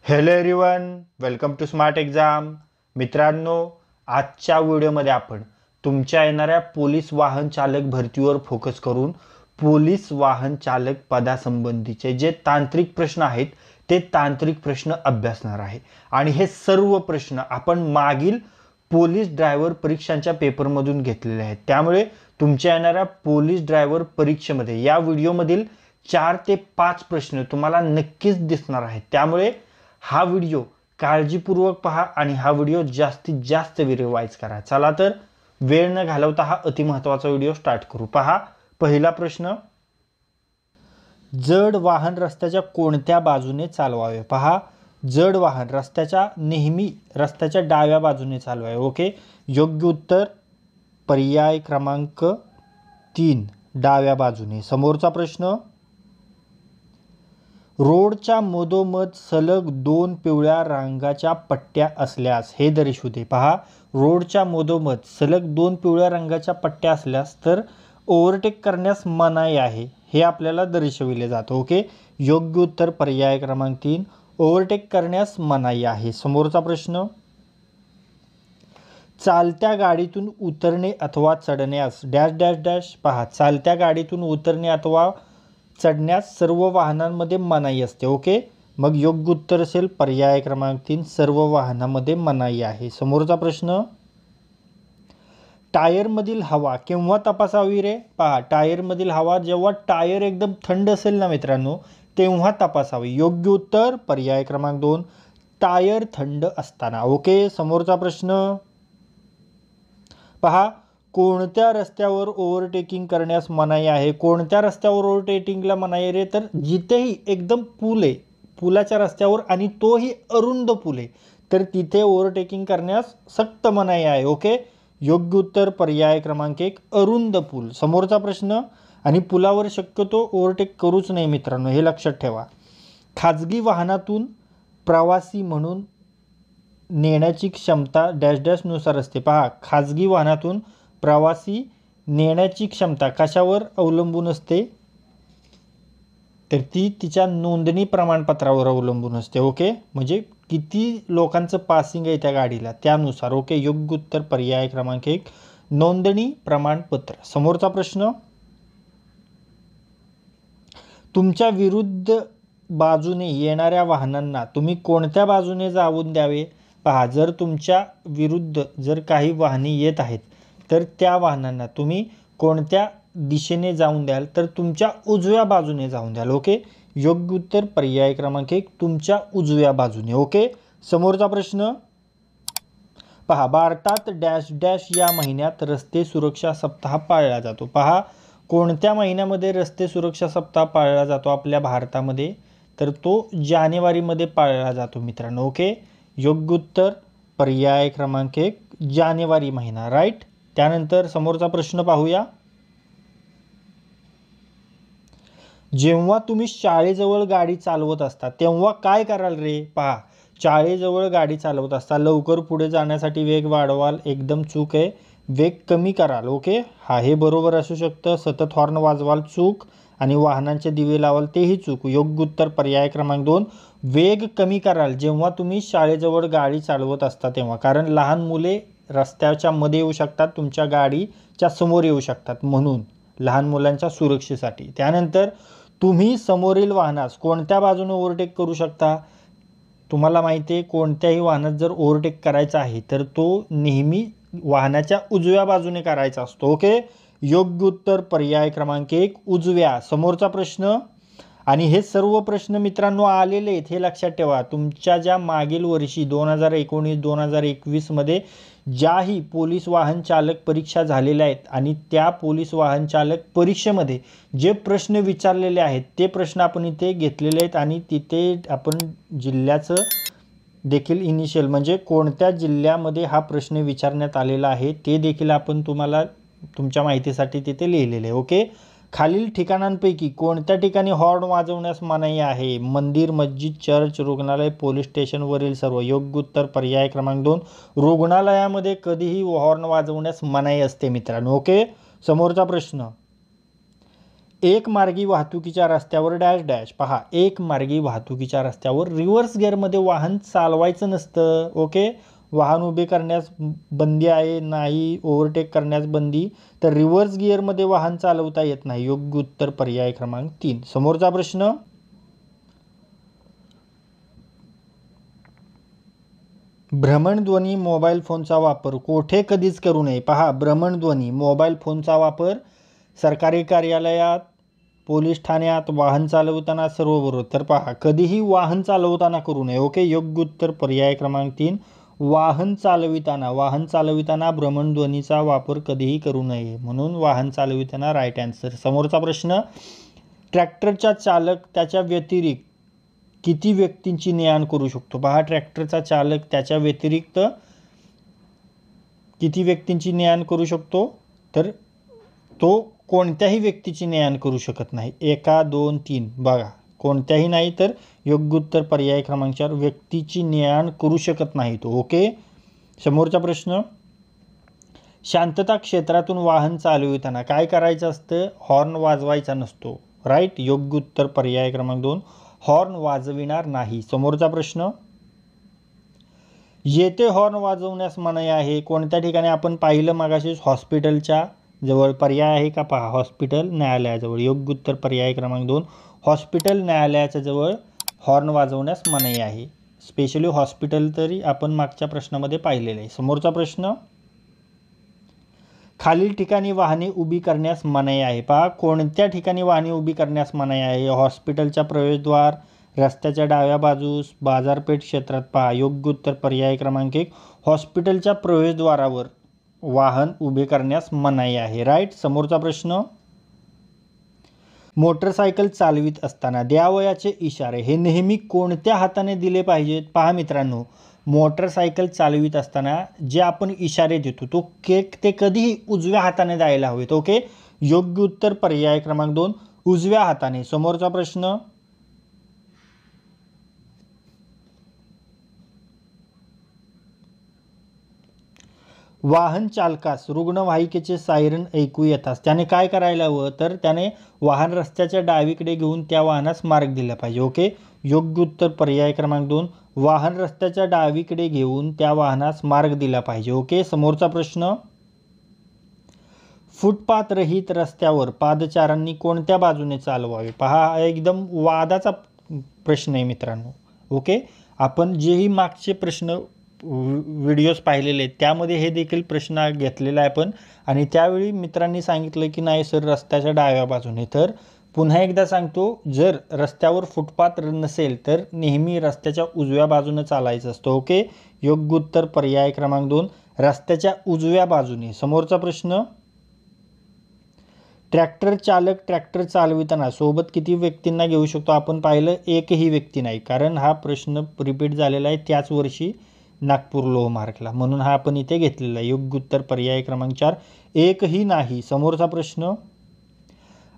Hello everyone, welcome to smart exam. मित्रांनो, आजच्या व्हिडिओमध्ये आपण तुमच्या येणाऱ्या पोलीस वाहन चालक भरतीवर फोकस करून पोलीस वाहन चालक पदासंबंधीचे जे तांत्रिक प्रश्न आहेत ते तांत्रिक प्रश्न अभ्यासणार आहे. आणि हे सर्व प्रश्न आपण मागील पोलीस ड्रायव्हर परीक्षांच्या पेपरमधून घेतलेले आहेत. त्यामुळे तुमच्या येणाऱ्या पोलीस ड्रायव्हर परीक्षेमध्ये या व्हिडिओमधील 4 ते 5 प्रश्न तुम्हाला नक्कीच दिसणार आहेत. त्यामुळे हा व्हिडिओ काळजीपूर्वक पहा आणि हा व्हिडिओ जास्तीत जास्त रिवाइज करा. चला तर वेळ न घालवता हा अतिमहत्त्वाचा व्हिडिओ स्टार्ट करू. पहा, पहिला प्रश्न, जड वाहन रस्त्याच्या कोणत्या बाजूने चालवावे? पहा, जड वाहन नेहमी रस्त्याच्या डाव्या बाजूने चालवावे. ओके, योग्य उत्तर पर्याय क्रमांक 3, डाव्या बाजूने. समोरचा प्रश्न, रोडच्या मधोमध सलग 2 पिवळ्या रंगाच्या पट्ट्या असल्यास हे दर्शवू दे. पहा, रोडच्या मधोमध सलग 2 पिवळ्या रंगाच्या पट्ट्या असल्यास तर ओव्हरटेक करण्यास मनाई आहे हे आपल्याला दर्शविले जातं. ओके, योग्य उत्तर पर्याय क्रमांक 3, ओव्हरटेक करण्यास मनाई आहे. समोरचा प्रश्न, चालत्या गाडीतून उतरणे अथवा चढण्यास डॅश डॅश डॅश. पहा, चालत्या गाडीतून उतरणे अथवा चढण्यास सर्व वाहनांमध्ये मनाई असते. ओके, मग योग्य उत्तर असेल पर्याय क्रमांक 3, सर्व वाहनांमध्ये मनाई आहे. समोरचा प्रश्न, टायरमधील हवा केव्हा तपासावी रे? पहा, टायरमधील हवा जेव्हा टायर एकदम थंड असेल ना मित्रांनो, तेव्हा तपासावी. योग्य उत्तर पर्याय क्रमांक 2, टायर थंड असताना. ओके, समोरचा प्रश्न, पहा, कोणत्या रस्त्यावर ओव्हरटेकिंग करण्यास मनाई आहे? कोणत्या रस्त्यावर ओव्हरटेकिंगला मनाई आहे रे? तर जिथेही एकदम पूल आहे, पुलाच्या रस्त्यावर आणि तोही अरुंद पूल आहे, तर तिथे ओव्हरटेकिंग करण्यास सक्त मनाई आहे. ओके, योग्य उत्तर पर्याय क्रमांक 1, अरुंद पूल. समोरचा प्रश्न, आणि पुलावर शक्यतो ओव्हरटेक करूच नाही मित्रांनो, हे लक्षात ठेवा. खाजगी वाहनातून प्रवासी म्हणून नेण्याची क्षमता डॅश डॅशनुसार असते. पहा, खाजगी वाहनातून प्रवासी नेण्याची क्षमता कशावर अवलंबून असते? तर ती तिच्या नोंदणी प्रमाणपत्रावर अवलंबून असते. ओके, म्हणजे किती लोकांचं पासिंग आहे त्या गाडीला त्यानुसार. ओके, योग्य उत्तर पर्याय क्रमांक 1, नोंदणी प्रमाणपत्र. समोरचा प्रश्न, तुमच्या विरुद्ध बाजूने येणाऱ्या वाहनांना तुम्ही कोणत्या बाजूने जाऊन द्यावे? पहा, जर तुमच्या विरुद्ध जर काही वाहने येत आहेत तर त्या वाहनांना तुम्ही कोणत्या दिशेने जाऊन द्याल? तर तुमच्या उजव्या बाजूने जाऊन द्याल. ओके, योग्य उत्तर पर्याय क्रमांक 1, तुमच्या उजव्या बाजूने. ओके, समोरचा प्रश्न, पहा, भारतात डॅश डॅश या महिन्यात रस्ते सुरक्षा सप्ताह पाळला जातो. पहा, कोणत्या महिन्यामध्ये रस्ते सुरक्षा सप्ताह पाळला जातो आपल्या भारतामध्ये? तर तो जानेवारीमध्ये पाळला जातो मित्रांनो. ओके, योग्य उत्तर पर्याय क्रमांक 1, जानेवारी महिना. राईट. त्यानंतर समोरचा प्रश्न पाहूया, जेव्हा तुम्ही शाळेजवळ गाडी चालवत असता तेव्हा काय कराल रे? पहा, शाळेजवळ गाडी चालवत असता लवकर पुढे जाण्यासाठी वेग वाढवाल, एकदम चूक आहे. वेग कमी कराल. ओके, हे बरोबर असू शकतं. सतत हॉर्न वाजवाल, चूक. आणि वाहनांचे दिवे लावाल, तेही चूक. योग्य उत्तर पर्याय क्रमांक 2, वेग कमी कराल जेव्हा तुम्ही शाळेजवळ गाडी चालवत असता तेव्हा. कारण लहान मुले रस्त्याच्या मध्ये येऊ शकतात, तुमच्या गाडीच्या समोर येऊ शकतात, म्हणून लहान मुलांच्या सुरक्षेसाठी. त्यानंतर तुम्ही समोरील वाहनास कोणत्या बाजूने ओव्हरटेक करू शकता? तुम्हाला माहिती आहे, कोणत्याही वाहनात जर ओव्हरटेक करायचा आहे तर तो नेहमी वाहनाच्या उजव्या बाजूने करायचा असतो. ओके, योग्य उत्तर पर्याय क्रमांक 1, उजव्या. समोरचा प्रश्न, आणि हे सर्व प्रश्न मित्रांनो आलेले आहेत हे लक्षात ठेवा. तुमच्या ज्या मागील वर्षी 2019 2021 मध्ये ज्याही पोलीस वाहन चालक परीक्षा झालेल्या आहेत आणि त्या पोलीस वाहन चालक परीक्षेमध्ये जे प्रश्न विचारलेले आहेत ते प्रश्न आपण इथे घेतलेले आहेत. आणि तिथे आपण जिल्ह्याचं देखील इनिशियल म्हणजे कोणत्या जिल्ह्यामध्ये हा प्रश्न विचारण्यात आलेला आहे ते देखील आपण तुम्हाला तुमच्या माहितीसाठी तिथे लिहिलेले आहे. ओके, खालील ठिकाणांपैकी कोणत्या ठिकाणी हॉर्न वाजवण्यास मनाई आहे? मंदिर, मस्जिद, चर्च, रुग्णालय, पोलीस स्टेशनवरील सर्व. योग्य उत्तर पर्याय क्रमांक 2, रुग्णालयामध्ये कधीही हॉर्न वाजवण्यास मनाई असते मित्रांनो. ओके, समोरचा प्रश्न, एक मार्गी वाहतुकीच्या रस्त्यावर डॅश डॅश पहा, एक मार्गी वाहतुकीच्या रस्त्यावर रिव्हर्स गिअरमध्ये वाहन चालवायचं नसतं. ओके, वाहन उभे करण्यास बंदी आहे, नाही ओव्हरटेक करण्यास बंदी, तर रिव्हर्स गिअरमध्ये वाहन चालवता येत नाही. योग्य उत्तर पर्याय क्रमांक 3. समोरचा प्रश्न, भ्रमणध्वनी मोबाईल फोनचा वापर कोठे कधीच करू नये. पहा, भ्रमणध्वनी मोबाईल फोनचा वापर सरकारी कार्यालयात, पोलीस ठाण्यात, वाहन चालवताना सर्व बरोबर. तर पहा, कधीही वाहन चालवताना करू नये. ओके, योग्य उत्तर पर्याय क्रमांक 3. वाहन चालविताना भ्रमणध्वनीचा वापर कधीही करू नये, म्हणून वाहन चालविताना राईट आन्सर. समोरचा प्रश्न, ट्रॅक्टरचा चालक त्याच्या व्यतिरिक्त किती व्यक्तींची ने-आण करू शकतो. पहा, ट्रॅक्टरचा चालक त्याच्या व्यतिरिक्त किती व्यक्तींची ने-आण करू शकतो, तर तो कोणत्याही व्यक्तीची ने-आण करू शकत नाही. 1, 2, 3 बघा, कोणत्याही नाही, तर योग्य उत्तर पर्याय क्रमांक 4. व्यक्तीची ने-आण करू शकत नाही तो. ओके, समोरचा प्रश्न, शांतता क्षेत्रातून वाहन चालविताना काय करायचं असतं. हॉर्न वाजवायचा नसतो. राईट, योग्य उत्तर पर्याय क्रमांक 2. हॉर्न वाजविणार नाही. समोरचा प्रश्न, येथे हॉर्न वाजवण्यास मनाई आहे. कोणत्या ठिकाणी आपण पाहिलं मगाशीच, हॉस्पिटलच्या जवळ. पर्याय आहे का पहा, हॉस्पिटल, न्यायालयाजवळ. योग्य उत्तर पर्याय क्रमांक 2. हॉस्पिटल, न्यायालयाच्या जवळ हॉर्न वाजवण्यास मनाई आहे. स्पेशली हॉस्पिटल तरी आपण मागच्या प्रश्नामध्ये पाहिलेलं आहे. समोरचा प्रश्न, खालील ठिकाणी वाहने उभी करण्यास मनाई आहे. पहा, कोणत्या ठिकाणी वाहने उभी करण्यास मनाई आहे. हॉस्पिटलच्या प्रवेशद्वार, रस्त्याच्या डाव्या बाजूस, बाजारपेठ क्षेत्रात. पहा, योग्य उत्तर पर्याय क्रमांक 1. हॉस्पिटलच्या प्रवेशद्वारावर वाहन उभे करण्यास मनाई आहे. राईट. समोरचा प्रश्न, मोटरसायकल चालवित असताना द्यावयाचे इशारे हे नेहमी कोणत्या हाताने दिले पाहिजेत. पहा मित्रांनो, मोटरसायकल चालवित असताना जे आपण इशारे देतो तो ते कधीही उजव्या हाताने द्यायला हवेत. ओके, योग्य उत्तर पर्याय क्रमांक 2, उजव्या हाताने. समोरचा प्रश्न, वाहन चालकास रुग्णवाहिकेचे सायरन ऐकू येताच त्याने काय करायला हवं, तर त्याने वाहन रस्त्याच्या डावीकडे घेऊन त्या वाहनास मार्ग दिला पाहिजे. ओके, योग्य उत्तर पर्याय क्रमांक 2, वाहन रस्त्याच्या डावीकडे घेऊन त्या वाहनास मार्ग दिला पाहिजे. ओके, समोरचा प्रश्न, फुटपाथ रहित रस्त्यावर पादचाऱ्यांनी कोणत्या बाजूने चालवावे. पहा, एकदम वादाचा प्रश्न आहे मित्रांनो. ओके, आपण जेही मागचे प्रश्न व्हिडिओज पाहिलेले आहेत त्यामध्ये हे देखील प्रश्न घेतलेला आहे आपण, आणि त्यावेळी मित्रांनी सांगितलं की नाही सर रस्त्याच्या डाव्या बाजूने. तर पुन्हा एकदा सांगतो, जर रस्त्यावर फुटपाथ नसेल तर नेहमी रस्त्याच्या उजव्या बाजूने चालायचं असतं. ओके, योग्य उत्तर पर्याय क्रमांक 2, रस्त्याच्या उजव्या बाजूने. समोरचा प्रश्न, ट्रॅक्टर चालक ट्रॅक्टर चालविताना सोबत किती व्यक्तींना घेऊ शकतो. आपण पाहिलं एकही व्यक्ती नाही, कारण हा प्रश्न रिपीट झालेला आहे त्याच वर्षी नागपूर लोहमार्गला, म्हणून हा आपण इथे घेतलेला आहे. योग्य उत्तर पर्याय क्रमांक 4, एकही नाही. समोरचा प्रश्न,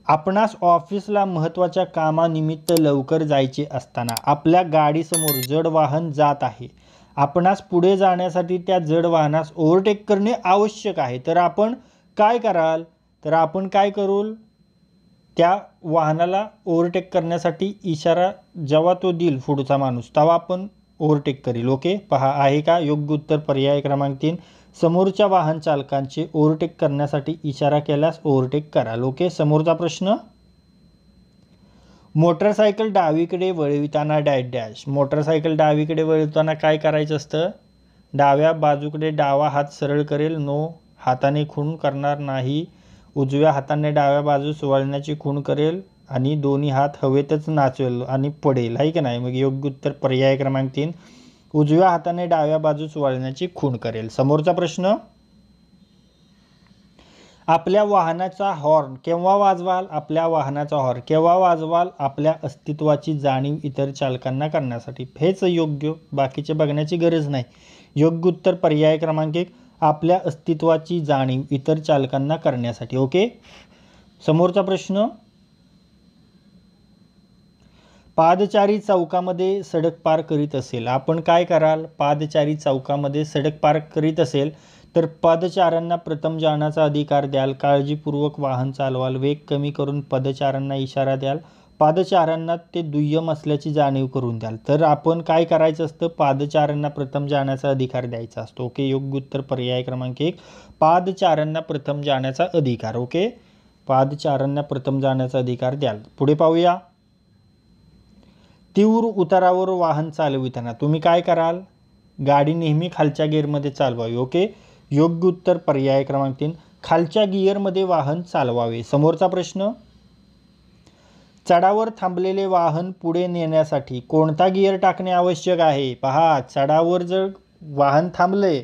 आपणास ऑफिसला महत्त्वाच्या कामानिमित्त लवकर जायचे असताना आपल्या गाडीसमोर जड वाहन जात आहे. आपणास पुढे जाण्यासाठी त्या जड वाहनास ओव्हरटेक करणे आवश्यक आहे. तर आपण काय कराल, तर आपण काय करू, त्या वाहनाला ओव्हरटेक करण्यासाठी इशारा जेव्हा तो देईल पुढचा माणूस तेव्हा आपण ओव्हरटेक करील. ओके, पहा आहे का. योग्य उत्तर पर्याय क्रमांक 3, समोरच्या वाहन चालकांचे ओव्हरटेक करण्यासाठी इशारा केल्यास ओव्हरटेक कराल. ओके, समोरचा प्रश्न, मोटरसायकल डावीकडे वळविताना डॅश डॅश. मोटरसायकल डावीकडे वळविताना काय करायचं असतं, डाव्या बाजूकडे डावा हात सरळ करेल, नो, हाताने खूण करणार नाही, उजव्या हाताने डाव्या बाजूस वळण्याची खूण करेल आणि दोन्ही हात हवेतच नाचवेल आणि पडेल, आहे की नाही. मग योग्य उत्तर पर्याय क्रमांक 3, उजव्या हाताने डाव्या बाजूस वळण्याची खूण करेल. समोरचा प्रश्न, आपल्या वाहनाचा हॉर्न केव्हा वाजवाल. आपल्या वाहनाचा हॉर्न केव्हा वाजवाल, आपल्या अस्तित्वाची जाणीव इतर चालकांना करण्यासाठी. हेच योग्य, बाकीचे बघण्याची गरज नाही. योग्य उत्तर पर्याय क्रमांक 1, आपल्या अस्तित्वाची जाणीव इतर चालकांना करण्यासाठी. ओके, समोरचा प्रश्न, पादचारी चौकामध्ये सडक पार करीत असेल, आपण काय कराल. पादचारी चौकामध्ये सडक पार करीत असेल तर पादचाऱ्यांना प्रथम जाण्याचा अधिकार द्याल, काळजीपूर्वक वाहन चालवाल, वेग कमी करून पदचाऱ्यांना इशारा द्याल, पादचाऱ्यांना ते दुय्यम असल्याची जाणीव करून द्याल. तर आपण काय करायचं असतं, पादचाऱ्यांना प्रथम जाण्याचा अधिकार द्यायचा असतो. ओके, योग्य उत्तर पर्याय क्रमांक 1, पादचाऱ्यांना प्रथम जाण्याचा अधिकार. ओके, पादचाऱ्यांना प्रथम जाण्याचा अधिकार द्याल. पुढे पाहूया. तीव्र उतारावर वाहन चालविताना तुम्ही काय कराल, गाडी नेहमी खालच्या गिअरमध्ये चालवावी. ओके, योग्य उत्तर पर्याय क्रमांक 3, खालच्या गिअरमध्ये वाहन चालवावे. समोरचा प्रश्न, चढावर थांबलेले वाहन पुढे नेण्यासाठी कोणता गिअर टाकणे आवश्यक आहे. पहा, चढावर जर वाहन थांबले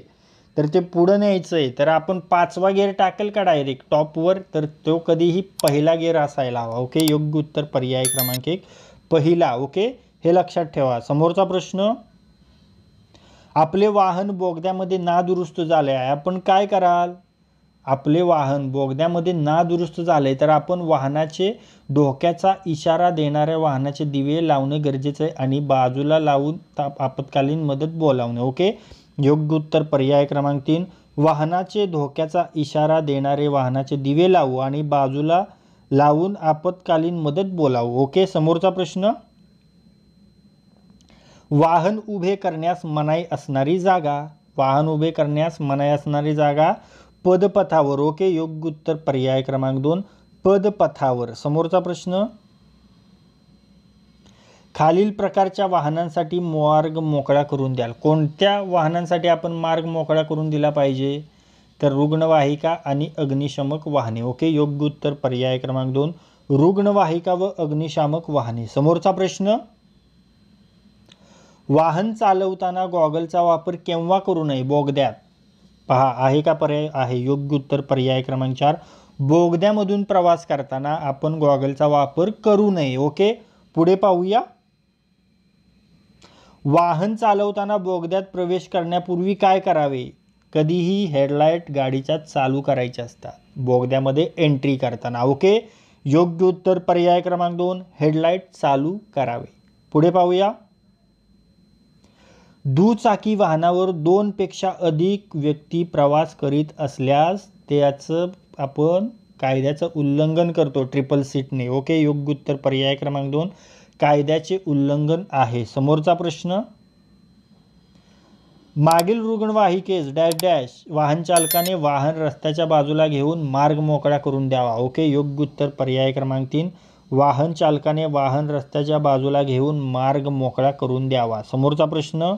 तर ते पुढे न्यायचं आहे, तर आपण 5वा गिअर टाकेल का डायरेक्ट टॉपवर, तर तो कधीही पहिला गिअर असायला हवा. ओके, योग्य उत्तर पर्याय क्रमांक 1, पहिला. ओके, हे लक्षात ठेवा. समोरचा प्रश्न, आपले वाहन बोगद्यामध्ये नादुरुस्त झाले आहे, आपण काय कराल, आपले वाहन बोगद्यामध्ये नादुरुस्त झाले तर आपण वाहनाचे धोक्याचा इशारा देणाऱ्या वाहनाचे दिवे लावणे गरजेचे आहे आणि बाजूला लावून आपत्कालीन मदत बोलावणे. ओके, योग्य उत्तर पर्याय क्रमांक 3, वाहनाचे धोक्याचा इशारा देणारे वाहनाचे दिवे लावू आणि बाजूला लावून आपत्कालीन मदत बोलावू. ओके, समोरचा प्रश्न, वाहन उभे करण्यास मनाई असणारी जागा, वाहन उभे करण्यास मनाई असणारी जागा पदपथावर. ओके, योग्य उत्तर पर्याय क्रमांक 2, पदपथावर. समोरचा प्रश्न, खालील प्रकारच्या वाहनांसाठी मार्ग मोकळा करून द्याल, कोणत्या वाहनांसाठी आपण मार्ग मोकळा करून दिला पाहिजे, तर रुग्णवाहिका आणि अग्निशामक वाहने. ओके, योग्य उत्तर पर्याय क्रमांक 2, रुग्णवाहिका व अग्निशामक वाहने. समोरचा प्रश्न, वाहन चालवताना गॉगलचा वापर केव्हा करू नये बोगद्यात. पहा, आहे का पर्याय, आहे. योग्य उत्तर पर्याय क्रमांक 4, बोगद्यामधून प्रवास करताना आपण गॉगलचा वापर करू नये. ओके, पुढे पाहूया. वाहन चालवताना बोगद्यात प्रवेश करण्यापूर्वी काय करावे, कधीही हेडलाईट गाडीच्या चालू करायचे असतात बोगद्यामध्ये एंट्री करताना. ओके, योग्य उत्तर पर्याय क्रमांक 2, हेडलाईट चालू करावे. पुढे पाहूया. दुचाकी वाहनावर 2 पेक्षा अधिक व्यक्ती प्रवास करीत असल्यास त्याचं आपण कायद्याचं उल्लंघन करतो ट्रिपल सीटने. ओके, योग्य उत्तर पर्याय क्रमांक 2, कायद्याचे उल्लंघन आहे. समोरचा प्रश्न, मागील रुग्णवाहिकेस डॅश डॅश वाहन चालकाने वाहन रस्त्याच्या बाजूला घेऊन मार्ग मोकळा करून द्यावा. ओके, योग्य उत्तर पर्याय क्रमांक 3, वाहन चालकाने वाहन रस्त्याच्या बाजूला घेऊन मार्ग मोकळा करून द्यावा. समोरचा प्रश्न,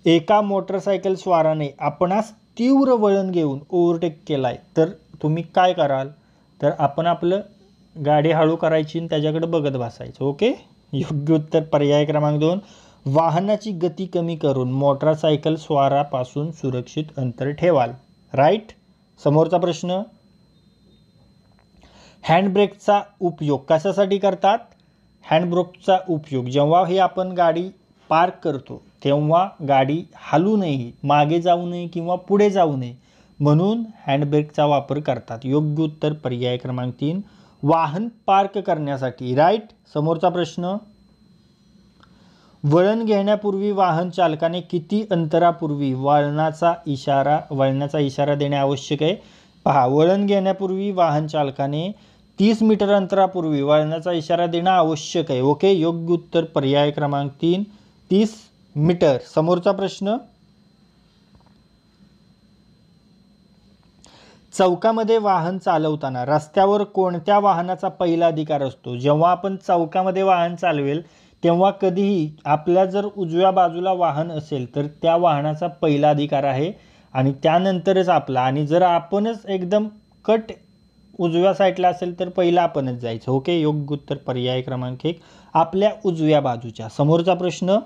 एका मोटरसायकल स्वाराने आपणास तीव्र वळण घेऊन ओव्हरटेक केलाय, तर तुम्ही काय कराल, तर आपण आपलं गाडी हळू करायची आणि त्याच्याकडे बघत बसायचं. ओके, योग्य उत्तर पर्याय क्रमांक 2, वाहनाची गती कमी करून मोटरसायकल स्वारापासून सुरक्षित अंतर ठेवाल. राईट. समोरचा प्रश्न, हँडब्रेकचा उपयोग कशासाठी करतात. हँडब्रेकचा उपयोग जेव्हा हे आपण गाडी पार्क करतो तेव्हा गाडी हलू नये, मागे जाऊ नये किंवा पुढे जाऊ नये म्हणून हँडब्रेकचा वापर करतात. योग्य उत्तर पर्याय क्रमांक 3, वाहन पार्क करण्यासाठी. राईट. समोरचा प्रश्न, वळण घेण्यापूर्वी वाहन चालकाने किती अंतरापूर्वी वळणाचा इशारा देणे आवश्यक आहे. पहा, वळण घेण्यापूर्वी वाहन चालकाने 30 मीटर अंतरापूर्वी वळणाचा इशारा देणं आवश्यक आहे. ओके, योग्य उत्तर पर्याय क्रमांक 3, 30 मीटर. समोरचा प्रश्न, चौकामध्ये वाहन चालवताना रस्त्यावर कोणत्या वाहनाचा पहिला अधिकार असतो. जेव्हा आपण चौकामध्ये वाहन चालवेल तेव्हा कधीही आपल्या जर उजव्या बाजूला वाहन असेल तर त्या वाहनाचा पहिला अधिकार आहे आणि त्यानंतरच आपला, आणि जर आपणच एकदम कट उजव्या साईडला असेल तर पहिला आपणच जायचं. ओके, योग्य उत्तर पर्याय क्रमांक 1, आपल्या उजव्या बाजूच्या. समोरचा प्रश्न,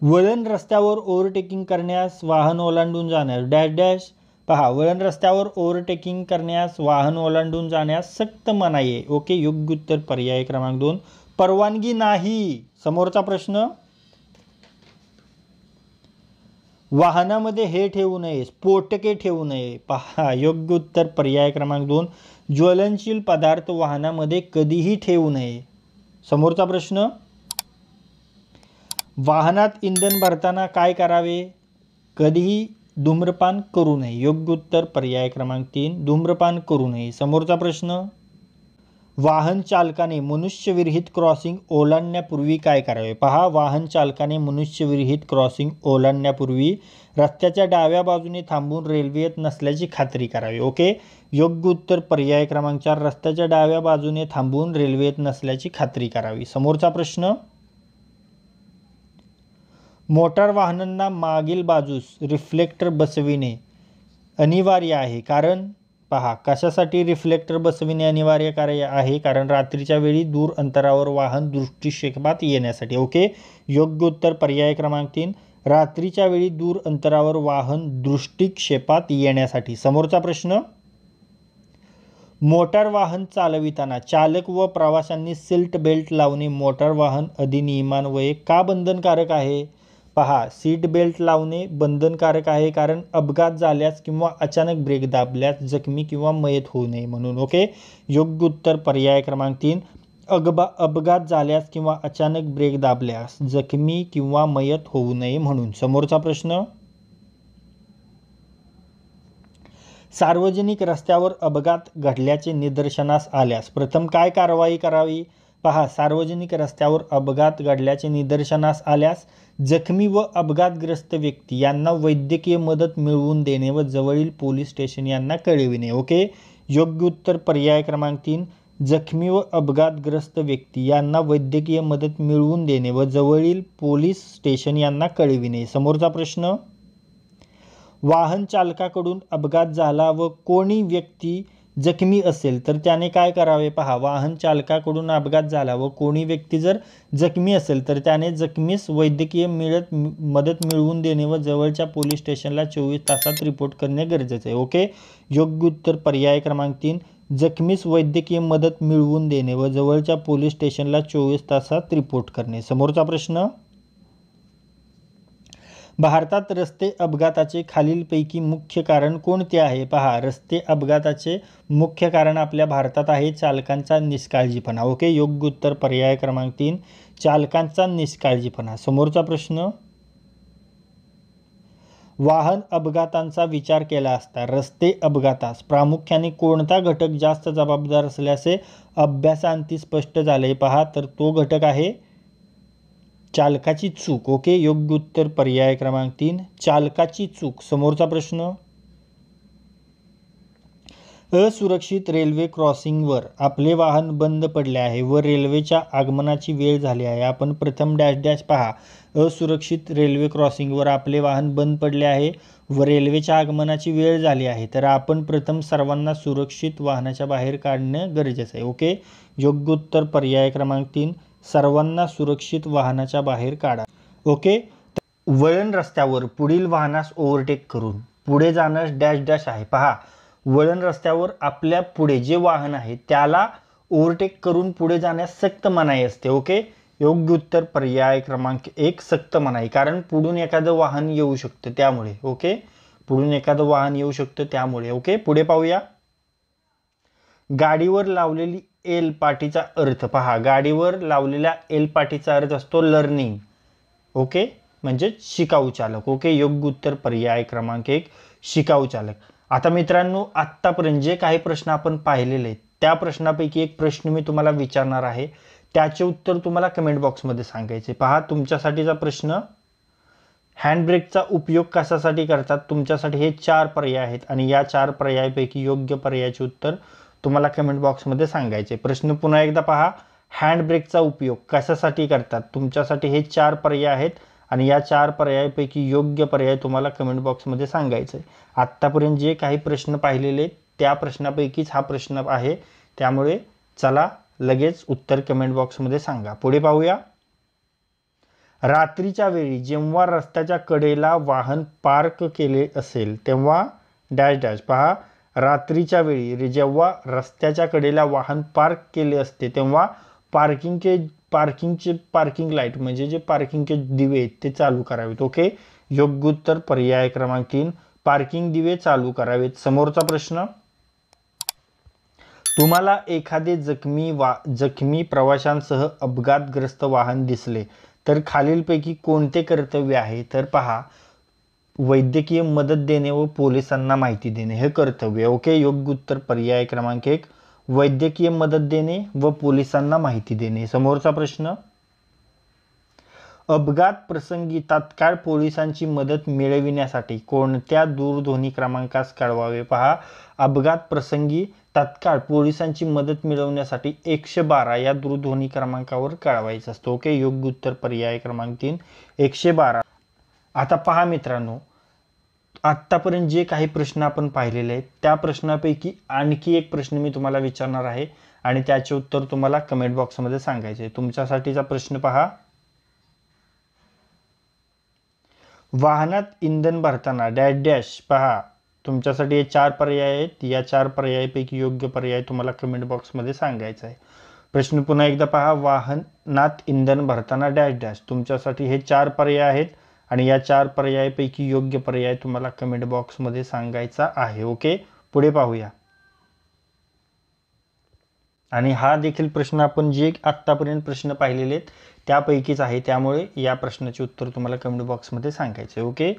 वळण रस्त्यावर ओव्हरटेकिंग करण्यास वाहन ओलांडून जाण्यास डॅश डॅश. पहा, वळण रस्त्यावर ओव्हरटेकिंग करण्यास वाहन ओलांडून जाण्यास सक्त मनाई आहे. ओके, योग्य उत्तर पर्याय क्रमांक 2, परवानगी नाही. समोरचा प्रश्न, वाहनामध्ये हे ठेवू नये, स्फोटके ठेवू नये. पहा, योग्य उत्तर पर्याय क्रमांक 2, ज्वलनशील पदार्थ वाहनामध्ये कधीही ठेवू नये. समोरचा प्रश्न, वाहनात इंधन भरताना काय करावे? कधीही धूम्रपान करू नये. योग्य उत्तर पर्याय क्रमांक 3 धूम्रपान करू नये. समोरचा प्रश्न, वाहन चालकाने मनुष्यविरहित क्रॉसिंग ओलांडण्यापूर्वी काय करावे? पहा, वाहन चालकाने मनुष्यविरहित क्रॉसिंग ओलांडण्यापूर्वी रस्त्याच्या डाव्या बाजूने थांबून रेल्वेत नसल्याची खात्री करावी. ओके, योग्य उत्तर पर्याय क्रमांक 4 रस्त्याच्या डाव्या बाजूने थांबून रेल्वेत नसल्याची खात्री करावी. समोरचा प्रश्न, मोटार वाहनांना मागील बाजूस रिफ्लेक्टर बसविणे अनिवार्य आहे. कारण पहा, कशासाठी रिफ्लेक्टर बसविणे अनिवार्य आहे? कारण रात्रीच्या वेळी दूर अंतरावर वाहन दृष्टिक्षेपात येण्यासाठी. ओके, योग्य उत्तर पर्याय क्रमांक 3 रात्रीच्या वेळी दूर अंतरावर वाहन दृष्टिक्षेपात येण्यासाठी. समोरचा प्रश्न, मोटार वाहन चालविताना चालक व प्रवाशांनी सीट बेल्ट लावणे मोटार वाहन अधिनियमान्वये का बंधनकारक आहे? पहा, सीट बेल्ट लावणे बंधनकारक आहे कारण अपघात झाल्यास किंवा अचानक ब्रेक दाबल्यास जखमी किंवा मयत होऊ नये म्हणून. ओके, योग्य उत्तर पर्याय क्रमांक 3 अपघात झाल्यास किंवा अचानक ब्रेक दाबल्यास जखमी किंवा मयत होऊ नये म्हणून. समोरचा प्रश्न, सार्वजनिक रस्त्यावर अपघात घडल्याचे निदर्शनास आल्यास प्रथम काय कारवाई करावी? पहा, सार्वजनिक रस्त्यावर अपघात घडल्याचे निदर्शनास आल्यास जखमी व अपघातग्रस्त व्यक्ती यांना वैद्यकीय मदत मिळवून देणे व जवळील पोलीस स्टेशन यांना कळविणे. ओके, योग्य उत्तर पर्याय क्रमांक 3 जखमी व अपघातग्रस्त व्यक्ती यांना वैद्यकीय मदत मिळवून देणे व जवळील पोलीस स्टेशन यांना कळविणे. समोरचा प्रश्न, वाहन चालकाकडून अपघात झाला व कोणी व्यक्ती जखमी असेल तर त्याने काय करावे? पहा, वाहन चालकाकडून अपघात झाला व कोणी व्यक्ती जर जखमी असेल तर त्याने जखमीस वैद्यकीय मदत मिळवून देणे व जवळच्या पोलीस स्टेशनला 24 तासात रिपोर्ट करणे गरजेचे आहे. ओके, योग्य उत्तर पर्याय क्रमांक 3 जखमीस वैद्यकीय मदत मिळवून देणे व जवळच्या पोलीस स्टेशनला 24 तासात रिपोर्ट करणे. समोरचा प्रश्न, भारतात रस्ते अपघाताचे खालीलपैकी मुख्य कारण कोणते आहे? पहा, रस्ते अपघाताचे मुख्य कारण आपल्या भारतात आहे चालकांचा निष्काळजीपणा. ओके, योग्य उत्तर पर्याय क्रमांक 3 चालकांचा निष्काळजीपणा. समोरचा प्रश्न, वाहन अपघातांचा विचार केला असता रस्ते अपघातास प्रामुख्याने कोणता घटक जास्त जबाबदार असल्याचे अभ्यासांती स्पष्ट झाले? पहा, तर तो घटक आहे चालकाची चूक. ओके, योग्य उत्तर पर्याय क्रमांक 3 चालकाची चूक. समोरचा प्रश्न, असुरक्षित रेल्वे क्रॉसिंगवर आपले वाहन बंद पडले आहे व रेल्वेच्या आगमनाची वेळ झाली आहे. आपण प्रथम डॅश डॅश. पहा, असुरक्षित रेल्वे क्रॉसिंगवर आपले वाहन बंद पडले आहे व रेल्वेच्या आगमनाची वेळ झाली आहे. तर आपण प्रथम सर्वांना सुरक्षित वाहनाच्या बाहेर काढणे गरजेचे आहे. ओके, योग्य उत्तर पर्याय क्रमांक 3 सर्वांना सुरक्षित वाहनाच्या बाहेर काढा. ओके, वळण रस्त्यावर पुढील वाहनास ओव्हरटेक करून पुढे जाण्यास डॅश डॅश आहे. पहा, वळण रस्त्यावर आपल्या पुढे जे वाहन आहे त्याला ओव्हरटेक करून पुढे जाण्यास सक्त मनाई असते. ओके, योग्य उत्तर पर्याय क्रमांक 1 सक्त मनाई, कारण पुढून एखादं वाहन येऊ शकतं त्यामुळे. ओके, पुढून एखादं वाहन येऊ शकतं त्यामुळे. ओके, पुढे पाहूया. गाडीवर लावलेली एल पाटीचा अर्थ. पहा, गाडीवर लावलेल्या एल पाटीचा अर्थ असतो लर्निंग. ओके, म्हणजे शिकाऊ चालक. ओके, योग्य उत्तर पर्याय क्रमांक 1 शिकाऊ चालक. आता मित्रांनो, आत्तापर्यंत जे काही प्रश्न आपण पाहिलेले त्या प्रश्नापैकी एक प्रश्न मी तुम्हाला विचारणार आहे, त्याचे उत्तर तुम्हाला कमेंट बॉक्समध्ये सांगायचे. पहा, तुमच्यासाठीचा प्रश्न, हँडब्रेकचा उपयोग कशासाठी करतात? तुमच्यासाठी हे 4 पर्याय आहेत आणि या 4 पर्यायापैकी योग्य पर्यायाचे उत्तर तुम्हाला कमेंट बॉक्समध्ये सांगायचे. प्रश्न पुन्हा एकदा पहा, हँडब्रेकचा उपयोग कशासाठी करतात? तुमच्यासाठी हे 4 पर्याय आहेत आणि या 4 पर्यायापैकी योग्य पर्याय तुम्हाला कमेंट बॉक्समध्ये सांगायचं आहे. आत्तापर्यंत जे काही प्रश्न पाहिलेले त्या प्रश्नापैकीच हा प्रश्न आहे, त्यामुळे चला लगेच उत्तर कमेंट बॉक्समध्ये सांगा. पुढे पाहूया. रात्रीच्या वेळी जेव्हा रस्त्याच्या कडेला वाहन पार्क केले असेल तेव्हा डॅश डॅश. पहा, रात्रीच्या वेळी जेव्हा रस्त्याच्या कडेला वाहन पार्क केले असते तेव्हा पार्किंग लाईट म्हणजे जे पार्किंगचे दिवे आहेत ते चालू करावेत. ओके, योग्य उत्तर पर्याय क्रमांक 3 पार्किंग दिवे चालू करावेत. समोरचा प्रश्न, तुम्हाला एखादे जखमी प्रवाशांसह अपघातग्रस्त वाहन दिसले तर खालीलपैकी कोणते कर्तव्य आहे? तर पहा, वैद्यकीय मदत देणे व पोलिसांना माहिती देणे हे कर्तव्य. ओके, योग्य उत्तर पर्याय क्रमांक 1 वैद्यकीय मदत देणे व पोलिसांना माहिती देणे. समोरचा प्रश्न, अपघात प्रसंगी तात्काळ पोलिसांची मदत मिळविण्यासाठी कोणत्या दूरध्वनी क्रमांकास कळवावे? पहा, अपघात प्रसंगी तात्काळ पोलिसांची मदत मिळवण्यासाठी 112 या दूरध्वनी क्रमांकावर कळवायचं असतं. ओके, योग्य उत्तर पर्याय क्रमांक 3 112. आता पहा मित्रांनो, आत्तापर्यंत जे काही प्रश्न आपण पाहिलेले आहेत त्या प्रश्नापैकी आणखी एक प्रश्न मी तुम्हाला विचारणार आहे आणि त्याचे उत्तर तुम्हाला कमेंट बॉक्समध्ये सांगायचे आहे. तुमच्यासाठीचा प्रश्न पहा, वाहनात इंधन भरताना डॅश डॅश. पहा, तुमच्यासाठी हे 4 पर्याय आहेत. या 4 पर्यायापैकी योग्य पर्याय तुम्हाला कमेंट बॉक्समध्ये सांगायचा आहे. प्रश्न पुन्हा एकदा पहा, वाहनात इंधन भरताना डॅश डॅश. तुमच्यासाठी हे 4 पर्याय आहेत आणि या 4 पर्यायापैकी योग्य पर्याय तुम्हाला कमेंट बॉक्समध्ये सांगायचा आहे. ओके, पुढे पाहूया. आणि हा देखील प्रश्न आपण जे आत्तापर्यंत प्रश्न पाहिलेले आहेत त्यापैकीच आहे, त्यामुळे या प्रश्नाचे उत्तर तुम्हाला कमेंट बॉक्समध्ये सांगायचे. ओके,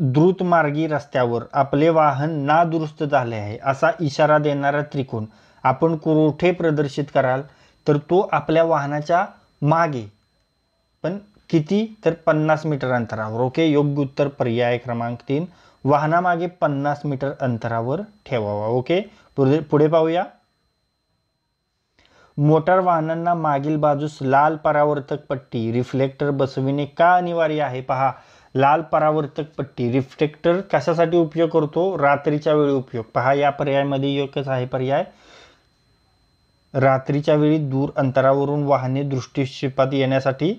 द्रुतमार्गी रस्त्यावर आपले वाहन नादुरुस्त झाले आहे असा इशारा देणारा त्रिकोण आपण कुठे प्रदर्शित कराल? तर तो आपल्या वाहनाच्या मागे, पण किती? तर 50 मीटर अंतरावर. ओके, योग्य उत्तर पर्याय क्रमांक 3 वाहनामागे 50 मीटर अंतरावर ठेवावा. ओके, पुढे पाहूया. मोटार वाहनांना मागील बाजूस लाल परावर्तक पट्टी रिफ्लेक्टर बसविणे का अनिवार्य आहे? पहा, लाल परावर्तक पट्टी रिफ्लेक्टर कशासाठी उपयोग करतो? रात्रीच्या वेळी उपयोग. पहा, या पर्यायामध्ये एकच आहे पर्याय, रात्रीच्या वेळी दूर अंतरावरून वाहने दृष्टिक्षेपात येण्यासाठी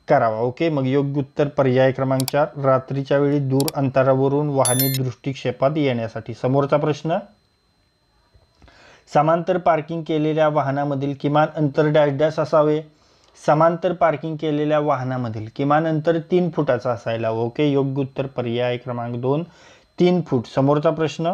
करावा. ओके, मग योग्य उत्तर पर्याय क्रमांक 4 रात्रीच्या वेळी दूर अंतरावरून वाहने दृष्टिक्षेपात येण्यासाठी. समोरचा प्रश्न, समांतर पार्किंग केलेल्या वाहनामधील किमान अंतर डॅश डॅश असावे? समांतर पार्किंग केलेल्या वाहनामधील किमान अंतर 3 फुटाचा असायला. ओके, योग्य उत्तर पर्याय क्रमांक 2 3 फूट. समोरचा प्रश्न,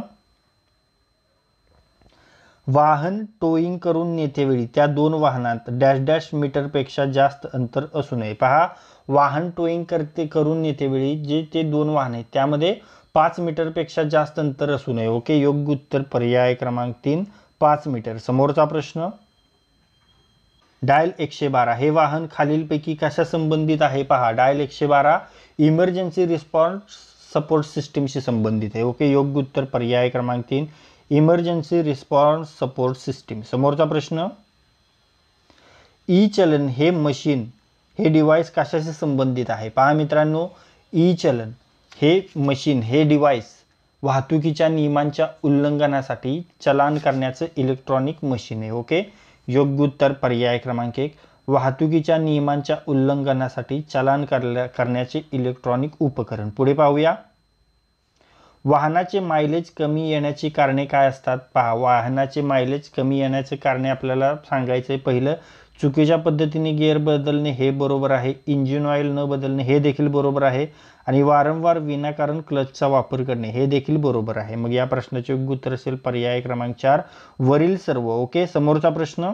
वाहन टोईंग करून नेतेवेळी त्या 2 वाहनात डॅश डॅश मीटरपेक्षा जास्त अंतर असू नये. पहा, वाहन टोईंग करून नेतेवेळी जे ते 2 वाहन आहेत त्यामध्ये 5 मीटरपेक्षा जास्त अंतर असू नये. ओके, योग्य उत्तर पर्याय क्रमांक 3 5 मीटर. समोरचा प्रश्न, डायल 112 हे वाहन खालीलपैकी कशा संबंधित आहे? पहा, डायल 112 इमर्जन्सी रिस्पॉन्स सपोर्ट सिस्टीमशी संबंधित आहे. ओके, योग्य उत्तर पर्याय क्रमांक 3 इमर्जन्सी रिस्पॉन्स सपोर्ट सिस्टीम. समोरचा प्रश्न, ई चलन हे मशीन हे डिव्हाइस कशाशी संबंधित आहे? पहा मित्रांनो, ई चलन हे मशीन हे डिव्हाइस वाहतुकीच्या नियमांच्या उल्लंघनासाठी चलान करण्याचं इलेक्ट्रॉनिक मशीन आहे. ओके, योग्य उत्तर पर्याय क्रमांक 1 वाहतुकीच्या नियमांच्या उल्लंघनासाठी चलान करण्याचे इलेक्ट्रॉनिक उपकरण. पुढे पाहूया. वाहनाचे मायलेज कमी येण्याची कारणे काय असतात? पहा, वाहनाचे मायलेज कमी येण्याचे कारणे आपल्याला सांगायचे. पहिलं, चुकीच्या पद्धतीने गिअर बदलणे हे बरोबर आहे. इंजिन ऑइल न बदलणे हे देखील बरोबर आहे. आणि वारंवार विनाकारण क्लचचा वापर करणे हे देखील बरोबर आहे. मग या प्रश्नाचे योग्य उत्तर असेल पर्याय क्रमांक 4 वरील सर्व. ओके, समोरचा प्रश्न,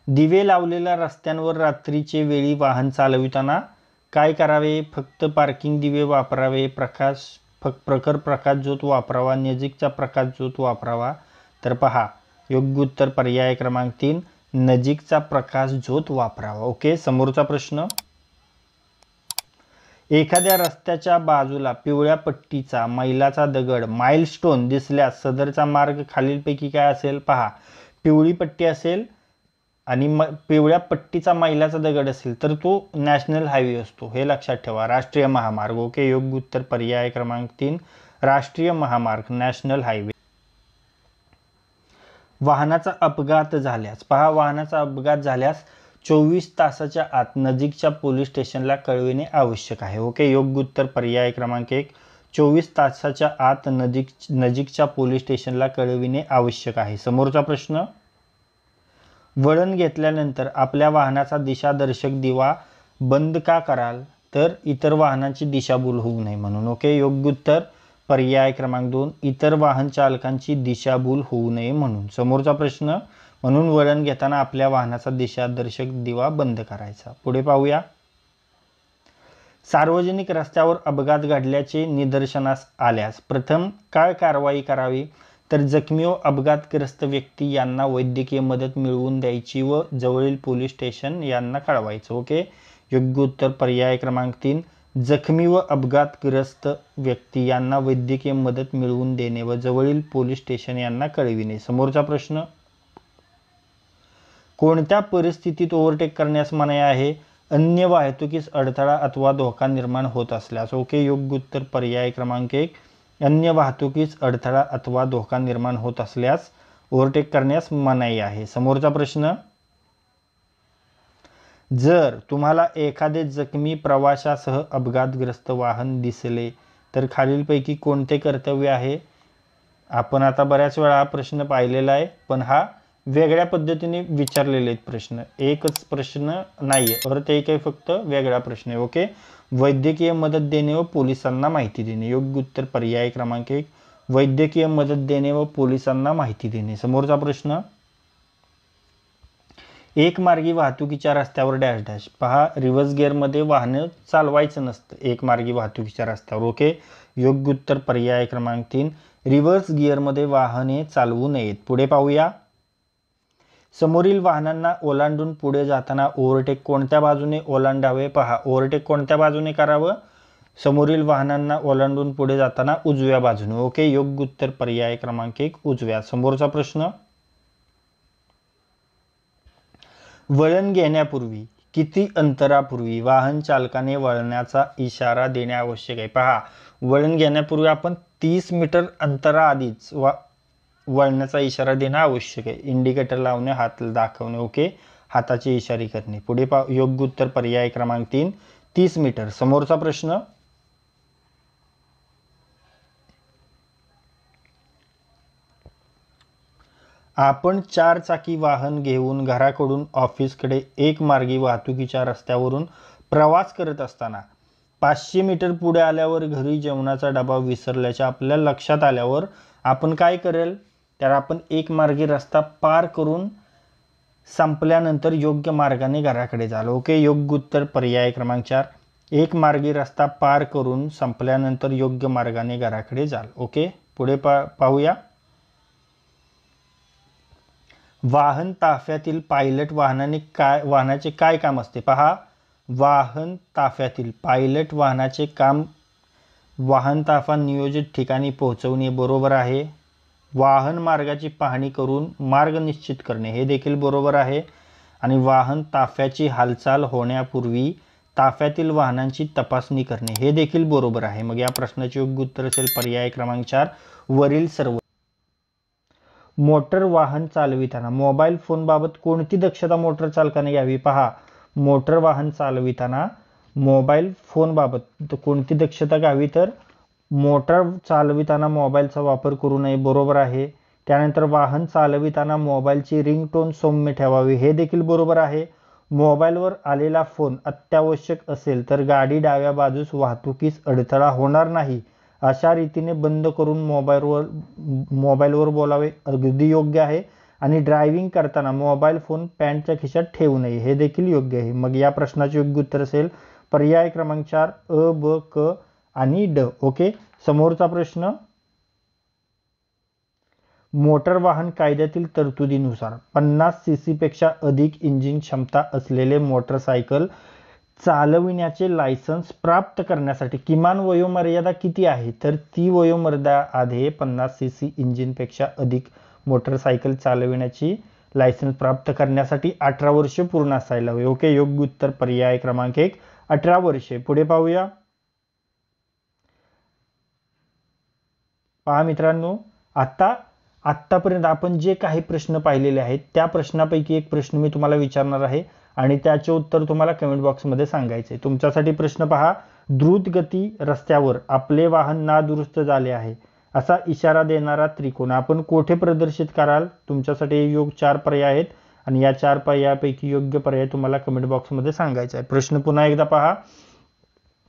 दिवे लावलेल्या रस्त्यांवर रात्रीचे वेळी वाहन चालविताना काय करावे? फक्त पार्किंग दिवे वापरावे, प्रखर प्रकाश ज्योत वापरावा, नजीकचा प्रकाश ज्योत वापरावा? तर पहा, योग्य उत्तर पर्याय क्रमांक 3 नजीकचा प्रकाश ज्योत वापरावा. ओके, समोरचा प्रश्न, एखाद्या रस्त्याच्या बाजूला पिवळ्या पट्टीचा मैलाचा दगड माइलस्टोन दिसल्यास सदरचा मार्ग खालीलपैकी काय असेल? पहा, पिवळी पट्टी असेल आणि पिवळ्या पट्टीचा मैलाचा दगड असेल तर तो नॅशनल हायवे असतो, हे लक्षात ठेवा, राष्ट्रीय महामार्ग. ओके, योग्य उत्तर पर्याय क्रमांक 3 राष्ट्रीय महामार्ग नॅशनल हायवे. वाहनाचा अपघात झाल्यास, पहा, वाहनाचा अपघात झाल्यास 24 तासाच्या आत नजीकच्या पोलीस स्टेशनला कळविणे आवश्यक आहे. ओके, योग्य उत्तर पर्याय क्रमांक 1 24 तासाच्या आत नजीकच्या पोलीस स्टेशनला कळविणे आवश्यक आहे. समोरचा प्रश्न, वळण घेतल्यानंतर आपल्या वाहनाचा दिशादर्शक दिवा बंद का कराल? तर इतर वाहनांची दिशाभूल होऊ नये म्हणून. ओके, योग्य उत्तर पर्याय क्रमांक 2 इतर वाहन चालकांची दिशाभूल होऊ नये म्हणून. समोरचा प्रश्न, म्हणून वळण घेताना आपल्या वाहनाचा दिशादर्शक दिवा बंद करायचा. पुढे पाहूया. सार्वजनिक रस्त्यावर अपघात घडल्याचे निदर्शनास आल्यास प्रथम काय कारवाई करावी? तर जखमी व अपघातग्रस्त व्यक्ती यांना वैद्यकीय मदत मिळवून द्यायची व जवळील पोलीस स्टेशन यांना कळवायचं. ओके, योग्य उत्तर पर्याय क्रमांक 3, जखमी व अपघातग्रस्त व्यक्ती यांना वैद्यकीय मदत मिळवून देणे व जवळील पोलीस स्टेशन यांना कळविणे. समोरचा प्रश्न, कोणत्या परिस्थितीत ओव्हरटेक करण्यास मनाई आहे? अन्य वाहतुकीस अडथळा अथवा धोका निर्माण होत असल्यास. ओके, योग्य उत्तर पर्याय क्रमांक 1, अन्य वाहतुकीस अडथळा अथवा धोका निर्माण होत असल्यास ओव्हरटेक करण्यास मनाई आहे. समोरचा प्रश्न, जर तुम्हाला एखादे जखमी प्रवाशासह अपघातग्रस्त वाहन दिसले तर खालीलपैकी कोणते कर्तव्य आहे? आपण आता बऱ्याच वेळा हा प्रश्न पाहिलेला आहे, पण हा वेगळ्या पद्धतीने विचारलेले आहेत प्रश्न. एकच प्रश्न नाहीये, अर्थ एक आहे, फक्त वेगळा प्रश्न आहे. ओके, वैद्यकीय मदत देणे व पोलिसांना माहिती देणे. योग्य उत्तर पर्याय क्रमांक 1, वैद्यकीय मदत देणे व पोलिसांना माहिती देणे. समोरचा प्रश्न, एक मार्गी वाहतुकीच्या रस्त्यावर डॅश डॅश. पहा, रिव्हर्स गिअरमध्ये वाहन चालवायचं नसतं एक मार्गी वाहतुकीच्या रस्त्यावर. ओके, योग्य उत्तर पर्याय क्रमांक 3, रिव्हर्स गिअरमध्ये वाहने चालवू नयेत. पुढे पाहूया. समोरील वाहनांना ओलांडून पुढे जाताना ओव्हरटेक कोणत्या बाजूने ओलांडावे? पहा, ओव्हरटेक कोणत्या बाजूने करावं? समोरील वाहनांना ओलांडून पुढे जाताना उजव्या बाजूने. ओके, योग्य उत्तर पर्याय क्रमांक 1, उजव्या. समोरचा प्रश्न, वळण घेण्यापूर्वी किती अंतरापूर्वी वाहन चालकाने वळणाचा इशारा देणे आवश्यक आहे? पहा, वळण घेण्यापूर्वी आपण 30 मीटर अंतराआधीच वळणाचा इशारा देणं आवश्यक आहे. इंडिकेटर लावणे, हात दाखवणे. ओके, हाताचे इशारे करणे. पुढे योग्य उत्तर पर्याय क्रमांक 3, 30 मीटर. समोरचा प्रश्न, आपण 4 चाकी वाहन घेऊन घराकडून ऑफिसकडे एक मार्गी वाहतुकीच्या रस्त्यावरून प्रवास करत असताना 500 मीटर पुढे आल्यावर घरी जेवणाचा डबा विसरल्याचे आपल्या लक्षात आल्यावर आपण काय करेल? तर आपण एक मार्गी रस्ता पार करून संपल्यानंतर योग्य मार्गाने घराकडे जाल. ओके, योग्य उत्तर पर्याय क्रमांक 4, एक मार्गी रस्ता पार करून संपल्यानंतर योग्य मार्गाने घराकडे जाल. ओके, पुढे पाहूया. वाहन ताफ्यातील पायलट वाहनाचे काय काम असते? पहा, वाहन ताफ्यातील पायलट वाहनाचे काम वाहन ताफा नियोजित ठिकाणी पोहोचवणे बरोबर आहे. वाहन मार्गाची पाहणी करून मार्ग निश्चित करणे हे देखील बरोबर आहे. आणि वाहन ताफ्याची हालचाल होण्यापूर्वी ताफ्यातील वाहनांची तपासणी करणे हे देखील बरोबर आहे. मग या प्रश्नाचे योग्य उत्तर असेल पर्याय क्रमांक 4, वरील सर्व. मोटर वाहन चालविताना मोबाईल फोनबाबत कोणती दक्षता मोटर चालकाने घ्यावी? पहा, मोटर वाहन चालविताना मोबाईल फोनबाबत कोणती दक्षता घ्यावी? तर मोटर चालविताना मोबाईलचा वापर करू नये बरोबर आहे. त्यानंतर वाहन चालविताना मोबाईलची रिंगटोन सौम्य ठेवावी हे देखील बरोबर आहे. मोबाईलवर आलेला फोन अत्यावश्यक असेल तर गाडी डाव्या बाजूस वाहतुकीस अडथळा होणार नाही अशा रीतीने बंद करून मोबाईलवर बोलावे अगदी योग्य आहे. आणि ड्रायव्हिंग करताना मोबाईल फोन पॅन्टच्या खिशात ठेवू नये हे देखील योग्य आहे. मग या प्रश्नाचे योग्य उत्तर असेल पर्याय क्रमांक 4, अ, ब, क आणि ड. ओके, समोरचा प्रश्न, मोटर वाहन कायद्यातील तरतुदीनुसार 50 सीसी पेक्षा अधिक इंजिन क्षमता असलेले मोटरसायकल चालविण्याचे लायसन्स प्राप्त करण्यासाठी किमान वयोमर्यादा किती आहे? तर ती वयोमर्यादा आहे 50 सीसी इंजिनपेक्षा अधिक मोटरसायकल चालविण्याची लायसन्स प्राप्त करण्यासाठी 18 वर्ष पूर्ण असायला हवे. ओके, योग्य उत्तर पर्याय क्रमांक 1, 18 वर्षे. पुढे पाहूया. पहा मित्रांनो, आत्तापर्यंत आपण जे काही प्रश्न पाहिलेले आहेत त्या प्रश्नापैकी एक प्रश्न मी तुम्हाला विचारणार आहे आणि त्याचे उत्तर तुम्हाला कमेंट बॉक्समध्ये सांगायचे. तुमच्यासाठी प्रश्न पहा, द्रुतगती रस्त्यावर आपले वाहन नादुरुस्त झाले आहे असा इशारा देणारा त्रिकोण आपण कोठे प्रदर्शित कराल? तुमच्यासाठी योग्य 4 पर्याय आहेत आणि या 4 पर्यायापैकी योग्य पर्याय तुम्हाला कमेंट बॉक्समध्ये सांगायचा आहे. प्रश्न पुन्हा एकदा पहा,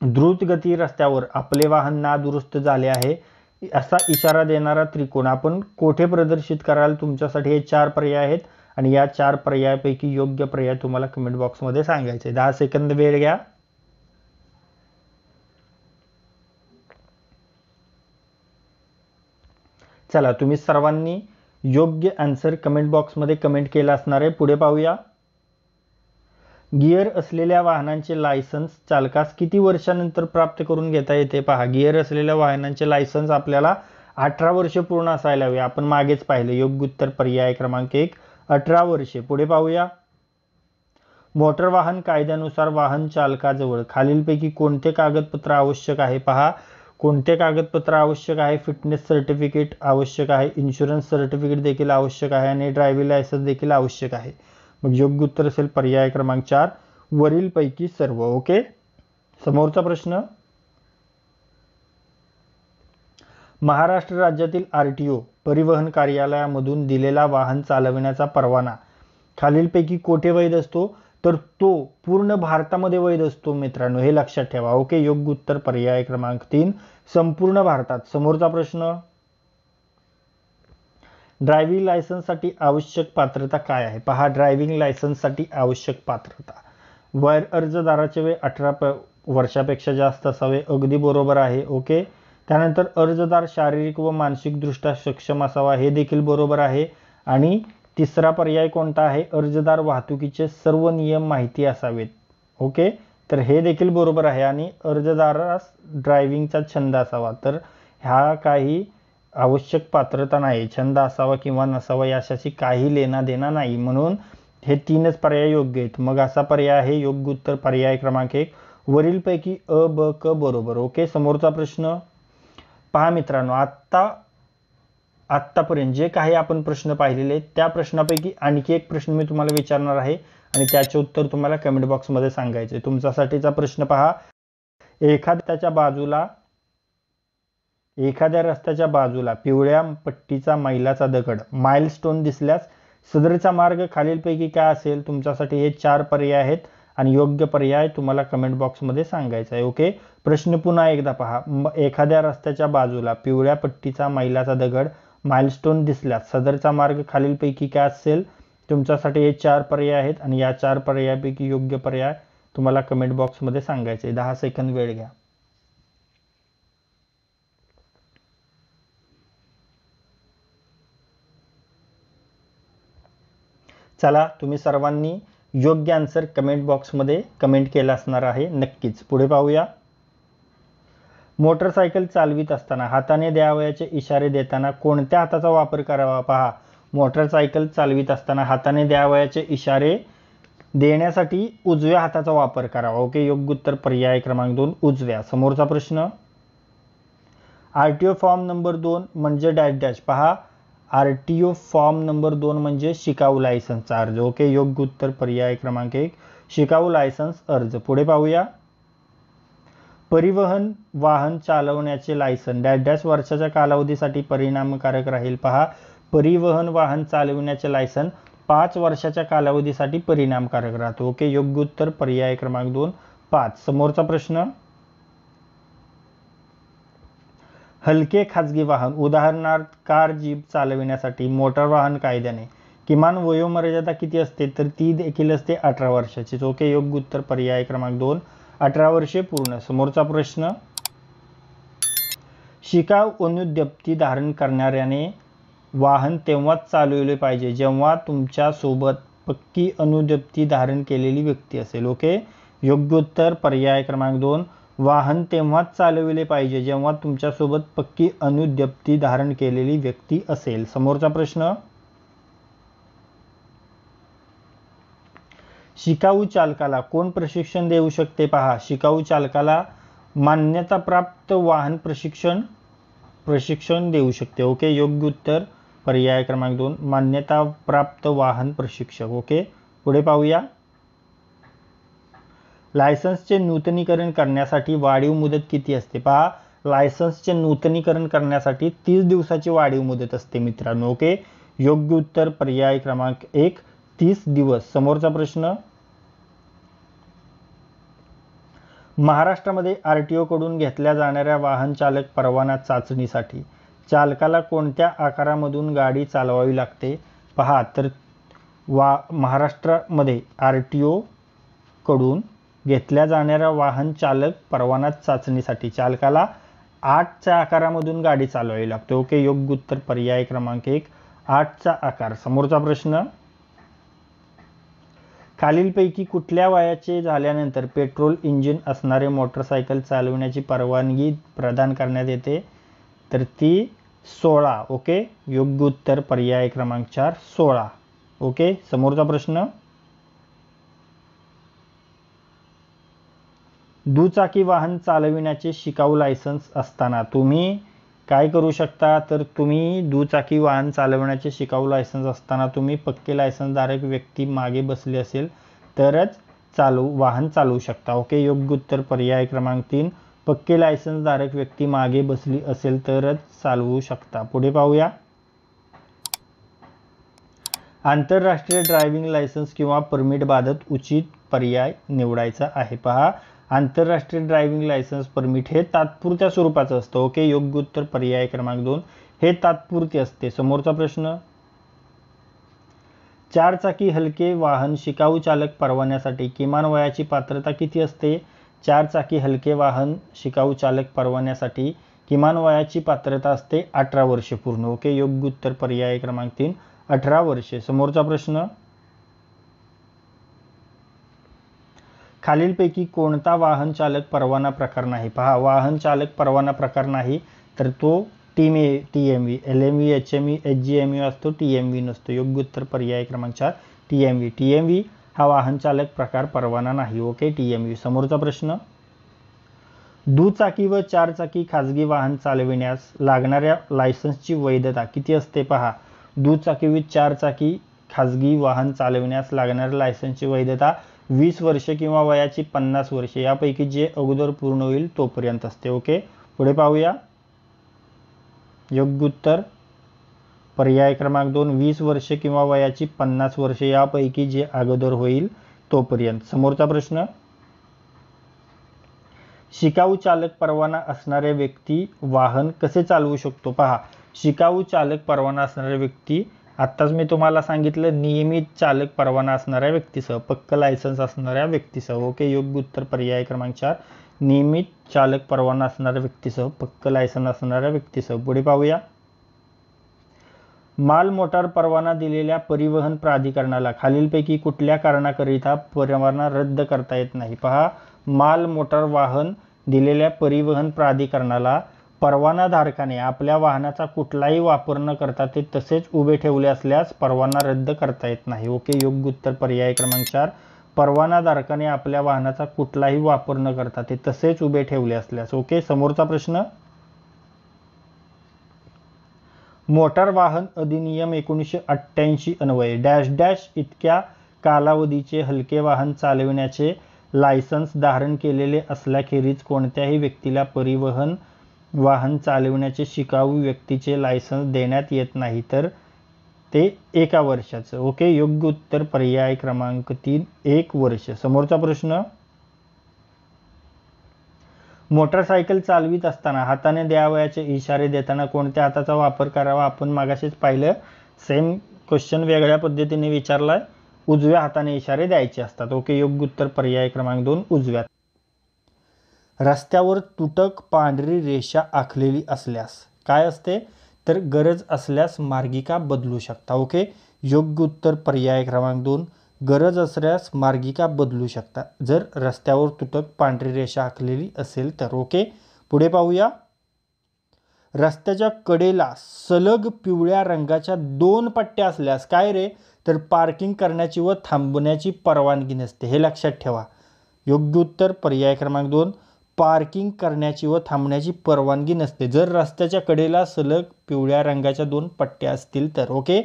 द्रुतगती रस्त्यावर आपले वाहन नादुरुस्त झाले आहे असा इशारा देणारा त्रिकोण आपण कोठे प्रदर्शित कराल? तुमच्यासाठी हे 4 पर्याय आहेत आणि या 4 पर्यायापैकी योग्य पर्याय तुम्हाला कमेंट बॉक्समध्ये सांगायचे. 10 सेकंद वेळ घ्या. चला, तुम्ही सर्वांनी योग्य आन्सर कमेंट बॉक्समध्ये कमेंट केला असणार आहे. पुढे पाहूया. गिअर असलेल्या वाहनांचे लायसन्स चालकास किती वर्षानंतर प्राप्त करून घेता येते? पहा, गिअर असलेल्या वाहनांचे लायसन्स आपल्याला 18 वर्ष पूर्ण असायला हवे. आपण मागेच पाहिले. योग्य उत्तर पर्याय क्रमांक 1 18 वर्षे. पुढे पाहूया. मोटर वाहन कायद्यानुसार वाहन चालकाजवळ खालीलपैकी कोणते कागदपत्र आवश्यक आहे? पहा, कोणते कागदपत्र आवश्यक आहे? फिटनेस सर्टिफिकेट आवश्यक आहे, इन्शुरन्स सर्टिफिकेट देखील आवश्यक आहे आणि ड्रायव्हिंग लायसन्स देखील आवश्यक आहे. मग योग्य उत्तर असेल पर्याय क्रमांक 4 वरीलपैकी सर्व. ओके. समोरचा प्रश्न. महाराष्ट्र राज्यातील RTO परिवहन कार्यालयामधून दिलेला वाहन चालविण्याचा परवाना खालीलपैकी कोठे वैध असतो? तर तो पूर्ण भारतामध्ये वैध असतो मित्रांनो, हे लक्षात ठेवा. ओके. योग्य उत्तर पर्याय क्रमांक 3 संपूर्ण भारतात. समोरचा प्रश्न. ड्रायव्हिंग लायसन्ससाठी आवश्यक पात्रता काय आहे? पहा, ड्रायव्हिंग लायसन्ससाठी आवश्यक पात्रता वय अर्जदाराचे वय 18 वर्षापेक्षा जास्त असावे. अगदी बरोबर आहे. ओके. त्यानंतर अर्जदार शारीरिक व मानसिकदृष्ट्या सक्षम असावा, हे देखील बरोबर आहे. आणि तिसरा पर्याय कोणता आहे? अर्जदार वाहतुकीचे सर्व नियम माहिती असावेत. ओके. तर हे देखील बरोबर आहे. आणि अर्जदारास ड्रायव्हिंगचा छंद असावा. तर ह्या काही आवश्यक पात्रता नाही. छंद असावा किंवा नसावा याच्याशी काही लेना देना नाही. म्हणून हे 3च पर्याय योग्य आहेत. मग असा पर्याय आहे योग्य उत्तर पर्याय क्रमांक 1 वरीलपैकी अ, ब, क बरोबर. ओके. समोरचा प्रश्न. पहा मित्रांनो, आत्तापर्यंत जे काही आपण प्रश्न पाहिलेले आहेत त्या प्रश्नापैकी आणखी एक प्रश्न मी तुम्हाला विचारणार आहे आणि त्याचे उत्तर तुम्हाला कमेंट बॉक्समध्ये सांगायचे. तुमच्यासाठीचा प्रश्न पहा. एखाद्या रस्त्याच्या बाजूला पिवळ्या पट्टीचा मैलाचा दगड माइलस्टोन दिसल्यास सदरचा मार्ग खालीलपैकी काय असेल? तुमच्यासाठी हे 4 पर्याय आहेत आणि योग्य पर्याय तुम्हाला कमेंट बॉक्समध्ये सांगायचा आहे. ओके. प्रश्न पुन्हा एकदा पहा. एखाद्या रस्त्याच्या बाजूला पिवळ्या पट्टीचा मैलाचा दगड माइलस्टोन दिसल्यास सदरचा मार्ग खालीलपैकी काय असेल? तुमच्यासाठी हे 4 पर्याय आहेत आणि या 4 पर्यायापैकी योग्य पर्याय तुम्हाला कमेंट बॉक्समध्ये सांगायचे. 10 सेकंद वेळ घ्या. चला, तुम्ही सर्वांनी योग्य आन्सर कमेंट बॉक्समध्ये कमेंट केला असणार आहे नक्कीच. पुढे पाहूया. मोटरसायकल चालवित असताना हाताने द्यावयाचे इशारे देताना कोणत्या हाताचा वापर करावा? पहा, मोटरसायकल चालवित असताना हाताने द्यावयाचे इशारे देण्यासाठी उजव्या हाताचा वापर करावा. ओके. योग्य उत्तर पर्याय क्रमांक 2 उजव्या. समोरचा प्रश्न. RTO फॉर्म नंबर 2 म्हणजे डॅश डॅश. पहा, RTO फॉर्म नंबर 2 म्हणजे शिकाऊ लायसन्सचा अर्ज. ओके. योग्य उत्तर पर्याय क्रमांक 1 शिकाऊ लायसन्स अर्ज. पुढे पाहूया. परिवहन वाहन चालवण्याचे लायसन डॅश डॅश वर्षाच्या कालावधीसाठी परिणामकारक राहील. पहा, परिवहन वाहन चालविण्याचे लायसन 5 वर्षाच्या कालावधीसाठी परिणामकारक राहतो. ओके. योग्य उत्तर पर्याय क्रमांक 2 5. समोरचा प्रश्न. हलके खाजगी वाहन उदाहरणार्थ कार जीप चालविण्यासाठी मोटार वाहन कायद्याने किमान वयोमर्यादा किती असते? तर ती देखील असते 18 वर्षाची. ओके. योग्य उत्तर पर्याय क्रमांक 2 18 वर्षे पूर्ण. समोरचा प्रश्न. शिकाऊ अनुज्ञप्ती धारण करणाऱ्याने वाहन तेव्हाच चालवले पाहिजे जेव्हा तुमच्या सोबत पक्की अनुज्ञप्ती धारण केलेली व्यक्ती असेल. ओके. योग्य उत्तर पर्याय क्रमांक 2 वाहन तेव्हाच चालविले पाहिजे जेव्हा तुमच्यासोबत पक्की अनुज्ञप्ती धारण केलेली व्यक्ती असेल. समोरचा प्रश्न. शिकाऊ चालकाला कोण प्रशिक्षण देऊ शकते? पहा, शिकाऊ चालकाला मान्यताप्राप्त वाहन प्रशिक्षण देऊ शकते. ओके. योग्य उत्तर पर्याय क्रमांक 2 मान्यताप्राप्त वाहन प्रशिक्षक. ओके. पुढे पाहूया. लायसन्सचे नूतनीकरण करण्यासाठी वाढीव मुदत किती असते? पहा, लायसन्सचे नूतनीकरण करण्यासाठी 30 दिवसाची वाढीव मुदत असते मित्रांनो. ओके. योग्य उत्तर पर्याय क्रमांक 1 30 दिवस. समोरचा प्रश्न. महाराष्ट्रामध्ये RTO कडून घेतल्या जाणाऱ्या वाहन चालक परवाना चाचणीसाठी चालकाला कोणत्या आकारामधून गाडी चालवावी लागते? पहा, तर महाराष्ट्रामध्ये RTO कडून घेतल्या जाणाऱ्या वाहन चालक परवाना चाचणीसाठी चालकाला 8च्या आकारामधून गाडी चालवावी लागते. ओके, योग्य उत्तर पर्याय क्रमांक 1 8चा आकार. समोरचा प्रश्न, खालीलपैकी कुठल्या वयाचे झाल्यानंतर पेट्रोल इंजिन असणारे मोटरसायकल चालविण्याची परवानगी प्रदान करण्यात येते? तर ती 16. ओके, योग्य उत्तर पर्याय क्रमांक 4 16. ओके, समोरचा प्रश्न, दुचाकी वाहन चालविण्याचे शिकाऊ लायसन्स असताना तुम्ही काय करू शकता? तर तुम्ही दुचाकी वाहन चालवण्याचे शिकाऊ लायसन्स असताना तुम्ही पक्के लायसन्सधारक व्यक्ती मागे बसली असेल तरच वाहन चालवू शकता. ओके, योग्य उत्तर पर्याय क्रमांक 3 पक्के लायसन्सधारक व्यक्ती मागे बसली असेल तरच चालवू शकता. पुढे पाहूया, आंतरराष्ट्रीय ड्रायव्हिंग लायसन्स किंवा परमिट बाबत उचित पर्याय निवडायचा आहे. पहा, आंतरराष्ट्रीय ड्रायव्हिंग लायसन्स परमिट हे तात्पुरत्या स्वरूपाचं असतं. ओके, योग्य उत्तर पर्याय क्रमांक 2 हे तात्पुरते असते. समोरचा प्रश्न, 4 चाकी हलके वाहन शिकाऊ चालक परवान्यासाठी किमान वयाची पात्रता किती असते? 4 चाकी हलके वाहन शिकाऊ चालक परवान्यासाठी किमान वयाची पात्रता असते 18 वर्षे पूर्ण. ओके, योग्य उत्तर पर्याय क्रमांक 3 18 वर्षे. समोरचा प्रश्न, खालीलपैकी कोणता वाहन चालक परवाना प्रकार नाही? पहा, वाहन चालक परवाना प्रकार नाही तर तो TMV, LMV, HMV, HGMV असतो, TMV नसतो. योग्य उत्तर पर्याय क्रमांक 4 TMV हा वाहन चालक प्रकार परवाना नाही. Okay, TMV. समोरचा प्रश्न, दुचाकी व 4 चाकी खाजगी वाहन चालविण्यास लागणाऱ्या लायसन्सची वैधता किती असते? पहा, दुचाकी व 4 चाकी खाजगी वाहन चालविण्यास लागणाऱ्या लायसन्सची वैधता 20 वर्षे किंवा वयाची 50 वर्षे यापैकी जे अगोदर पूर्ण होईल तोपर्यंत असते. ओके, पुढे पाहूया, योग्य उत्तर पर्याय क्रमांक 2 20 वर्षे किंवा वयाची 50 वर्षे यापैकी जे अगोदर होईल तोपर्यंत. समोरचा प्रश्न, शिकाऊ चालक परवाना असणाऱ्या व्यक्ती वाहन कसे चालवू शकतो? पहा, शिकाऊ चालक परवाना असणाऱ्या व्यक्ती, आत्ताच मी तुम्हाला सांगितलं, नियमित चालक परवाना असणाऱ्या व्यक्तीसह, पक्क लायसन्स असणाऱ्या व्यक्तीसह. ओके, योग्य उत्तर पर्याय क्रमांक 4 नियमित चालक परवाना असणाऱ्या व्यक्तीसह, पक्क लायसन्स असणाऱ्या व्यक्तीसह. पुढे पाहूया, माल मोटार परवाना दिलेल्या परिवहन प्राधिकरणाला खालीलपैकी कुठल्या कारणाकरिता परवाना रद्द करता येत नाही? पहा, माल मोटार वाहन दिलेल्या परिवहन प्राधिकरणाला परवानाधारकाने आपल्या वाहनाचा कुठलाही वापर न करता ते तसेच उभे ठेवले असल्यास परवाना रद्द करता येत नाही. ओके, योग्य उत्तर पर्याय क्रमांक 4 परवानाधारकाने आपल्या वाहनाचा कुठलाही वापर न करता ते तसेच उभे ठेवले असल्यास. ओके, समोरचा प्रश्न, मोटार वाहन अधिनियम 1988 अन्वये डॅश डॅश इतक्या कालावधीचे हलके वाहन चालविण्याचे लायसन्स धारण केलेले असल्याखेरीज कोणत्याही व्यक्तीला परिवहन वाहन चालविण्याचे शिकाऊ व्यक्तीचे लायसन्स देण्यात येत नाही तर ते 1 वर्षाचं. ओके, योग्य उत्तर पर्याय क्रमांक 3 1 वर्ष. समोरचा प्रश्न, मोटरसायकल चालवित असताना हाताने द्यावयाचे इशारे देताना कोणत्या हाताचा वापर करावा? आपण मागाशीच पाहिलं, सेम क्वेश्चन वेगळ्या पद्धतीने विचारलाय. उजव्या हाताने इशारे द्यायचे असतात. ओके, योग्य उत्तर पर्याय क्रमांक 2 उजव्या. रस्त्यावर तुटक पांढरी रेषा आखलेली असल्यास काय असते? तर गरज असल्यास मार्गिका बदलू शकता. ओके, योग्य उत्तर पर्याय क्रमांक 2 गरज असल्यास मार्गिका बदलू शकता जर रस्त्यावर तुटक पांढरी रेषा आखलेली असेल तर. ओके, पुढे पाहूया, रस्त्याच्या कडेला सलग पिवळ्या रंगाच्या 2 पट्ट्या असल्यास काय रे? तर पार्किंग करण्याची व थांबण्याची परवानगी नसते. हे लक्षात ठेवा. योग्य उत्तर पर्याय क्रमांक 2 पार्किंग करण्याची व थांबण्याची परवानगी नसते जर रस्त्याच्या कडेला सलग पिवळ्या रंगाच्या 2 पट्ट्या असतील तर. ओके,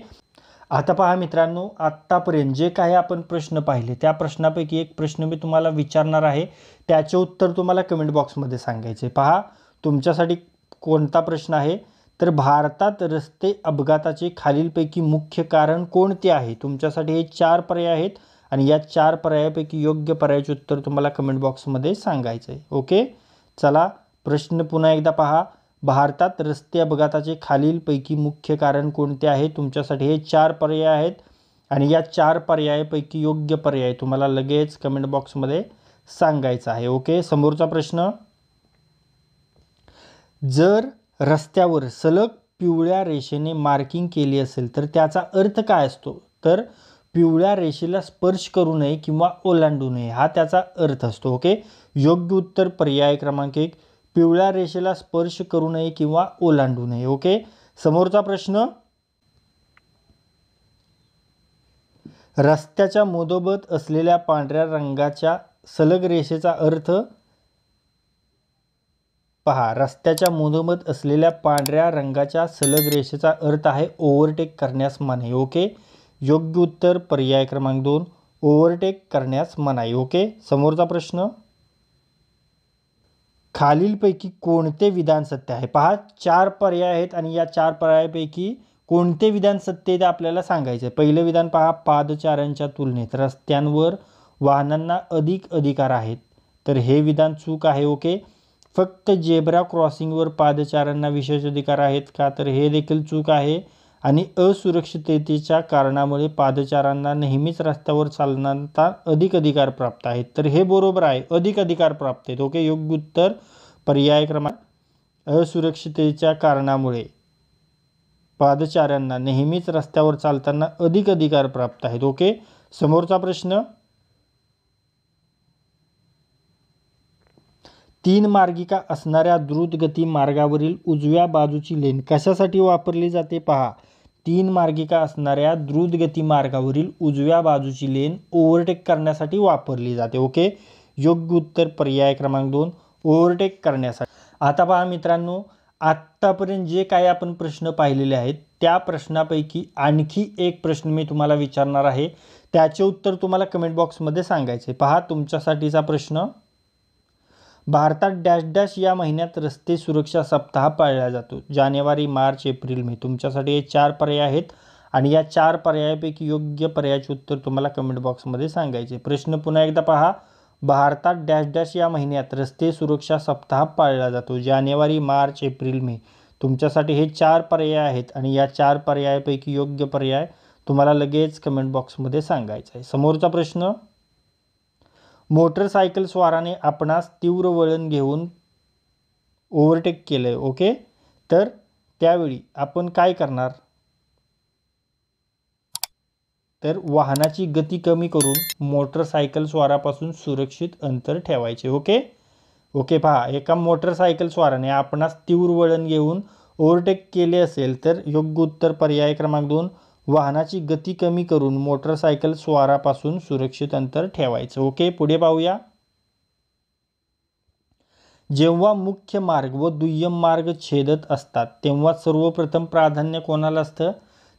आता पहा मित्रांनो, आत्तापर्यंत जे काही आपण प्रश्न पाहिले त्या प्रश्नापैकी एक प्रश्न मी तुम्हाला विचारणार आहे, त्याचे उत्तर तुम्हाला कमेंट बॉक्समध्ये सांगायचे. पहा, तुमच्यासाठी कोणता प्रश्न आहे? तर भारतात रस्ते अपघाताचे खालीलपैकी मुख्य कारण कोणते आहे? तुमच्यासाठी हे 4 पर्याय आहेत आणि या 4 पर्यायापैकी योग्य पर्यायाचे उत्तर तुम्हाला कमेंट बॉक्समध्ये सांगायचं आहे. ओके, चला प्रश्न पुन्हा एकदा पहा, भारतात रस्ते अपघाताचे खालीलपैकी मुख्य कारण कोणते आहे? तुमच्यासाठी हे 4 पर्याय आहेत आणि या 4 पर्यायापैकी योग्य पर्याय तुम्हाला लगेच कमेंट बॉक्समध्ये सांगायचा आहे. ओके. समोरचा प्रश्न, जर रस्त्यावर सलग पिवळ्या रेषेने मार्किंग केली असेल तर त्याचा अर्थ काय असतो? तर पिवळ्या रेषेला स्पर्श करू नये किंवा ओलांडू नये हा त्याचा अर्थ असतो. ओके. योग्य उत्तर पर्याय क्रमांक 1, पिवळ्या रेषेला स्पर्श करू नये किंवा ओलांडू नये. ओके. समोरचा प्रश्न, रस्त्याच्या मधोमध असलेल्या पांढऱ्या रंगाच्या सलग रेषेचा अर्थ पहा. रस्त्याच्या मधोमध असलेल्या पांढऱ्या रंगाच्या सलग रेषेचा अर्थ आहे ओव्हरटेक करण्यास मनाई. ओके. योग्य उत्तर पर्याय क्रमांक 2, ओव्हरटेक करण्यास मनाई. ओके. समोरचा प्रश्न, खालीलपैकी कोणते विधान सत्य आहे? पहा 4 पर्याय आहेत आणि या 4 पर्यायापैकी कोणते विधान सत्य आहे ते आपल्याला सांगायचे. पहिलं विधान पहा, पादचाऱ्यांच्या तुलनेत रस्त्यांवर वाहनांना अधिक अधिकार आहेत. तर हे विधान चूक आहे. ओके. फक्त जेब्रा क्रॉसिंगवर पादचाऱ्यांना विशेष अधिकार आहेत का? तर हे देखील चूक आहे. आणि असुरक्षिततेच्या कारणामुळे पादचाऱ्यांना नेहमीच रस्त्यावर चालण्याचा अधिक अधिकार प्राप्त आहेत. तर हे बरोबर आहे, अधिक अधिकार प्राप्त आहेत. ओके. योग्य उत्तर पर्याय क्रमांक, असुरक्षिततेच्या कारणामुळे पादचाऱ्यांना नेहमीच रस्त्यावर चालताना अधिक अधिकार प्राप्त आहेत. ओके. समोरचा प्रश्न, 3 मार्गिका असणाऱ्या द्रुतगती मार्गावरील उजव्या बाजूची लेन कशासाठी वापरली जाते? पहा 3 मार्गिका असणाऱ्या द्रुतगती मार्गावरील उजव्या बाजूची लेन ओव्हरटेक करण्यासाठी वापरली जाते. ओके. योग्य उत्तर पर्याय क्रमांक 2, ओव्हरटेक करण्यासाठी. आता पहा मित्रांनो, आत्तापर्यंत जे काही आपण प्रश्न पाहिलेले आहेत त्या प्रश्नापैकी आणखी एक प्रश्न मी तुम्हाला विचारणार आहे. त्याचे उत्तर तुम्हाला कमेंट बॉक्समध्ये सांगायचे. पहा तुमच्यासाठीचा प्रश्न, भारतात डॅश डॅश या महिन्यात रस्ते सुरक्षा सप्ताह पाळला जातो? जानेवारी, मार्च, एप्रिल, मे. तुमच्यासाठी हे 4 पर्याय आहेत आणि या 4 पर्यायापैकी योग्य पर्यायाचे उत्तर तुम्हाला कमेंट बॉक्समध्ये सांगायचे. प्रश्न पुन्हा एकदा पहा, भारतात डॅश डॅश या महिन्यात रस्ते सुरक्षा सप्ताह पाळला जातो? जानेवारी, मार्च, एप्रिल, मे. तुमच्यासाठी हे 4 पर्याय आहेत आणि या 4 पर्यायापैकी योग्य पर्याय तुम्हाला लगेच कमेंट बॉक्समध्ये सांगायचा आहे. समोरचा प्रश्न, मोटरसायकल स्वाराने आपणास तीव्र वळण घेऊन ओव्हरटेक केले. ओके. तर त्यावेळी आपण काय करणार? तर वाहनाची गती कमी करून मोटरसायकल स्वारापासून सुरक्षित अंतर ठेवायचे. ओके. ओके. पहा, एका मोटरसायकल स्वाराने आपणास तीव्र वळण घेऊन ओव्हरटेक केले असेल तर योग्य उत्तर पर्याय क्रमांक 2, वाहनाची गती कमी करून मोटरसायकल स्वारापासून सुरक्षित अंतर ठेवायचं. ओके. पुढे पाहूया. जेव्हा मुख्य मार्ग व दुय्यम मार्ग छेदत असतात तेव्हा सर्वप्रथम प्राधान्य कोणाला असतं?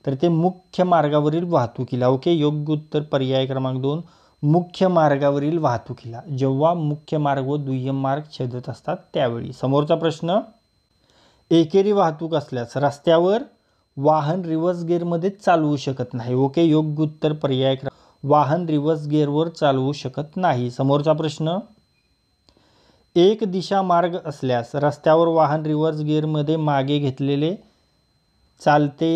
तर ते मुख्य मार्गावरील वाहतुकीला. ओके. योग्य उत्तर पर्याय क्रमांक 2, मुख्य मार्गावरील वाहतुकीला. जेव्हा मुख्य मार्ग व दुय्यम मार्ग छेदत असतात त्यावेळी. समोरचा प्रश्न, एकेरी वाहतूक असल्यास रस्त्यावर वाहन रिव्हर्स गिअरमध्ये चालवू शकत नाही. ओके. योग्य उत्तर पर्याय, वाहन रिव्हर्स गिअरवर चालवू शकत नाही. समोरचा प्रश्न, एक दिशा मार्ग असल्यास रस्त्यावर वाहन रिव्हर्स गिअरमध्ये मागे घेतलेले चालते,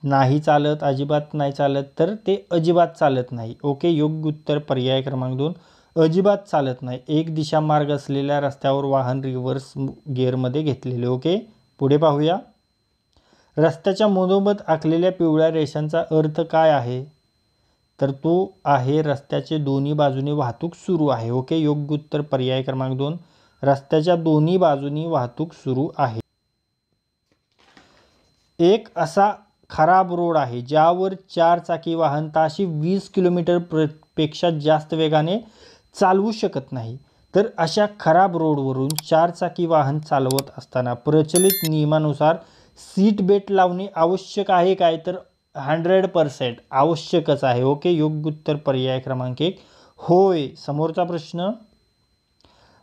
नाही चालत, अजिबात नाही चालत? तर ते अजिबात चालत नाही. ओके. योग्य उत्तर पर्याय क्रमांक 2, अजिबात चालत नाही. एक दिशा मार्ग असलेल्या रस्त्यावर वाहन रिव्हर्स गिअरमध्ये घेतलेले. ओके. पुढे पाहूया. रस्त्याच्या मधोमध आखलेल्या पिवळ्या रेषांचा अर्थ काय आहे? तर तो आहे रस्त्याचे दोन्ही बाजूनी वाहतूक सुरू आहे. ओके. योग्य उत्तर पर्याय क्रमांक 2, रस्त्याच्या दोन्ही बाजूनी वाहतूक सुरू आहे. एक असा खराब रोड आहे ज्यावर 4 चाकी वाहन ताशी 20 किलोमीटर पेक्षा जास्त वेगाने चालवू शकत नाही. तर अशा खराब रोडवरून 4 चाकी वाहन चालवत असताना प्रचलित नियमानुसार सीट बेल्ट लावणे आवश्यक आहे काय? तर 100% आवश्यकच आहे. ओके. योग्य उत्तर पर्याय क्रमांक 1, होय. समोरचा प्रश्न,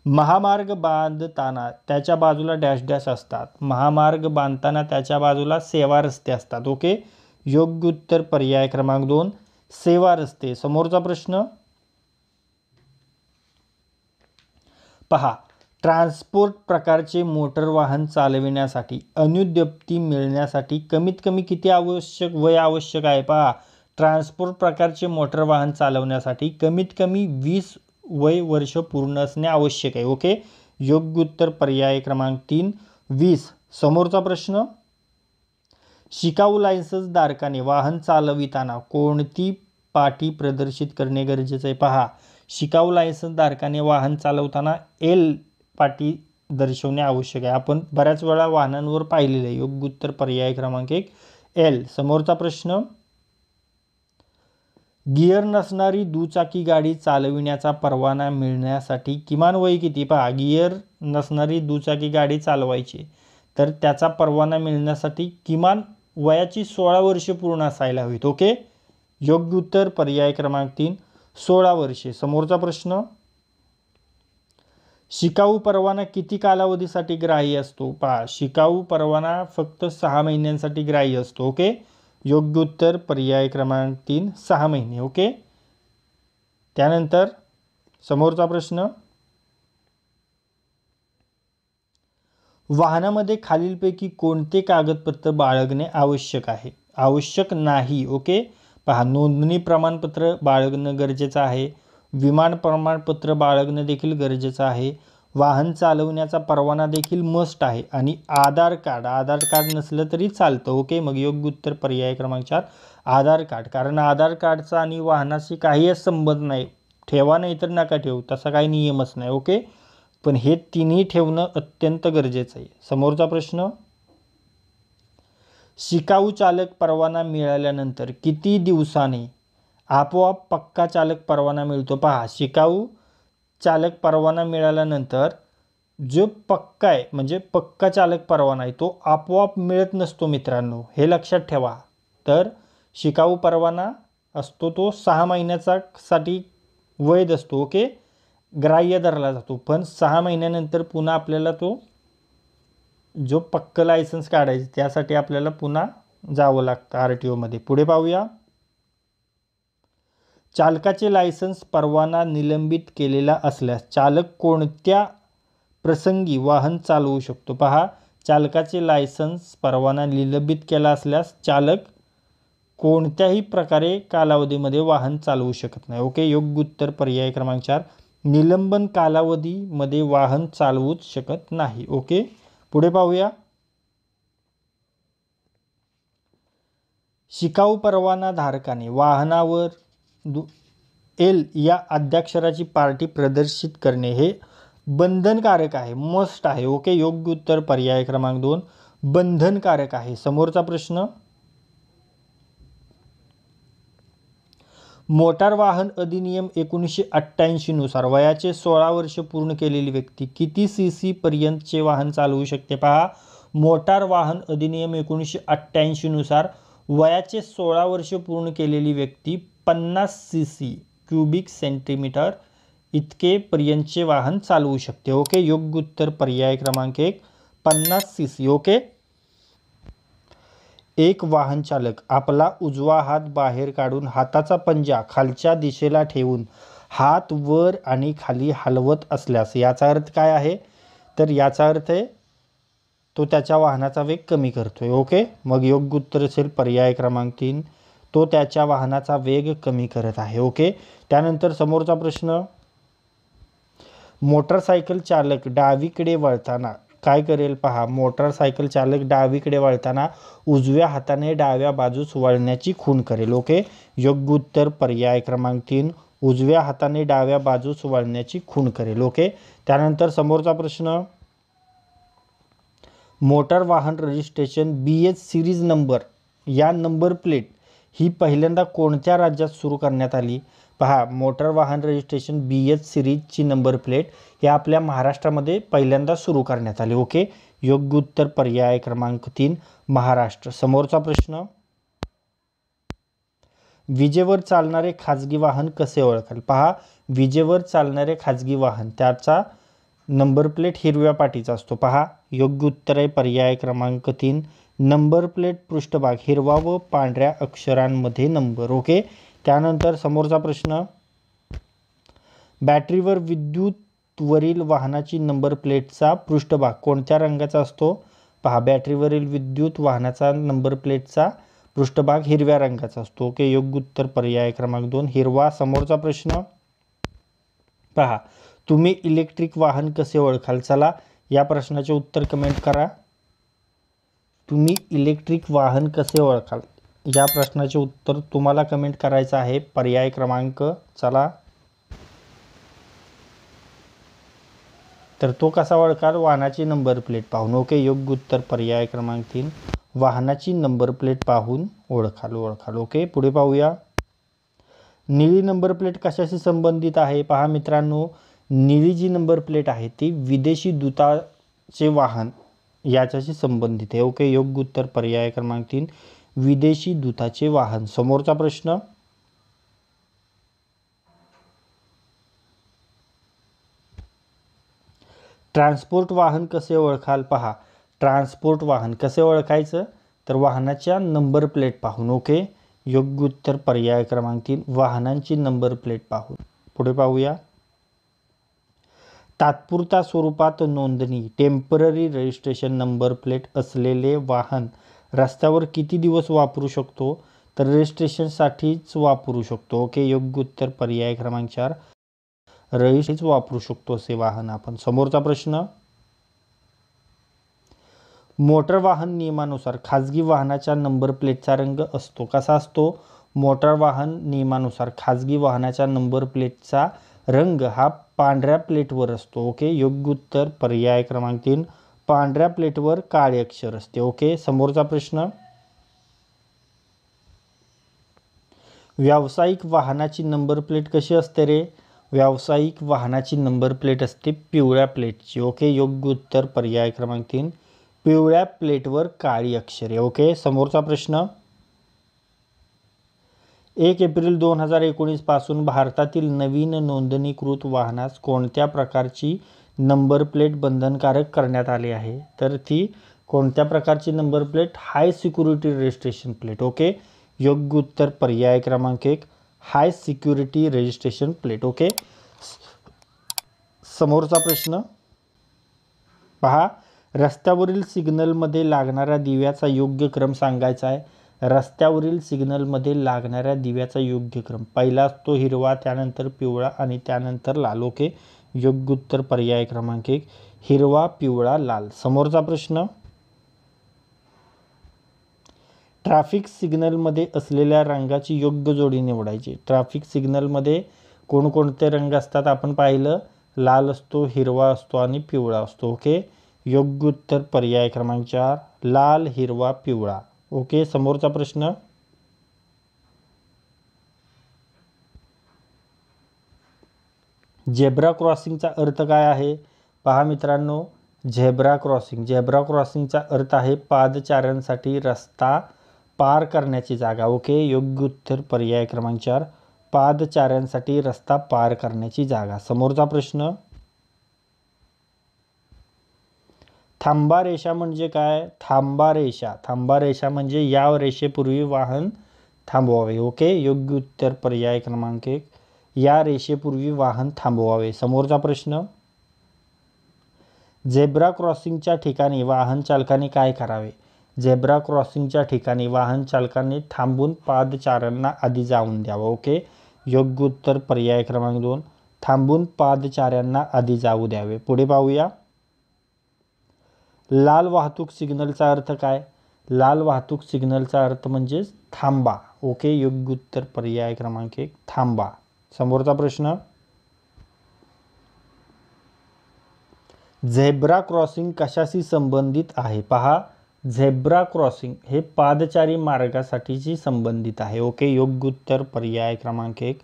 महामार्ग बांधताना त्याच्या बाजूला डॅश डॅश असतात? महामार्ग बांधताना त्याच्या बाजूला सेवा रस्ते असतात. ओके. योग्य उत्तर पर्याय क्रमांक 2, सेवा रस्ते. समोरचा प्रश्न पहा, ट्रान्सपोर्ट प्रकारचे मोटर वाहन चालविण्यासाठी अनुज्ञप्ती मिळण्यासाठी कमीत कमी किती वय आवश्यक आहे? पहा ट्रान्सपोर्ट प्रकारचे मोटर वाहन चालवण्यासाठी कमीत कमी 20 वय वर्ष पूर्ण असणे आवश्यक आहे. ओके, योग्य उत्तर पर्याय क्रमांक 3 20. समोरचा प्रश्न, शिकाऊ लायसन्स धारकाने वाहन चालविताना कोणती पाटी प्रदर्शित करणे गरजेचे आहे? पहा, शिकाऊ लायसन्स धारकाने वाहन चालवताना एल पाटी दर्शवणे आवश्यक आहे. आपण बऱ्याच वेळा वाहनांवर पाहिलेले आहे. योग्य उत्तर पर्याय क्रमांक 1 एल. समोरचा प्रश्न, गिअर नसणारी दुचाकी गाडी चालविण्याचा परवाना मिळण्यासाठी किमान वय किती? पहा, गिअर नसणारी दुचाकी गाडी चालवायची तर त्याचा परवाना मिळण्यासाठी किमान वयाची 16 वर्ष पूर्ण असायला हवीत. ओके, योग्य उत्तर पर्याय क्रमांक 3 16 वर्षे. समोरचा प्रश्न, शिकाऊ परवाना किती कालावधीसाठी ग्राह्य असतो? पहा, शिकाऊ परवाना फक्त 6 महिन्यांसाठी ग्राह्य असतो. ओके, योग्य उत्तर पर्याय क्रमांक 3 6 महिने. ओके, त्यानंतर समोरचा प्रश्न, वाहनामध्ये खालीलपैकी कोणते कागदपत्र बाळगणे आवश्यक आहे? आवश्यक नाही. ओके, पहा, नोंदणी प्रमाणपत्र बाळगणं गरजेचं आहे, विमान प्रमाणपत्र बाळगणं देखील गरजेचं आहे, वाहन चालवण्याचा परवाना देखील मस्ट आहे आणि आधार कार्ड नसलं तरी चालतं. ओके, मग योग्य उत्तर पर्याय क्रमांक 4 आधार कार्ड. कारण आधार कार्डचा आणि वाहनाशी काहीच संबंध नाही. ठेवा नाही तर नका ठेवू, तसा काही नियमच नाही. ओके, पण हे तिन्ही ठेवणं अत्यंत गरजेचं आहे. समोरचा प्रश्न, शिकाऊ चालक परवाना मिळाल्यानंतर किती दिवसांनी आपोआप पक्का चालक परवाना मिळतो? पहा, शिकाऊ चालक परवाना मिळाल्यानंतर जो पक्का आहे म्हणजे पक्का चालक परवाना आहे तो आपोआप मिळत नसतो मित्रांनो, हे लक्षात ठेवा. तर शिकाऊ परवाना असतो तो 6 महिन्यासाठी वैध असतो. ओके, ग्राह्य धरला जातो, पण 6 महिन्यानंतर पुन्हा आपल्याला तो जो पक्का लायसन्स काढायचं त्यासाठी आपल्याला पुन्हा जावं लागतं RTO मध्ये. पुढे पाहूया, चालकाचे लायसन्स परवाना निलंबित केलेला असल्यास चालक कोणत्या प्रसंगी वाहन चालवू शकतो? पहा, चालकाचे लायसन्स परवाना निलंबित केला असल्यास चालक कोणत्याही प्रकारे कालावधीमध्ये वाहन चालवू शकत नाही. ओके, योग्य उत्तर पर्याय क्रमांक 4 निलंबन कालावधीमध्ये वाहन चालवूच शकत नाही. ओके, पुढे पाहूया, शिकाऊ परवाना धारकाने वाहनावर एल या अद्याक्षराची पाटी प्रदर्शित करणे हे बंधनकारक आहे, मस्ट आहे. ओके, योग्य उत्तर पर्याय क्रमांक 2 बंधनकारक आहे. समोरचा प्रश्न, मोटार वाहन अधिनियम 1988 नुसार वयाचे 16 वर्ष पूर्ण केलेली व्यक्ती किती CC पर्यंतचे वाहन चालवू शकते? पहा, मोटार वाहन अधिनियम 1988 नुसार वयाचे 16 वर्ष पूर्ण केलेली व्यक्ती 50 CC क्यूबिक सेंटीमीटर इतके पर्यंतचे वाहन चालवू शकते. ओके, योग्य उत्तर पर्याय क्रमांक 1 50 CC. ओके, एक वाहन चालक आपला उजवा हात बाहेर काढून हाताचा पंजा खालच्या दिशेला ठेवून हात वर आणि खाली हलवत असल्यास याचा अर्थ काय आहे? तर याचा अर्थ आहे तो त्याच्या वाहनाचा वेग कमी करतोय. ओके, मग योग्य उत्तर असेल पर्याय क्रमांक 3 तो त्याच्या वाहनाचा वेग कमी करत आहे. ओके, त्यानंतर समोरचा प्रश्न, मोटरसायकल चालक डावीकडे वळताना काय करेल? पहा, मोटरसायकल चालक डावीकडे वळताना उजव्या हाताने डाव्या बाजूस वळण्याची खूण करेल. ओके, योग्य उत्तर पर्याय क्रमांक 3 उजव्या हाताने डाव्या बाजूस वळण्याची खूण करेल. ओके, त्यानंतर समोरचा प्रश्न, मोटर वाहन रजिस्ट्रेशन BH सिरीज नंबर या नंबर प्लेट ही पहिल्यांदा कोणत्या राज्यात सुरू करण्यात आली? पहा, मोटर वाहन रजिस्ट्रेशन BH सिरीजची नंबर प्लेट ही आपल्या महाराष्ट्रामध्ये पहिल्यांदा सुरू करण्यात आली. ओके, योग्य उत्तर पर्याय क्रमांक 3 महाराष्ट्र. समोरचा प्रश्न, विजेवर चालणारे खाजगी वाहन कसे ओळखाल? पहा, विजेवर चालणारे खाजगी वाहन त्याचा नंबर प्लेट हिरव्या पाटीचा असतो. पहा, योग्य उत्तर आहे पर्याय क्रमांक 3 नंबर प्लेट पृष्ठभाग हिरवा व पांढऱ्या अक्षरांमध्ये नंबर. ओके, त्यानंतर समोरचा प्रश्न, बॅटरीवर विद्युतवरील वाहनाची नंबर प्लेटचा पृष्ठभाग कोणत्या रंगाचा असतो? पहा, बॅटरीवरील विद्युत वाहनाचा नंबर प्लेटचा पृष्ठभाग हिरव्या रंगाचा असतो. ओके, योग्य उत्तर पर्याय क्रमांक 2 हिरवा. समोरचा प्रश्न पहा, तुम्ही इलेक्ट्रिक वाहन कसे ओळखाल? चला या प्रश्नाचे उत्तर कमेंट करा. तुम्ही इलेक्ट्रिक वाहन कसे ओळखाल या प्रश्नाचे उत्तर तुम्हाला कमेंट करायचं आहे. पर्याय क्रमांक चला, तर तो कसा ओळखाल? वाहनाची नंबर प्लेट पाहून. ओके, योग्य उत्तर पर्याय क्रमांक 3 वाहनाची नंबर प्लेट पाहून ओळखाल. ओके, पुढे पाहूया. निळी नंबर प्लेट कशाशी संबंधित आहे? पहा मित्रांनो, निळी जी नंबर प्लेट आहे ती विदेशी दूताचे वाहन याच्याशी संबंधित आहे. ओके, योग्य उत्तर पर्याय क्रमांक 3 विदेशी दूताचे वाहन. समोरचा प्रश्न ट्रान्सपोर्ट वाहन कसे ओळखाल? पहा, ट्रान्सपोर्ट वाहन कसे ओळखायचं? तर वाहनाच्या नंबर प्लेट पाहून. ओके, योग्य उत्तर पर्याय क्रमांक 3 वाहनांची नंबर प्लेट पाहून. पुढे पाहूया. तात्पुरता स्वरूपात नोंदणी टेम्पररी रजिस्ट्रेशन नंबर प्लेट असलेले वाहन रस्त्यावर किती दिवस वापरू शकतो? तर रजिस्ट्रेशनसाठीच वापरू शकतो. ओके, योग्य उत्तर पर्याय क्रमांक 4 रजिस्ट्रेशनच वापरू शकतो असे वाहन आपण. समोरचा प्रश्न मोटर वाहन नियमानुसार खाजगी वाहनाच्या नंबर प्लेटचा रंग असतो. कसा असतो? मोटार वाहन नियमानुसार खाजगी वाहनाच्या नंबर प्लेटचा रंग हा पांढऱ्या प्लेटवर असतो. ओके, योग्य उत्तर पर्याय क्रमांक 3 पांढऱ्या प्लेटवर काळे अक्षर असते. ओके, समोरचा प्रश्न व्यावसायिक वाहनाची नंबर प्लेट कशी असते रे? व्यावसायिक वाहनाची नंबर प्लेट असते पिवळ्या प्लेटची. ओके, योग्य उत्तर पर्याय क्रमांक 3 पिवळ्या प्लेटवर काळी अक्षरे. ओके, समोरचा प्रश्न 1 एप्रिल 2019 पासून भारतातील नवीन नोंदणीकृत वाहनास कोणत्या प्रकारची नंबर प्लेट बंधनकारक करण्यात आली आहे? तर ती कोणत्या प्रकारची नंबर प्लेट? हाय सिक्युरिटी रजिस्ट्रेशन प्लेट. ओके, योग्य उत्तर पर्याय क्रमांक 1 हाय सिक्युरिटी रजिस्ट्रेशन प्लेट. ओके, समोरचा प्रश्न पहा, रस्त्यावरील सिग्नलमध्ये लागणाऱ्या दिव्याचा योग्य क्रम सांगायचा आहे. रस्त्यावरील सिग्नलमध्ये लागणाऱ्या दिव्याचा योग्य क्रम पहिला असतो हिरवा, त्यानंतर पिवळा आणि त्यानंतर लाल. ओके, योग्य उत्तर पर्याय क्रमांक 1 हिरवा, पिवळा, लाल. समोरचा प्रश्न ट्रॅफिक सिग्नलमध्ये असलेल्या रंगाची योग्य जोडी निवडायची. ट्रॅफिक सिग्नलमध्ये कोणकोणते रंग असतात आपण पाहिलं? लाल असतो, हिरवा असतो आणि पिवळा असतो. ओके, योग्य उत्तर पर्याय क्रमांक 4 लाल, हिरवा, पिवळा. ओके, समोरचा प्रश्न झेब्रा क्रॉसिंगचा अर्थ काय आहे? पहा मित्रांनो, झेब्रा क्रॉसिंगचा अर्थ आहे पादचाऱ्यांसाठी रस्ता पार करण्याची जागा. ओके, योग्य उत्तर पर्याय क्रमांक 4 पादचाऱ्यांसाठी रस्ता पार करण्याची जागा. समोरचा प्रश्न थांबा रेषा म्हणजे काय? थांबा रेषा म्हणजे या रेषेपूर्वी वाहन थांबवावे. ओके, योग्य उत्तर पर्याय क्रमांक 1 या रेषेपूर्वी वाहन थांबवावे. समोरचा प्रश्न झेब्रा क्रॉसिंगच्या ठिकाणी वाहन चालकाने काय करावे? झेब्रा क्रॉसिंगच्या ठिकाणी वाहन चालकाने थांबून पादचाऱ्यांना आधी जाऊन द्यावं. ओके, योग्य उत्तर पर्याय क्रमांक 2 थांबून पादचाऱ्यांना आधी जाऊ द्यावे. पुढे पाहूया. लाल वाहतूक सिग्नलचा अर्थ काय? लाल वाहतूक सिग्नलचा अर्थ म्हणजे थांबा. ओके, योग्य उत्तर पर्याय क्रमांक 1 थांबा. समोरचा प्रश्न झेब्रा क्रॉसिंग कशाशी संबंधित आहे? पहा, झेब्रा क्रॉसिंग हे पादचारी मार्गासाठीची संबंधित आहे. ओके, योग्य उत्तर पर्याय क्रमांक 1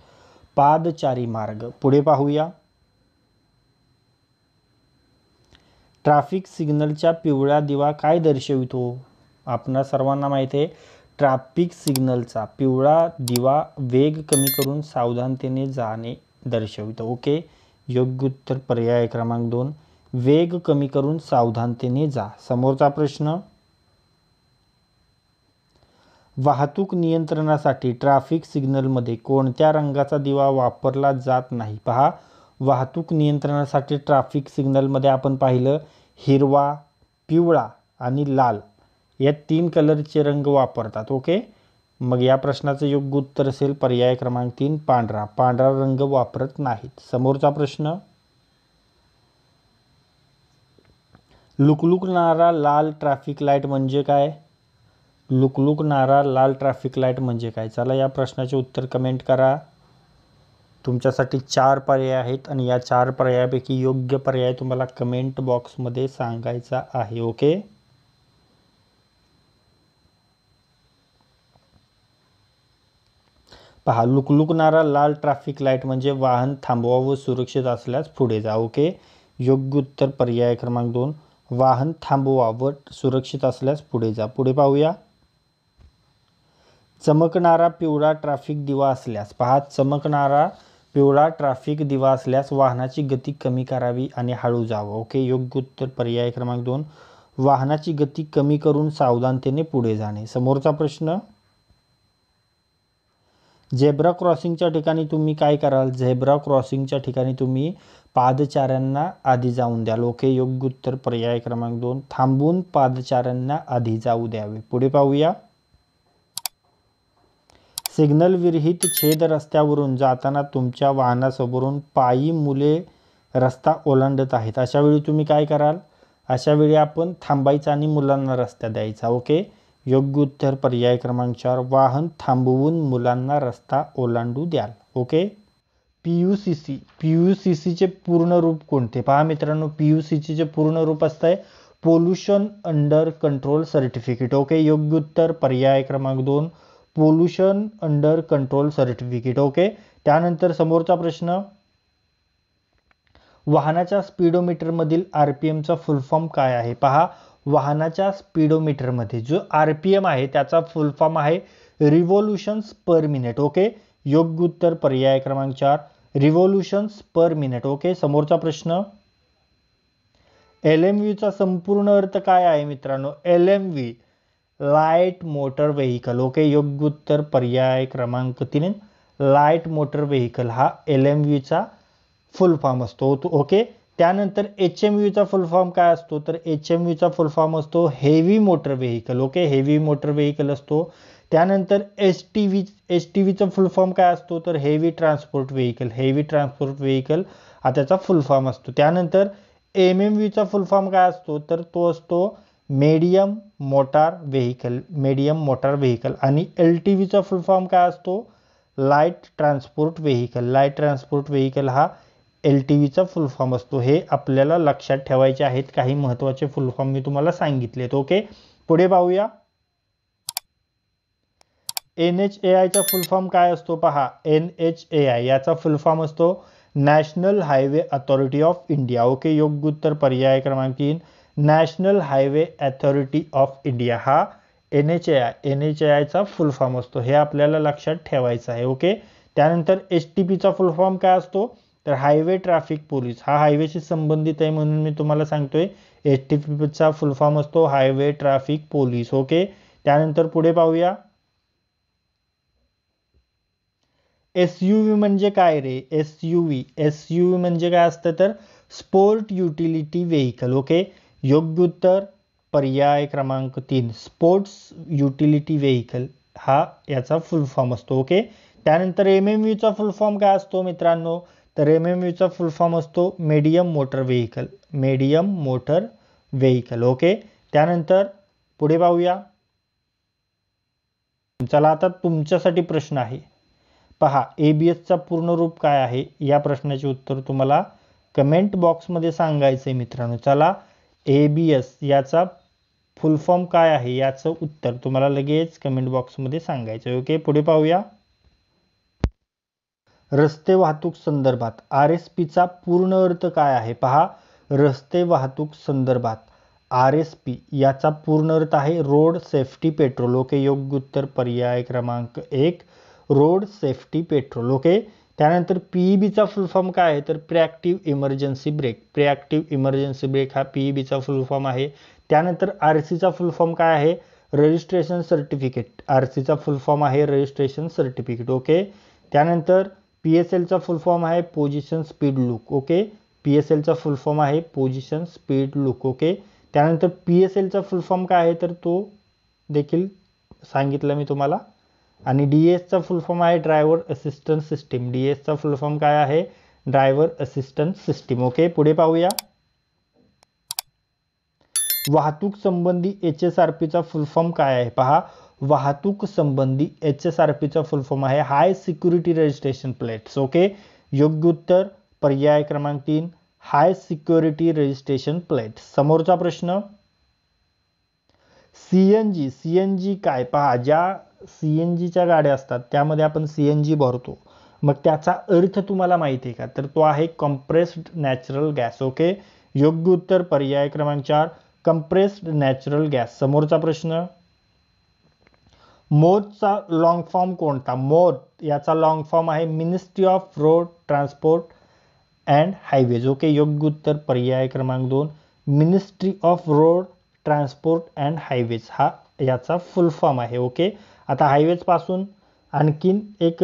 पादचारी मार्ग. पुढे पाहूया. ट्रॅफिक सिग्नलच्या पिवळा दिवा काय दर्शवितो? आपणा सर्वांना माहिती आहे, ट्रॅफिक सिग्नलचा पिवळा दिवा वेग कमी करून सावधानतेने जाणे दर्शवितो. ओके, योग्य उत्तर पर्याय क्रमांक 2 वेग कमी करून सावधानतेने जा. समोरचा प्रश्न वाहतूक नियंत्रणासाठी ट्रॅफिक सिग्नलमध्ये कोणत्या रंगाचा दिवा वापरला जात नाही? पहा, वाहतूक नियंत्रणासाठी ट्रॅफिक सिग्नलमध्ये आपण पाहिलं हिरवा, पिवळा आणि लाल या 3 कलरचे रंग वापरतात. ओके, मग या प्रश्नाचं योग्य उत्तर असेल पर्याय क्रमांक 3 पांढरा. पांढरा रंग वापरत नाहीत. समोरचा प्रश्न, लुकलुकणारा लाल ट्रॅफिक लाईट म्हणजे काय? लुकलुकणारा लाल ट्रॅफिक लाईट म्हणजे काय? चला या प्रश्नाचे उत्तर कमेंट करा. तुमच्यासाठी 4 पर्याय आहेत आणि या 4 पर्यायापैकी योग्य पर्याय तुम्हाला कमेंट बॉक्समध्ये सांगायचा आहे. ओके. पहा, लुकलुकणारा लाल ट्रॅफिक लाईट म्हणजे वाहन थांबवा व सुरक्षित असल्यास पुढे जा. ओके. योग्य उत्तर पर्याय क्रमांक 2 वाहन थांबवा व सुरक्षित असल्यास पुढे जा. पुढे पाहूया. चमकणारा पिवळा ट्रॅफिक दिवा असल्यास, पहा, चमकणारा पिवळा ट्रॅफिक दिवा असल्यास वाहनाची गती कमी करावी आणि हळू जावं. ओके. योग्य उत्तर पर्याय क्रमांक 2 वाहनाची गती कमी करून सावधानतेने पुढे जाणे. समोरचा प्रश्न, झेब्रा क्रॉसिंगच्या ठिकाणी तुम्ही काय कराल? झेब्रा क्रॉसिंगच्या ठिकाणी तुम्ही पादचाऱ्यांना आधी जाऊन द्याल. ओके. योग्य उत्तर पर्याय क्रमांक 2 थांबून पादचाऱ्यांना आधी जाऊ द्यावे. पुढे पाहूया. सिग्नल विरहित छेद रस्त्यावरून जाताना तुमच्या वाहनासमोरून पायी मुले रस्ता ओलांडत आहेत. अशा वेळी तुम्ही काय कराल? अशा वेळी आपण थांबायचं आणि मुलांना रस्ता द्यायचा. ओके. योग्य उत्तर पर्याय क्रमांक 4 वाहन थांबवून मुलांना रस्ता ओलांडू द्याल. ओके. PUCC, PUCCचे पूर्ण रूप कोणते? पहा मित्रांनो, PUCCचे पूर्ण रूप असतंय pollution under control certificate. Okay. योग्य उत्तर पर्याय क्रमांक 2 pollution under control certificate. Okay. त्यानंतर समोरचा प्रश्न, वाहनाच्या स्पीडोमीटरमधील RPMचा फुल फॉर्म काय आहे? पहा, वाहनाच्या स्पीडोमीटरमध्ये जो RPM आहे त्याचा फुल फॉर्म आहे रिव्होल्यूशन्स पर मिनिट. ओके. योग्य उत्तर पर्याय क्रमांक 4 रिव्होल्यूशन्स पर मिनिट. ओके. समोरचा प्रश्न, LMVचा संपूर्ण अर्थ काय आहे मित्रांनो? LMV light motor vehicle. Okay. योग्य उत्तर पर्याय क्रमांक 3 लाईट मोटर व्हेकल हा LMVचा फुल फॉर्म असतो. ओके. त्यानंतर HMVचा फुल फॉर्म काय असतो? तर HMVचा फुल फॉर्म असतो heavy motor vehicle. Okay. Heavy motor vehicle असतो. त्यानंतर HTVचा फुल फॉर्म काय असतो? तर heavy transport vehicle. Heavy transport vehicle हा त्याचा फुल फॉर्म असतो. त्यानंतर MMVचा फुल फॉर्म काय असतो? तर तो असतो medium motor vehicle. Medium motor vehicle. आणि LTVचा फुल फॉर्म काय असतो? Light transport vehicle. Light transport vehicle हा LTVचा फुल फॉर्म असतो. हे आपल्याला लक्षात ठेवायचे आहेत. काही महत्त्वाचे फुल फॉर्म मी तुम्हाला सांगितलेत. ओके. पुढे पाहूया. NHAIचा फुल फॉर्म काय असतो? पहा, NHAI याचा फुल फॉर्म असतो national highway authority of India. Okay. योग्य उत्तर पर्याय क्रमांक 3 national highway authority of India हा NHAIचा फुल फॉर्म असतो. हे आपल्याला लक्षात ठेवायचं आहे. ओके. त्यानंतर STPचा फुल फॉर्म काय असतो? तर हायवे ट्रॅफिक पोलीस. हा हायवेशी संबंधित आहे म्हणून मी तुम्हाला सांगतोय. STPचा फुल फॉर्म असतो हायवे ट्रॅफिक पोलीस. ओके. त्यानंतर पुढे पाहूया. SUV म्हणजे काय रे? SUV म्हणजे काय असतं? तर स्पोर्ट युटिलिटी व्हेकल. ओके. योग्य उत्तर पर्याय क्रमांक 3 स्पोर्ट्स युटिलिटी व्हेकल हा याचा फुल फॉर्म असतो. ओके. त्यानंतर MMVचा फुल फॉर्म काय असतो मित्रांनो? तर MMVचा फुल फॉर्म असतो medium motor vehicle. Medium motor vehicle. Okay. त्यानंतर पुढे पाहूया. चला आता तुमच्यासाठी प्रश्न आहे. पहा, ABSचा पूर्ण रूप काय आहे? या प्रश्नाचे उत्तर तुम्हाला कमेंट बॉक्समध्ये सांगायचं आहे मित्रांनो. चला, ABS याचा फुल फॉर्म काय आहे याचं उत्तर तुम्हाला लगेच कमेंट बॉक्समध्ये सांगायचं आहे. ओके. पुढे पाहूया. रस्ते वाहतूक संदर्भात RSPचा पूर्ण अर्थ काय आहे? पहा, रस्ते वाहतूक संदर्भात RSP याचा पूर्ण अर्थ आहे रोड सेफ्टी पेट्रोल. ओके. योग्य उत्तर पर्याय क्रमांक 1 रोड सेफ्टी पेट्रोल. ओके. त्यानंतर PEBचा फुल फॉर्म काय आहे? तर प्रिॲक्टिव्ह इमर्जन्सी ब्रेक. प्रिॲक्टिव्ह इमर्जन्सी ब्रेक हा PEBचा फुल फॉर्म आहे. त्यानंतर RCचा फुल फॉर्म काय आहे? Registration certificate. RCचा फुल फॉर्म आहे रजिस्ट्रेशन सर्टिफिकेट. ओके. त्यानंतर PSLचा फुल फॉर्म आहे पोझिशन स्पीड लुक. ओके. PSLचा फुल फॉर्म आहे पोझिशन स्पीड लुक. ओके. त्यानंतर PSLचा फुल फॉर्म काय आहे? तर तो देखील सांगितलं मी तुम्हाला. आणि DASचा फुल फॉर्म आहे ड्रायव्हर असिस्टंट सिस्टीम. DASचा फुल फॉर्म काय आहे? Driver assistant system. ओके, पुढे पाहूया. वाहतूक संबंधी HSRPचा फुल फॉर्म काय आहे? पहा, वाहतूक संबंधी HSRPचा फुल फॉर्म आहे हाय सिक्युरिटी रजिस्ट्रेशन प्लेट्स. ओके, योग्य उत्तर पर्याय क्रमांक 3, हाय सिक्युरिटी रजिस्ट्रेशन प्लेट्स. समोरचा प्रश्न, सीएनजी काय? पहा, ज्या सीएनजीच्या गाड्या असतात त्यामध्ये आपण सीएनजी भरतो, मग त्याचा अर्थ तुम्हाला माहिती आहे का? तर तो आहे कॉम्प्रेस्ड नॅचरल गॅस. ओके, योग्य उत्तर पर्याय क्रमांक 4, कम्प्रेस्ड नॅचरल गॅस. समोरचा प्रश्न, मोजचा लॉंग फॉर्म कोणता? मोज याचा लॉंग फॉर्म आहे ministry of road transport and highways. Okay, योग्य उत्तर पर्याय क्रमांक 2, ministry of road transport and highways हा याचा फुल फॉर्म आहे. ओके, आता हायवेज पासून आणखीन एक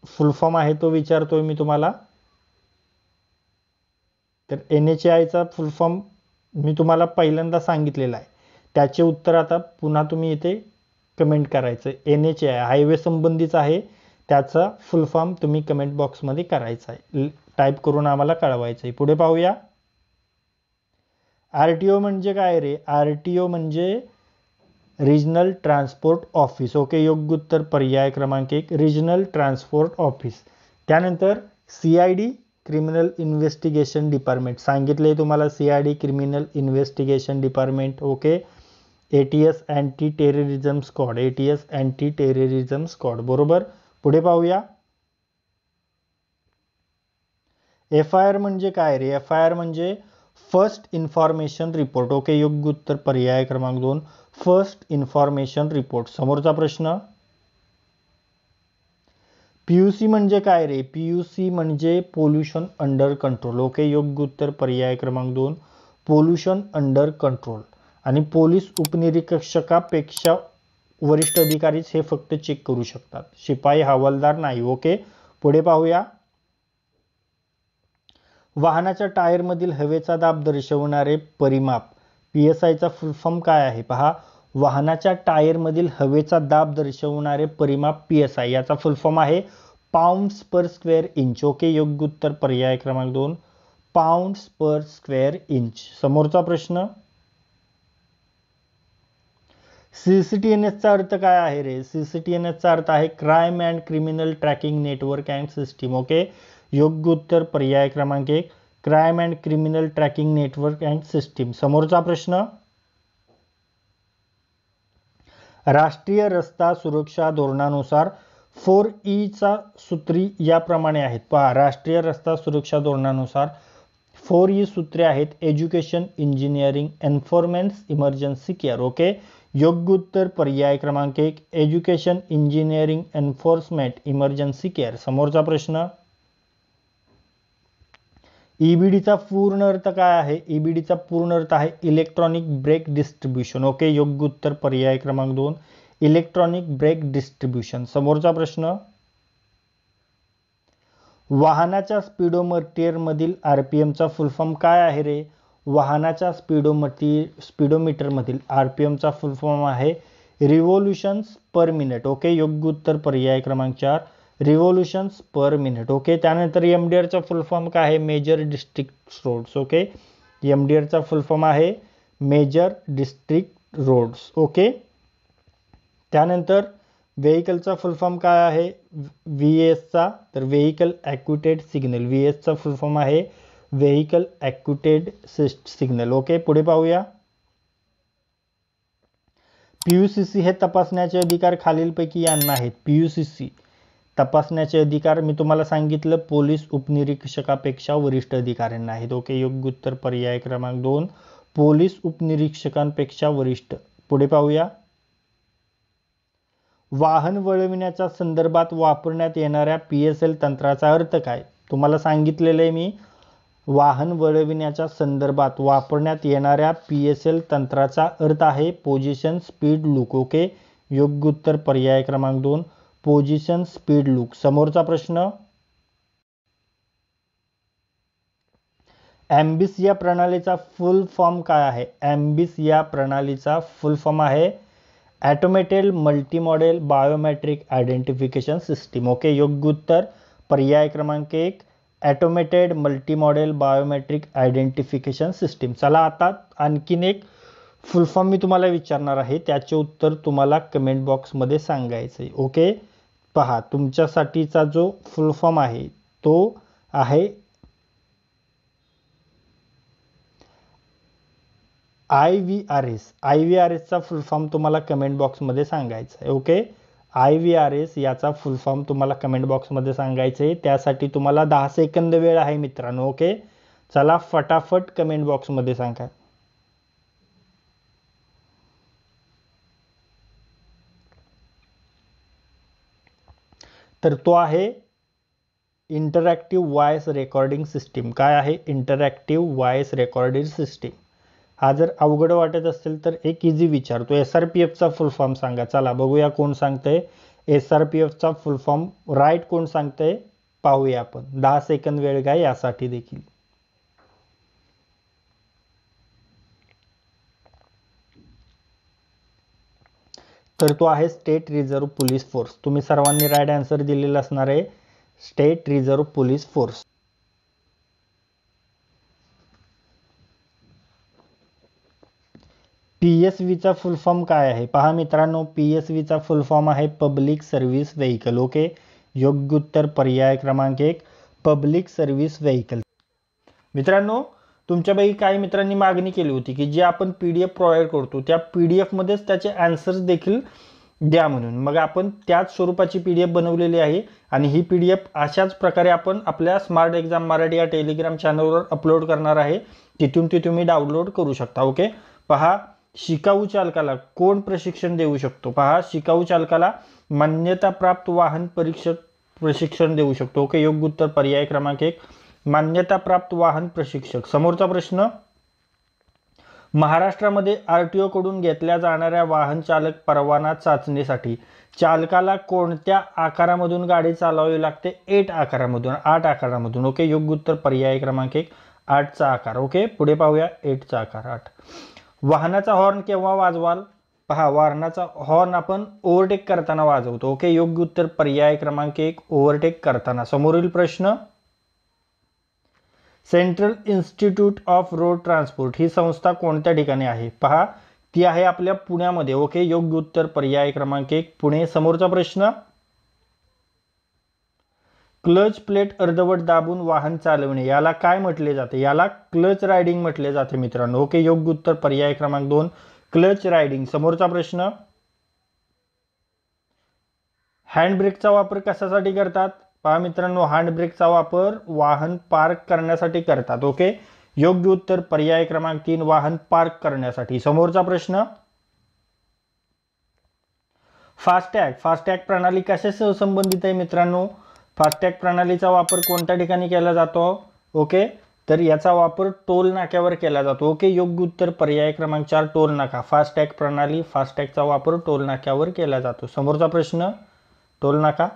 फुल फॉर्म आहे तो विचारतोय मी तुम्हाला. तर NHAIचा फुल फॉर्म मी तुम्हाला पहिल्यांदा सांगितलेला आहे, त्याचे उत्तर आता पुन्हा तुम्ही इथे कमेंट करायचं. NHAI हायवे संबंधीचा आहे, त्याचा फुल फॉर्म तुम्ही कमेंट बॉक्समध्ये करायचा आहे, टाईप करून आम्हाला कळवायचं आहे. पुढे पाहूया. RTO म्हणजे काय रे? RTO म्हणजे रिजनल ट्रान्सपोर्ट ऑफिस. ओके, योग्य उत्तर पर्याय क्रमांक 1, रिजनल ट्रान्सपोर्ट ऑफिस. त्यानंतर CID क्रिमिनल इन्व्हेस्टिगेशन डिपार्टमेंट सांगितले तुम्हाला, CID criminal investigation department. Okay, ATS anti terrorism squad, ATS anti terrorism squad. बरोबर. पुढे पाहूया. FIR म्हणजे काय रे? FIR म्हणजे फर्स्ट इन्फॉर्मेशन रिपोर्ट. ओके, योग्य उत्तर पर्याय क्रमांक 2, फर्स्ट इन्फॉर्मेशन रिपोर्ट. समोरचा प्रश्न, PUC म्हणजे काय रे? PUC म्हणजे पोल्युशन अंडर कंट्रोल. ओके, योग्य उत्तर पर्याय क्रमांक 2, पोल्युशन अंडर कंट्रोल. आणि पोलीस उपनिरीक्षकापेक्षा वरिष्ठ अधिकारीच हे फक्त चेक करू शकतात, शिपाई हवालदार नाही. ओके, पुढे पाहूया. वाहनाच्या टायरमधील हवेचा दाब दर्शवणारे परिमाप PSIचा फुल फॉर्म काय आहे? पहा, वाहनाच्या टायरमधील हवेचा दाब दर्शवणारे परिमाप PSI याचा फुल फॉर्म आहे pounds per square inch. Okay, योग्य उत्तर पर्याय क्रमांक 2, पाउंड्स पर स्क्वेअर इंच. समोरचा प्रश्न, CCTNSचा अर्थ काय आहे रे? CCTNSचा अर्थ आहे crime and criminal tracking network and system. Okay, योग्य उत्तर पर्याय क्रमांक 1, crime and criminal tracking network and system. समोरचा प्रश्न, राष्ट्रीय रस्ता सुरक्षा धोरणानुसार 4Eचा सूत्री याप्रमाणे आहेत. पहा, राष्ट्रीय रस्ता सुरक्षा धोरणानुसार 4E सूत्रे आहेत: education, engineering, enforcement, emergency care. Okay, योग्य उत्तर पर्याय क्रमांक 1, education, engineering, enforcement, emergency care. समोरचा प्रश्न, EBDचा पूर्ण अर्थ काय आहे? EBDचा पूर्ण अर्थ आहे इलेक्ट्रॉनिक ब्रेक डिस्ट्रीब्युशन. ओके, योग्य उत्तर पर्याय क्रमांक 2, इलेक्ट्रॉनिक ब्रेक डिस्ट्रीब्युशन. समोरचा प्रश्न, वाहनाच्या स्पीडोमीटरमधील RPMचा फुल फॉर्म काय आहे रे? वाहनाच्या स्पीडोमीटरमधील RPMचा फुल फॉर्म आहे रिव्होल्यूशन्स पर मिनिट. ओके, योग्य उत्तर पर्याय क्रमांक 4, रिव्होल्यूशन्स पर मिनिट. ओके, त्यानंतर MDRचा फुल फॉर्म काय आहे? Major district roads. ओके, MDRचा फुल फॉर्म आहे मेजर डिस्ट्रिक्ट रोड्स. ओके, त्यानंतर व्हेकलचा फुल फॉर्म काय आहे? VASचा, तर व्हेकल ॲक्युटेड सिग्नल. VASचा फुल फॉर्म आहे व्हेकल ॲक्युटेड सिग्नल. ओके, पुढे पाहूया. PUCC हे तपासण्याचे अधिकार खालीलपैकी यांना आहेत. PUCC तपासण्याचे अधिकार मी तुम्हाला सांगितलं पोलीस उपनिरीक्षकापेक्षा वरिष्ठ अधिकाऱ्यांना आहेत. ओके, योग्य उत्तर पर्याय क्रमांक 2, पोलीस उपनिरीक्षकांपेक्षा वरिष्ठ. पुढे पाहूया. वाहन वळविण्याच्या संदर्भात वापरण्यात येणाऱ्या PSL तंत्राचा अर्थ काय? तुम्हाला सांगितलेलं आहे मी, वाहन वळविण्याच्या संदर्भात वापरण्यात येणाऱ्या PSL तंत्राचा अर्थ आहे पोझिशन स्पीड लूक. ओके, योग्य उत्तर पर्याय क्रमांक 2, पोझिशन स्पीड लूक. समोरचा प्रश्न, ॲम्बिस या प्रणालीचा फुल फॉर्म काय आहे? ॲम्बिस या प्रणालीचा फुल फॉर्म आहे automated multi model biometric identification system. Okay, योग्य उत्तर पर्याय क्रमांक 1 automated multi model biometric identification system. चला आता आणखीन एक फुल फॉर्म मी तुम्हाला विचारणार आहे, त्याचे उत्तर तुम्हाला कमेंट बॉक्समध्ये सांगायचं आहे. ओके, पहा तुमच्यासाठीचा जो फुल फॉर्म आहे तो आहे IVRS. IVRSचा फुल फॉर्म तुम्हाला कमेंट बॉक्समध्ये सांगायचा आहे. ओके, IVRS याचा फुल फॉर्म तुम्हाला कमेंट बॉक्समध्ये सांगायचं आहे. त्यासाठी तुम्हाला 10 सेकंद वेळ आहे मित्रांनो. ओके, चला फटाफट कमेंट बॉक्समध्ये सांगा. तर तो आहे इंटरॅक्टिव्ह वॉइस रेकॉर्डिंग सिस्टीम. काय आहे? Interactive voice recording system. हा जर अवघड वाटत असेल तर एक इझी विचारतो, SRPFचा फुल फॉर्म सांगा. चला बघूया कोण सांगतंय. SRPFचा फुल फॉर्म राईट कोण सांगतंय पाहूया आपण. 10 सेकंद वेळ घ्या यासाठी देखील. तर तो आहे स्टेट रिझर्व्ह पोलीस फोर्स. तुम्ही सर्वांनी राईट आन्सर दिलेला असणार आहे, स्टेट रिझर्व्ह पोलीस फोर्स. PSVचा फुल फॉर्म काय आहे? पहा मित्रांनो, PSVचा फुल फॉर्म आहे पब्लिक सर्व्हिस व्हेकल. ओके, योग्य उत्तर पर्याय क्रमांक 1 पब्लिक सर्व्हिस व्हेकल. मित्रांनो, तुमच्यापैकी काही मित्रांनी मागणी केली होती की जे आपण PDF प्रोव्हाइड करतो त्या PDF मध्येच त्याचे आन्सर्स देखील द्या म्हणून. मग आपण त्याच स्वरूपाची PDF बनवलेली आहे आणि ही PDF अशाच प्रकारे आपण आपल्या स्मार्ट एक्झाम मराठी या टेलिग्राम चॅनलवर अपलोड करणार आहे. तिथून ती तुम्ही डाउनलोड करू शकता. ओके, पहा शिकाऊ चालकाला कोण प्रशिक्षण देऊ शकतो? पहा, शिकाऊ चालकाला मान्यताप्राप्त वाहन परीक्षक प्रशिक्षण देऊ शकतो. ओके, योग्य उत्तर पर्याय क्रमांक 1 मान्यताप्राप्त वाहन प्रशिक्षक. समोरचा प्रश्न, महाराष्ट्रामध्ये RTO कडून घेतल्या जाणाऱ्या वाहन चालक परवाना चाचणीसाठी चालकाला कोणत्या आकारामधून गाडी चालवावी लागते? 8 आकारामधून, 8 आकारामधून. ओके, योग्य उत्तर पर्याय क्रमांक 1 8चा आकार. ओके, पुढे पाहूया 8चा आकार 8. वाहनाचा हॉर्न केव्हा वाजवाल? पहा, वाहनाचा हॉर्न आपण ओव्हरटेक करताना वाजवतो. ओके, योग्य उत्तर पर्याय क्रमांक 1 ओव्हरटेक करताना. समोरील प्रश्न, central institute of road transport ही संस्था कोणत्या ठिकाणी आहे? पहा, ती आहे आपल्या पुण्यामध्ये. ओके, योग्य उत्तर पर्याय क्रमांक 1 पुणे. समोरचा प्रश्न, क्लच प्लेट अर्धवट दाबून वाहन चालवणे याला काय म्हटले जाते? याला क्लच रायडिंग म्हटले जाते मित्रांनो. ओके, योग्य उत्तर पर्याय क्रमांक 2 क्लच रायडिंग. समोरचा प्रश्न, हँड ब्रेकचा वापर कशासाठी करतात? पहा मित्रांनो, हँड ब्रेकचा वापर वाहन पार्क करण्यासाठी करतात. ओके, योग्य उत्तर पर्याय क्रमांक 3 वाहन पार्क करण्यासाठी. समोरचा प्रश्न, फास्टॅग प्रणाली कशाशी संबंधित आहे मित्रांनो? फास्टॅग प्रणालीचा वापर कोणत्या ठिकाणी केला जातो? ओके, तर याचा वापर टोल नाक्यावर केला जातो. ओके, योग्य उत्तर पर्याय क्रमांक 4 टोल नाका. फास्टॅग प्रणाली, फास्टॅगचा वापर टोल नाक्यावर केला जातो. समोरचा प्रश्न, टोल नाका.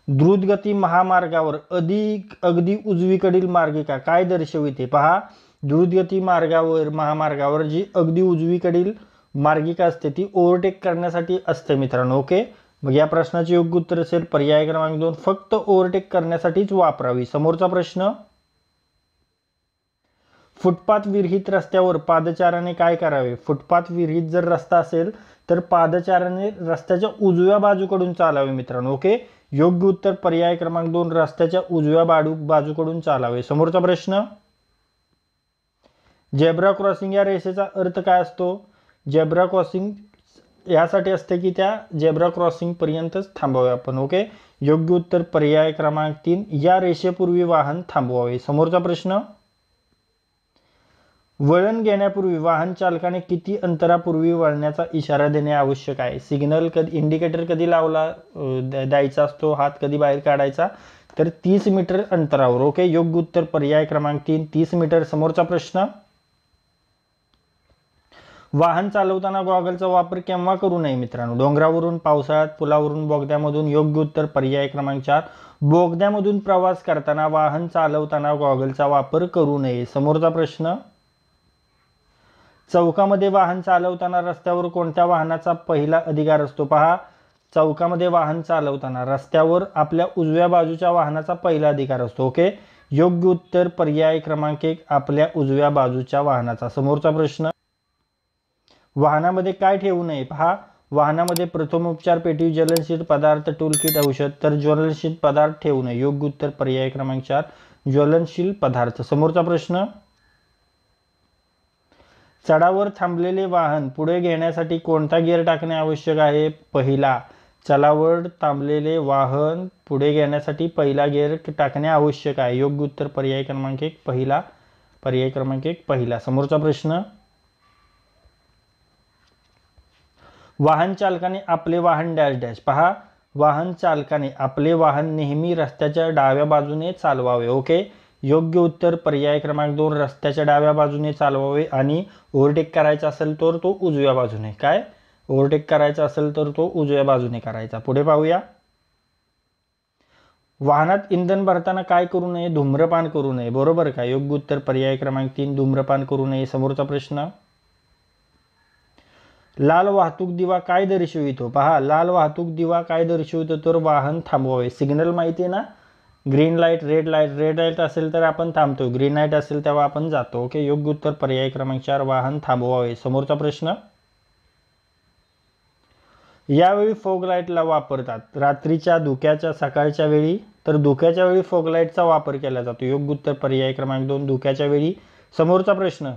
द्रुतगती महामार्गावर अगदी उजवीकडील मार्गिका काय दर्शविते? पहा, द्रुतगती महामार्गावर जी अगदी उजवीकडील मार्गिका असते ती ओव्हरटेक करण्यासाठी असते मित्रांनो. ओके, मग या प्रश्नाचे योग्य उत्तर असेल पर्याय क्रमांक 2 फक्त ओव्हरटेक करण्यासाठीच वापरावी. समोरचा प्रश्न, फुटपाथ विरहित रस्त्यावर पादचाऱ्याने काय करावे? फुटपाथ विरहित जर रस्ता असेल तर पादचाऱ्याने रस्त्याच्या उजव्या बाजूकडून चालावे मित्रांनो. ओके, योग्य उत्तर पर्याय क्रमांक 2 रस्त्याच्या उजव्या बाजूकडून चालावे. समोरचा प्रश्न, झेब्रा क्रॉसिंग या रेषेचा अर्थ काय असतो? झेब्रा क्रॉसिंग यासाठी असते की त्या झेब्रा क्रॉसिंग पर्यंतच थांबावे आपण. ओके, योग्य उत्तर पर्याय क्रमांक 3 या रेषेपूर्वी वाहन थांबवावे. समोरचा प्रश्न, वळण घेण्यापूर्वी वाहन चालकाने किती अंतरापूर्वी वळण्याचा इशारा देणे आवश्यक आहे? सिग्नल इंडिकेटर कधी लावला द्यायचा असतो? हात कधी बाहेर काढायचा? तर 30 मीटर अंतरावर. ओके, योग्य उत्तर पर्याय क्रमांक 3 30 मीटर. समोरचा प्रश्न, वाहन चालवताना गॉगलचा वापर केव्हा करू नये मित्रांनो? डोंगरावरून, पावसाळ्यात, पुलावरून, बोगद्यामधून. योग्य उत्तर पर्याय क्रमांक 4 बोगद्यामधून प्रवास करताना वाहन चालवताना गॉगलचा वापर करू नये. समोरचा प्रश्न, चौकामध्ये वाहन चालवताना रस्त्यावर कोणत्या वाहनाचा पहिला अधिकार असतो? पहा, चौकामध्ये वाहन चालवताना रस्त्यावर आपल्या उजव्या बाजूच्या वाहनाचा पहिला अधिकार असतो. ओके, योग्य उत्तर पर्याय क्रमांक 1 आपल्या उजव्या बाजूच्या वाहनाचा. समोरचा प्रश्न, वाहनामध्ये काय ठेवू नये? पहा, वाहनामध्ये प्रथमोपचार पेटी, ज्वलनशील पदार्थ, टूलकिट, औषध. तर ज्वलनशील पदार्थ ठेवू नये. योग्य उत्तर पर्याय क्रमांक 4 ज्वलनशील पदार्थ. समोरचा प्रश्न, चढावर थांबलेले वाहन पुढे घेण्यासाठी कोणता गिअर टाकणे आवश्यक आहे? पहिला. चढावर थांबलेले वाहन पुढे घेण्यासाठी पहिला गिअर टाकणे आवश्यक आहे. योग्य उत्तर पर्याय क्रमांक 1 पहिला. पर्याय क्रमांक 1 पहिला. समोरचा प्रश्न, वाहन चालकाने आपले वाहन डॅश डॅश. पहा, वाहन चालकाने आपले वाहन नेहमी रस्त्याच्या डाव्या बाजूने चालवावे. ओके, योग्य उत्तर पर्याय क्रमांक 2 रस्त्याच्या डाव्या बाजूने चालवावे. आणि ओव्हरटेक करायचा असेल तर तो उजव्या बाजूने. काय ओव्हरटेक करायचा असेल तर तो उजव्या बाजूने करायचा. पुढे पाहूया, वाहनात इंधन भरताना काय करू नये? धूम्रपान करू नये. बरोबर का? योग्य उत्तर पर्याय क्रमांक 3 धूम्रपान करू नये. समोरचा प्रश्न, लाल वाहतूक दिवा काय दर्शवितो? पहा, लाल वाहतूक दिवा काय दर्शवितो? तर वाहन थांबवावे. सिग्नल माहिती आहे ना, green light, red light. Red light असेल तर आपण थांबतो, ग्रीन लाईट असेल तेव्हा आपण जातो. ओके, योग्य उत्तर पर्याय क्रमांक 4 वाहन थांबवावे. समोरचा प्रश्न, यावेळी फॉग लाईटला वापरतात? रात्रीच्या, धुक्याच्या, सकाळच्या वेळी. तर धुक्याच्या वेळी फॉग लाईटचा वापर केला जातो. योग्य उत्तर पर्याय क्रमांक 2 धुक्याच्या वेळी. समोरचा प्रश्न,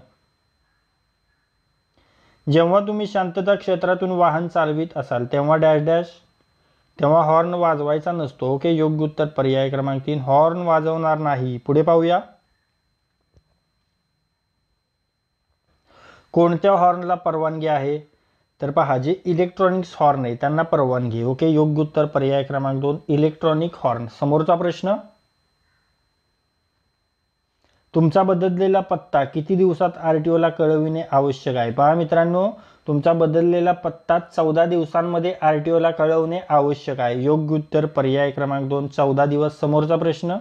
जेव्हा तुम्ही शांतता क्षेत्रातून वाहन चालवित असाल तेव्हा डॅश डॅश, तेव्हा हॉर्न वाजवायचा नसतो. ओके, योग्य उत्तर पर्याय क्रमांक 3 हॉर्न वाजवणार नाही. पुढे पाहूया, कोणत्या हॉर्नला परवानगी आहे? तर पहा, जे इलेक्ट्रॉनिक्स हॉर्न आहे त्यांना परवानगी. ओके, योग्य उत्तर पर्याय क्रमांक 2 इलेक्ट्रॉनिक हॉर्न. समोरचा प्रश्न, तुमचा बदललेला पत्ता किती दिवसात RTOला कळविणे आवश्यक आहे? पहा मित्रांनो, तुमचा बदललेला पत्ता 14 दिवसांमध्ये RTOला कळवणे आवश्यक आहे. योग्य उत्तर पर्याय क्रमांक 2 14 दिवस. समोरचा प्रश्न,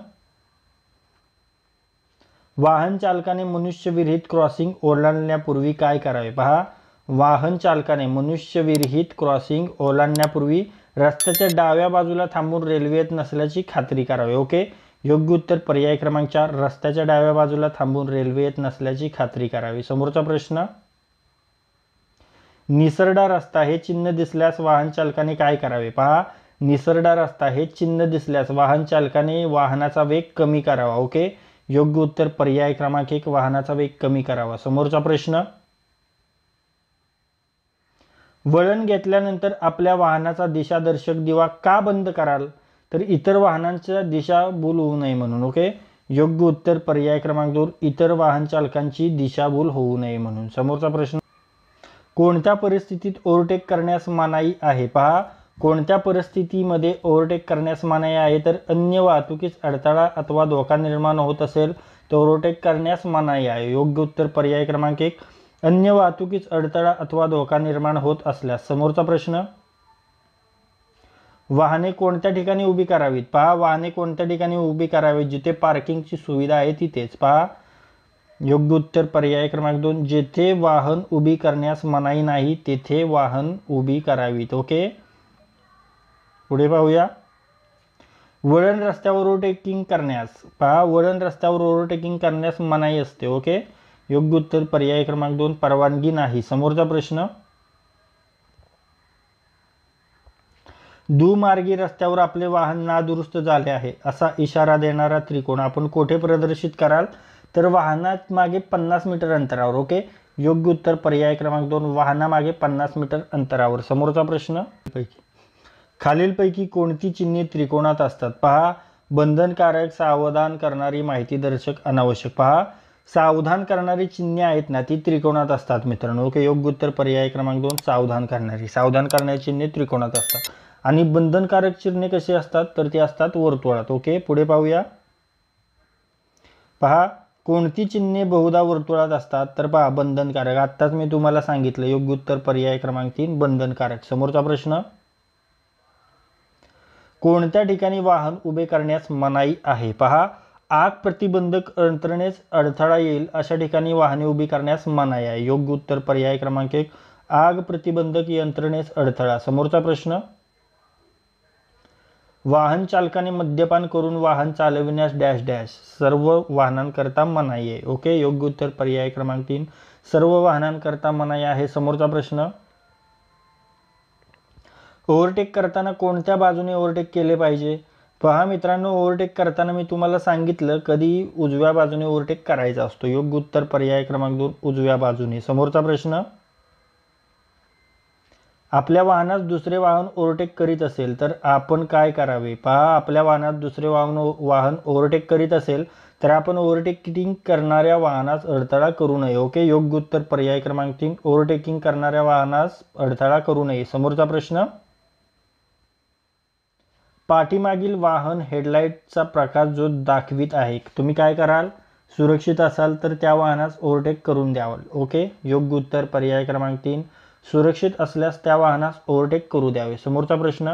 वाहन चालकाने मनुष्यविरहित क्रॉसिंग ओलांडण्यापूर्वी काय करावे? पहा, वाहन चालकाने मनुष्यविरहित क्रॉसिंग ओलांडण्यापूर्वी रस्त्याच्या डाव्या बाजूला थांबून रेल्वे नसल्याची खात्री करावी. ओके, योग्य उत्तर पर्याय क्रमांक 4 रस्त्याच्या डाव्या बाजूला थांबून रेल्वे येत नसल्याची खात्री करावी. समोरचा प्रश्न, निसरडा रस्ता हे चिन्ह दिसल्यास वाहन चालकाने काय करावे? पहा, निसरडा रस्ता हे चिन्ह दिसल्यास वाहन चालकाने वाहनाचा वेग कमी करावा. ओके, योग्य उत्तर पर्याय क्रमांक 1 वाहनाचा वेग कमी करावा. समोरचा प्रश्न, वळण घेतल्यानंतर आपल्या वाहनाचा दिशादर्शक दिवा का बंद कराल? तर इतर वाहनांच्या दिशाभूल होऊ नये म्हणून. ओके, योग्य उत्तर पर्याय क्रमांक 2 इतर वाहन चालकांची दिशाभूल होऊ नये म्हणून. समोरचा प्रश्न, कोणत्या परिस्थितीत ओव्हरटेक करण्यास मनाई आहे? पहा, कोणत्या परिस्थितीमध्ये ओव्हरटेक करण्यास मनाई आहे? तर अन्य वाहतुकीस अडथळा अथवा धोका निर्माण होत असेल तर ओव्हरटेक करण्यास मनाई आहे. योग्य उत्तर पर्याय क्रमांक 1 अन्य वाहतुकीस अडथळा अथवा धोका निर्माण होत असल्यास. समोरचा प्रश्न, वाहने कोणत्या ठिकाणी उभी करावीत? पहा, वाहने कोणत्या ठिकाणी उभी करावीत? जिथे पार्किंगची सुविधा आहे तिथेच. पहा, योग्य उत्तर पर्याय क्रमांक 2 जेथे वाहन उभी करण्यास मनाई नाही तेथे वाहन उभी करावीत. ओके, पुढे पाहूया, वळण रस्त्यावर ओव्हरटेकिंग करण्यास. पहा, वळण रस्त्यावर ओव्हरटेकिंग करण्यास मनाई असते. ओके, योग्य उत्तर पर्याय क्रमांक 2 परवानगी नाही. समोरचा प्रश्न, दुमार्गी रस्त्यावर आपले वाहन नादुरुस्त झाले आहे असा इशारा देणारा त्रिकोण आपण कोठे प्रदर्शित कराल? तर वाहनात मागे 50 मीटर अंतरावर. ओके, योग्य उत्तर पर्याय क्रमांक 2 वाहनामागे 50 मीटर अंतरावर. समोरचा प्रश्न, खालीलपैकी कोणती चिन्हे त्रिकोणात असतात? पहा, बंधनकारक, सावधान करणारी, माहितीदर्शक, अनावश्यक. पहा, सावधान करणारी चिन्हे आहेत ना ती त्रिकोणात असतात मित्रांनो. ओके, योग्य उत्तर पर्याय क्रमांक 2 सावधान करणारी. सावधान करणारी चिन्हे त्रिकोणात असतात. आणि बंधनकारक चिन्हे कशी असतात? तर ती असतात वर्तुळात. ओके, पुढे पाहूया, पहा, कोणती चिन्हे बहुधा वर्तुळात असतात? तर पहा, बंधनकारक. आत्ताच मी तुम्हाला सांगितलं. योग्य उत्तर पर्याय क्रमांक 3 बंधनकारक. समोरचा प्रश्न, कोणत्या ठिकाणी वाहन उभे करण्यास मनाई आहे? पहा, आग प्रतिबंधक यंत्रणेस अडथळा येईल अशा ठिकाणी वाहने उभी करण्यास मनाई आहे. योग्य उत्तर पर्याय क्रमांक 1 आग प्रतिबंधक यंत्रणेस अडथळा. समोरचा प्रश्न, वाहन चालकाने मद्यपान करून वाहन चालविण्यास डॅश डॅश सर्व वाहनांकरता मनाई आहे. ओके, योग्य उत्तर पर्याय क्रमांक 3 सर्व वाहनांकरता मनाई आहे. समोरचा प्रश्न, ओव्हरटेक करताना कोणत्या बाजूने ओव्हरटेक केले पाहिजे? पहा मित्रांनो, ओव्हरटेक करताना मी तुम्हाला सांगितलं कधी उजव्या बाजूने ओव्हरटेक करायचा असतो. योग्य उत्तर पर्याय क्रमांक 2 उजव्या बाजूने. समोरचा प्रश्न, आपल्या वाहनास दुसरे वाहन ओव्हरटेक करीत असेल तर आपण काय करावे? पहा, आपल्या वाहनात दुसरे वाहन ओव्हरटेक करीत असेल तर आपण ओव्हरटेकिंग करणाऱ्या वाहनास अडथळा करू नये. ओके, योग्य उत्तर पर्याय क्रमांक 3 ओव्हरटेकिंग करणाऱ्या वाहनास अडथळा करू नये. समोरचा प्रश्न, पाठीमागील वाहन हेडलाईटचा प्रकाश जो दाखवित आहे तुम्ही काय कराल? सुरक्षित असाल तर त्या वाहनास ओव्हरटेक करून द्याल. ओके, योग्य उत्तर पर्याय क्रमांक 3 सुरक्षित असल्यास त्या वाहनास ओव्हरटेक करू द्यावे. समोरचा प्रश्न,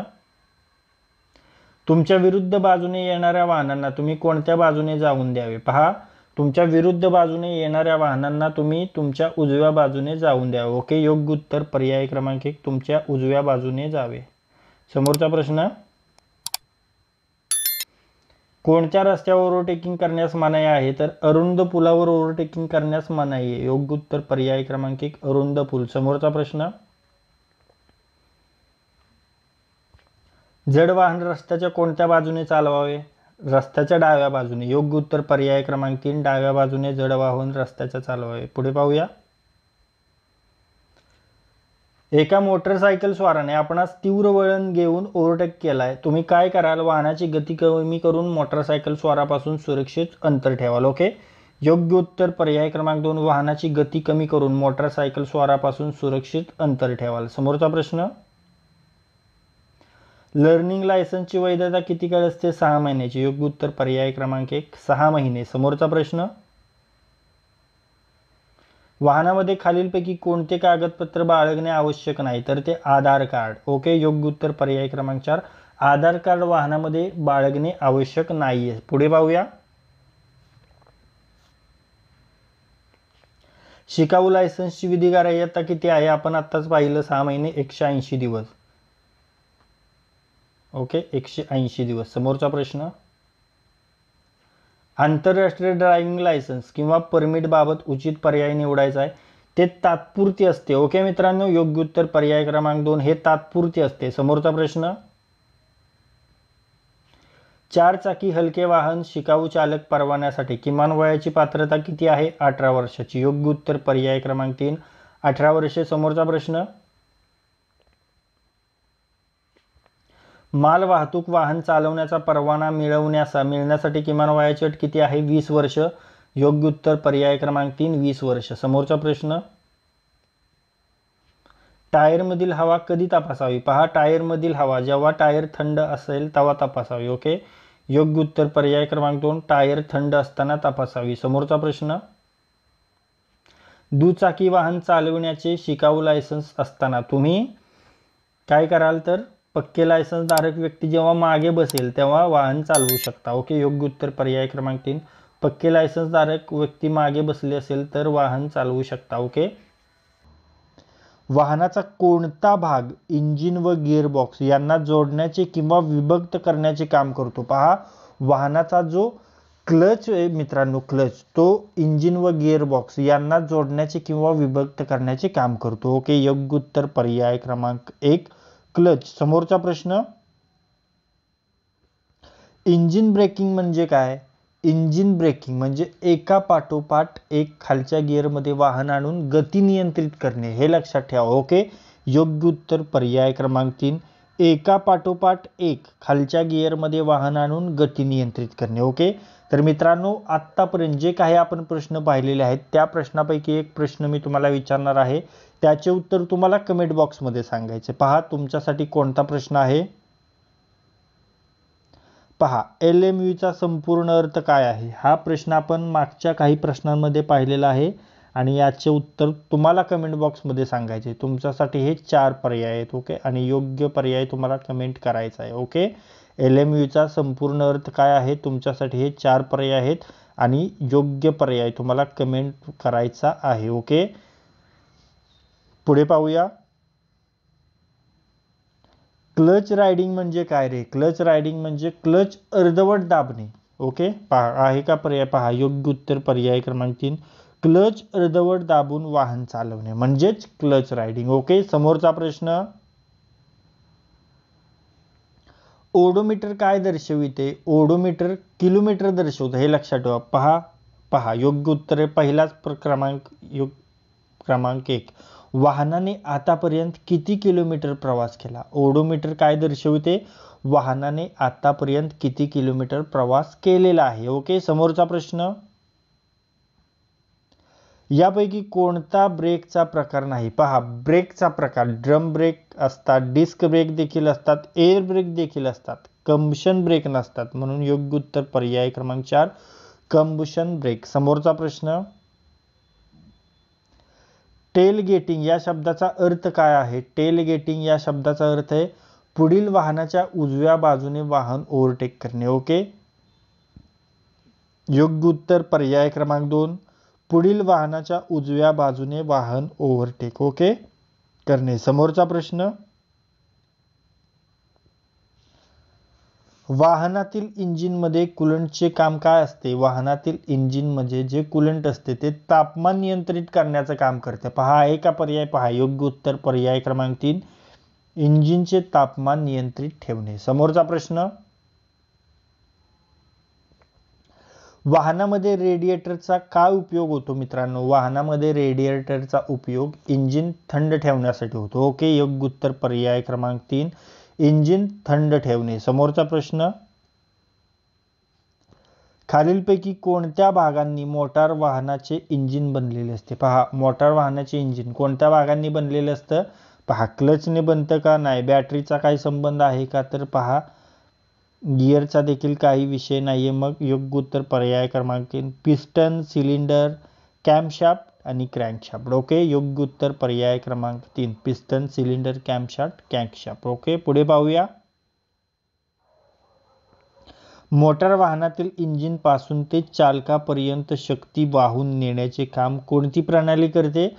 तुमच्या विरुद्ध बाजूने येणाऱ्या वाहनांना तुम्ही कोणत्या बाजूने जाऊन द्यावे? पहा, तुमच्या विरुद्ध बाजूने येणाऱ्या वाहनांना तुम्ही तुमच्या उजव्या बाजूने जाऊन द्यावे. ओके, योग्य उत्तर पर्याय क्रमांक 1 तुमच्या उजव्या बाजूने जावे. समोरचा प्रश्न, कोणत्या रस्त्यावर ओव्हरटेकिंग करण्यास मनाई आहे? तर अरुंद पुलावर ओव्हरटेकिंग करण्यास मनाई आहे. योग्य उत्तर पर्याय क्रमांक 1 अरुंद पूल. समोरचा प्रश्न, जड वाहन रस्त्याच्या कोणत्या बाजूने चालवावे? रस्त्याच्या डाव्या बाजूने. योग्य उत्तर पर्याय क्रमांक 3 डाव्या बाजूने जड वाहन रस्त्याच्या चालवावे. पुढे पाहूया, एका मोटरसायकल स्वाराने आपणास तीव्र वळण घेऊन ओव्हरटेक केलाय. तुम्ही काय कराल? वाहनाची गती कमी करून मोटरसायकल स्वारापासून सुरक्षित अंतर ठेवाल. ओके, योग्य उत्तर पर्याय क्रमांक 2 वाहनाची गती कमी करून मोटरसायकल स्वारापासून सुरक्षित अंतर ठेवाल. समोरचा प्रश्न, लर्निंग लायसन्सची वैधता किती काळ असते? 6 महिन्याची. योग्य उत्तर पर्याय क्रमांक 1 6 महिने. समोरचा प्रश्न, वाहनामध्ये खालीलपैकी कोणते कागदपत्र बाळगणे आवश्यक नाही? तर ते आधार कार्ड. ओके, योग्य उत्तर पर्याय क्रमांक 4 आधार कार्ड वाहनामध्ये बाळगणे आवश्यक नाहीये. पुढे पाहूया, शिकाऊ लायसन्सची विधिकार्यता किती आहे? आपण आत्ताच पाहिलं 6 महिने 180 दिवस. ओके, 180 दिवस. समोरचा प्रश्न, आंतरराष्ट्रीय ड्रायव्हिंग लायसन्स किंवा परमिट बाबत उचित पर्याय निवडायचा आहे. ते तात्पुरती असते. ओके मित्रांनो, योग्य उत्तर पर्याय क्रमांक 2 हे तात्पुरती असते. समोरचा प्रश्न, 4 चाकी हलके वाहन शिकाऊ चालक परवान्यासाठी किमान वयाची पात्रता किती आहे? 18 वर्षाची. योग्य उत्तर पर्याय क्रमांक 3 18 वर्षे. समोरचा प्रश्न, माल वाहतूक वाहन चालवण्याचा परवाना मिळण्यासाठी किमान वयाची अट किती आहे? 20 वर्ष. योग्य उत्तर पर्याय क्रमांक 3 20 वर्ष. समोरचा प्रश्न, टायरमधील हवा कधी तपासावी? पहा, टायरमधील हवा जेव्हा टायर थंड असेल तेव्हा तपासावी. ओके, योग्य उत्तर पर्याय क्रमांक 2 टायर थंड असताना तपासावी. समोरचा प्रश्न, दुचाकी वाहन चालविण्याचे शिकाऊ लायसन्स असताना तुम्ही काय कराल? तर पक्के लायसन्स धारक व्यक्ती जेव्हा मागे बसेल तेव्हा वाहन चालवू शकता. ओके, योग्य उत्तर पर्याय क्रमांक 3 पक्के लायसन्स धारक व्यक्ती मागे बसले असेल तर वाहन चालवू शकता. ओके, वाहनाचा कोणता भाग इंजिन व गिअरबॉक्स यांना जोडण्याचे किंवा विभक्त करण्याचे काम करतो? पहा, वाहनाचा जो क्लच आहे मित्रांनो, क्लच तो इंजिन व गिअरबॉक्स यांना जोडण्याचे किंवा विभक्त करण्याचे काम करतो. ओके, योग्य उत्तर पर्याय क्रमांक 1 क्लच. समोरचा प्रश्न, इंजिन ब्रेकिंग म्हणजे काय? इंजिन ब्रेकिंग म्हणजे एका पाठोपाठ एक खालच्या गिअरमध्ये वाहन आणून गती नियंत्रित करणे, हे लक्षात ठेवा. ओके, योग्य उत्तर पर्याय क्रमांक 3 एका पाठोपाठ एक खालच्या गिअरमध्ये वाहन आणून गती नियंत्रित करणे. ओके, तर मित्रांनो, आत्तापर्यंत जे काही आपण प्रश्न पाहिलेले आहेत त्या प्रश्नापैकी एक प्रश्न मी तुम्हाला विचारणार आहे. त्याचे उत्तर तुम्हाला कमेंट बॉक्समध्ये सांगायचे. पहा, तुमच्यासाठी कोणता प्रश्न आहे? पहा, LMUचा संपूर्ण अर्थ काय आहे? हा प्रश्न आपण मागच्या काही प्रश्नांमध्ये पाहिलेला आहे आणि याचे उत्तर तुम्हाला कमेंट बॉक्समध्ये सांगायचे. तुमच्यासाठी हे 4 पर्याय आहेत. ओके, आणि योग्य पर्याय तुम्हाला कमेंट करायचा आहे. ओके, LMUचा संपूर्ण अर्थ काय आहे, तुमच्यासाठी हे 4 पर्याय आहेत आणि योग्य पर्याय तुम्हाला कमेंट करायचा आहे. ओके, पुढे पाहूया. क्लच रायडिंग म्हणजे काय रे? क्लच रायडिंग म्हणजे क्लच अर्धवट दाबणे. ओके, पहा आहे का पर्याय, पहा योग्य उत्तर पर्याय क्रमांक 3, क्लच अर्धवट दाबून वाहन चालवणे म्हणजेच क्लच रायडिंग. ओके, समोरचा प्रश्न, ओडोमीटर काय दर्शविते? ओडोमीटर किलोमीटर दर्शवतं, हे लक्षात ठेवा. पहा पहा योग्य उत्तर आहे पहिलाच क्रमांक 1, वाहनाने आतापर्यंत किती किलोमीटर प्रवास केला. ओडोमीटर काय दर्शवते? वाहनाने आतापर्यंत किती किलोमीटर प्रवास केलेला आहे. ओके, समोरचा प्रश्न, यापैकी कोणता ब्रेकचा प्रकार नाही? पहा ब्रेकचा प्रकार, ड्रम ब्रेक असतात, डिस्क ब्रेक देखील असतात, एअर ब्रेक देखील असतात, कंबशन ब्रेक नसतात. म्हणून योग्य उत्तर पर्याय क्रमांक 4, कंबशन ब्रेक. समोरचा प्रश्न, टेल गेटिंग या शब्दाचा अर्थ काय आहे? टेल गेटिंग या शब्दाचा अर्थ आहे पुढील वाहनाच्या उजव्या बाजूने वाहन ओव्हरटेक करणे. ओके, योग्य उत्तर पर्याय क्रमांक 2, पुढील वाहनाच्या उजव्या बाजूने वाहन ओव्हरटेक ओके करणे. समोरचा प्रश्न, वाहनातील इंजिनमध्ये कूलंटचे काम काय असते? वाहनातील इंजिनमध्ये जे कूलंट असते ते तापमान नियंत्रित करण्याचं काम करते. पहा आहे का पर्याय, पहा योग्य उत्तर पर्याय क्रमांक 3, इंजिनचे तापमान नियंत्रित ठेवणे. समोरचा प्रश्न, वाहनामध्ये रेडिएटरचा काय उपयोग होतो? मित्रांनो, वाहनामध्ये रेडिएटरचा उपयोग इंजिन थंड ठेवण्यासाठी होतो. ओके, योग्य उत्तर पर्याय क्रमांक 3, इंजिन थंड ठेवणे. समोरचा प्रश्न, खालीलपैकी कोणत्या भागांनी मोटार वाहनाचे इंजिन बनलेले असते? पहा मोटार वाहनाचे इंजिन कोणत्या भागांनी बनलेले असतं? पहा क्लचने बनतं का? नाही. बॅटरीचा काही संबंध आहे का? तर पहा गिअरचा देखील काही विषय नाहीये. मग योग्य उत्तर पर्याय क्रमांक 3, पिस्टन, सिलेंडर, कॅमशाफ्ट आणि क्रँकशाफ्ट. ओके, योग्य उत्तर पर्याय क्रमांक 3, पिस्टन, सिलेंडर, कॅमशाफ्ट, क्रँकशाफ्ट. ओके, पुढे पाहूया. मोटार वाहनातील इंजिन पासून ते चालकापर्यंत शक्ती वाहून नेण्याचे काम कोणती प्रणाली करते?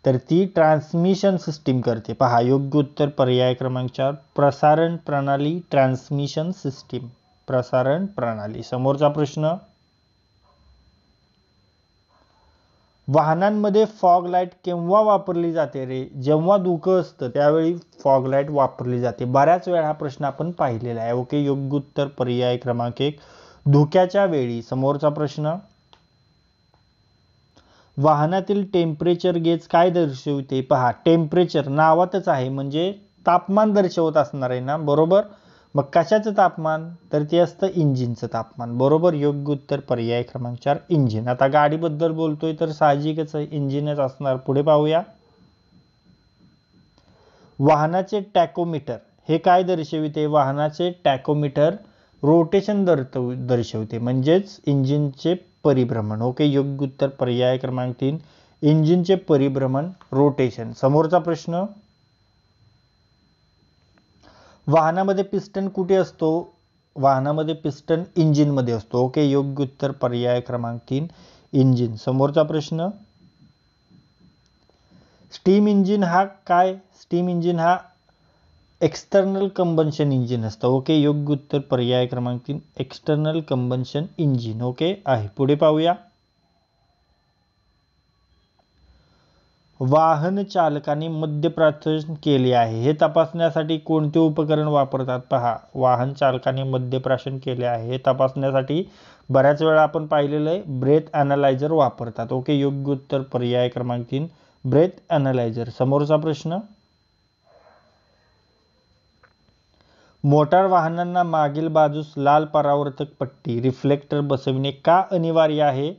तर ती ट्रान्समिशन सिस्टीम करते. पहा योग्य उत्तर पर्याय क्रमांक 4, प्रसारण प्रणाली, ट्रान्समिशन सिस्टीम, प्रसारण प्रणाली. समोरचा प्रश्न, वाहनांमध्ये फॉग लाईट केव्हा वापरली जाते रे? जेव्हा धुकं असतं त्यावेळी फॉग लाईट वापरली जाते. बऱ्याच वेळा हा प्रश्न आपण पाहिलेला आहे. ओके, योग्य उत्तर पर्याय क्रमांक 1, धुक्याच्या वेळी. समोरचा प्रश्न, वाहनातील टेम्परेचर गेज काय दर्शवते? पहा टेम्परेचर नावातच आहे म्हणजे तापमान दर्शवत असणार आहे ना, बरोबर. मग कशाचं तापमान? तर ते असतं इंजिनचं तापमान. बरोबर, योग्य उत्तर पर्याय क्रमांक 4, इंजिन. आता गाडीबद्दल बोलतोय तर साहजिकच इंजिनच असणार. पुढे पाहूया. वाहनाचे टॅकोमीटर हे काय दर्शविते? वाहनाचे टॅकोमीटर रोटेशन दर्शवते म्हणजेच इंजिनचे परिभ्रमण. ओके, योग्य उत्तर पर्याय क्रमांक 3, इंजिनचे परिभ्रमण, रोटेशन. समोरचा प्रश्न, वाहनामध्ये पिस्टन कुठे असतो? वाहनामध्ये पिस्टन इंजिनमध्ये असतो. ओके, योग्य उत्तर पर्याय क्रमांक 3, इंजिन. समोरचा प्रश्न, स्टीम इंजिन हा काय? स्टीम इंजिन हा एक्सटर्नल कंबन्शन इंजिन असतं. ओके, योग्य उत्तर पर्याय क्रमांक 3, एक्सटर्नल कंबन्शन इंजिन. ओके आहे. पुढे पाहूया. वाहन चालकाने मद्यप्राशन केले आहे हे तपासण्यासाठी कोणते उपकरण वापरतात? पहा वाहन चालकाने मद्यप्राशन केले आहे हे तपासण्यासाठी बऱ्याच वेळा आपण पाहिलेलं आहे ब्रेथ ॲनालायझर वापरतात. ओके, योग्य उत्तर पर्याय क्रमांक 3, ब्रेथ ॲनालायझर. समोरचा प्रश्न, मोटार वाहनांना मागील बाजूस लाल परावर्तक पट्टी रिफ्लेक्टर बसविणे का अनिवार्य आहे?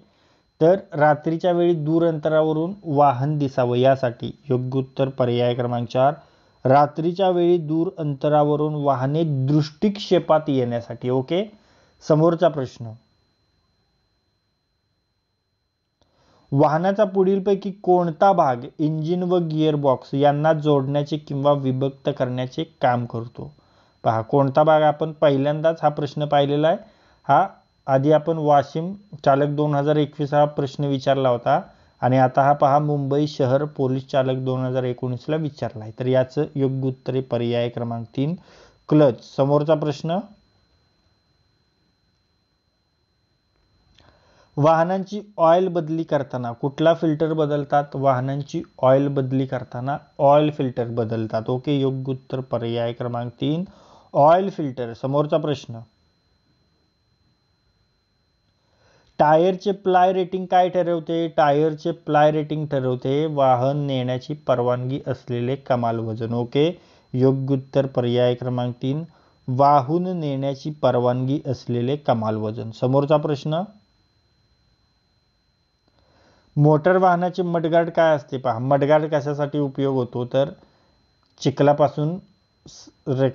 तर रात्रीच्या वेळी दूर अंतरावरून वाहन दिसावं यासाठी. योग्य उत्तर पर्याय क्रमांक 4, रात्रीच्या वेळी दूर अंतरावरून वाहने दृष्टिक्षेपात येण्यासाठी. ओके, समोरचा प्रश्न, वाहनाचा पुढीलपैकी कोणता भाग इंजिन व गिअरबॉक्स यांना जोडण्याचे किंवा विभक्त करण्याचे काम करतो? पहा कोणता भाग, आपण पहिल्यांदाच हा प्रश्न पाहिलेला आहे. हा आधी आपण वाशिम चालक 2021 हा प्रश्न विचारला होता आणि आता हा पहा मुंबई शहर पोलीस चालक 2019ला विचारला आहे. तर याचं योग्य उत्तर आहे पर्याय क्रमांक 3 क्लच. समोरचा प्रश्न, वाहनांची ऑइल बदली करताना कुठला फिल्टर बदलतात? वाहनांची ऑइल बदली करताना ऑइल फिल्टर बदलतात. ओके, योग्य उत्तर पर्याय क्रमांक 3 ऑइल फिल्टर. समोरचा प्रश्न, टायरचे प्लाय रेटिंग काय ठरवते? टायरचे प्लाय रेटिंग ठरवते वाहन नेण्याची परवानगी असलेले कमाल वजन. ओके, योग्य उत्तर पर्याय क्रमांक 3 वाहून नेण्याची परवानगी असलेले कमाल वजन. समोरचा प्रश्न, मोटर वाहनाचे मडगार्ड काय असते? पहा मडगार्ड कशासाठी उपयोग होतो, तर चिखलापासून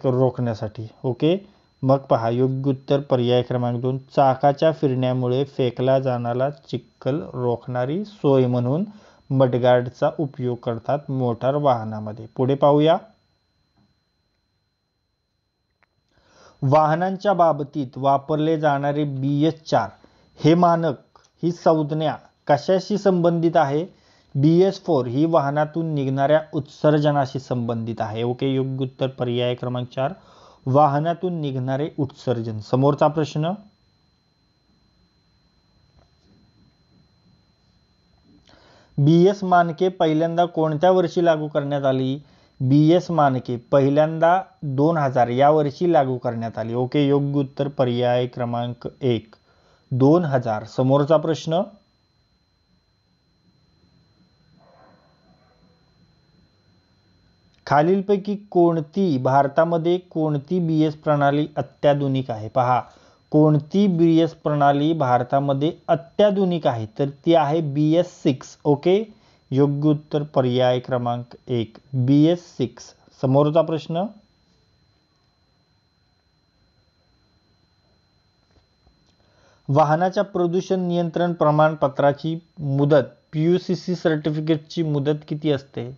रोखण्यासाठी. ओके, मग पहा योग्य उत्तर पर्याय क्रमांक 2 चाकाच्या फिरण्यामुळे फेकला जाणारा चिखल रोखणारी सोय म्हणून मडगार्डचा उपयोग करतात मोटार वाहनामध्ये. पुढे पाहूया, वाहनांच्या बाबतीत वापरले जाणारे BS4 हे मानक, ही संज्ञा कशाशी संबंधित आहे? BS4 ही वाहनातून निघणाऱ्या उत्सर्जनाशी संबंधित आहे. ओके, योग्य उत्तर पर्याय क्रमांक 4 वाहनातून निघणारे उत्सर्जन. समोरचा प्रश्न, BS मानके पहिल्यांदा कोणत्या वर्षी लागू करण्यात आली? BS मानके पहिल्यांदा 2000 या वर्षी लागू करण्यात आली. ओके, योग्य उत्तर पर्याय क्रमांक 1 2000. समोरचा प्रश्न, खालीलपैकी कोणती भारतामध्ये कोणती BS प्रणाली अत्याधुनिक आहे? पहा कोणती BS प्रणाली भारतामध्ये अत्याधुनिक आहे, तर ती आहे BS6. ओके, योग्य उत्तर पर्याय क्रमांक 1 BS6. समोरचा प्रश्न, वाहनाच्या प्रदूषण नियंत्रण प्रमाणपत्राची मुदत, PUCC सर्टिफिकेटची मुदत किती असते?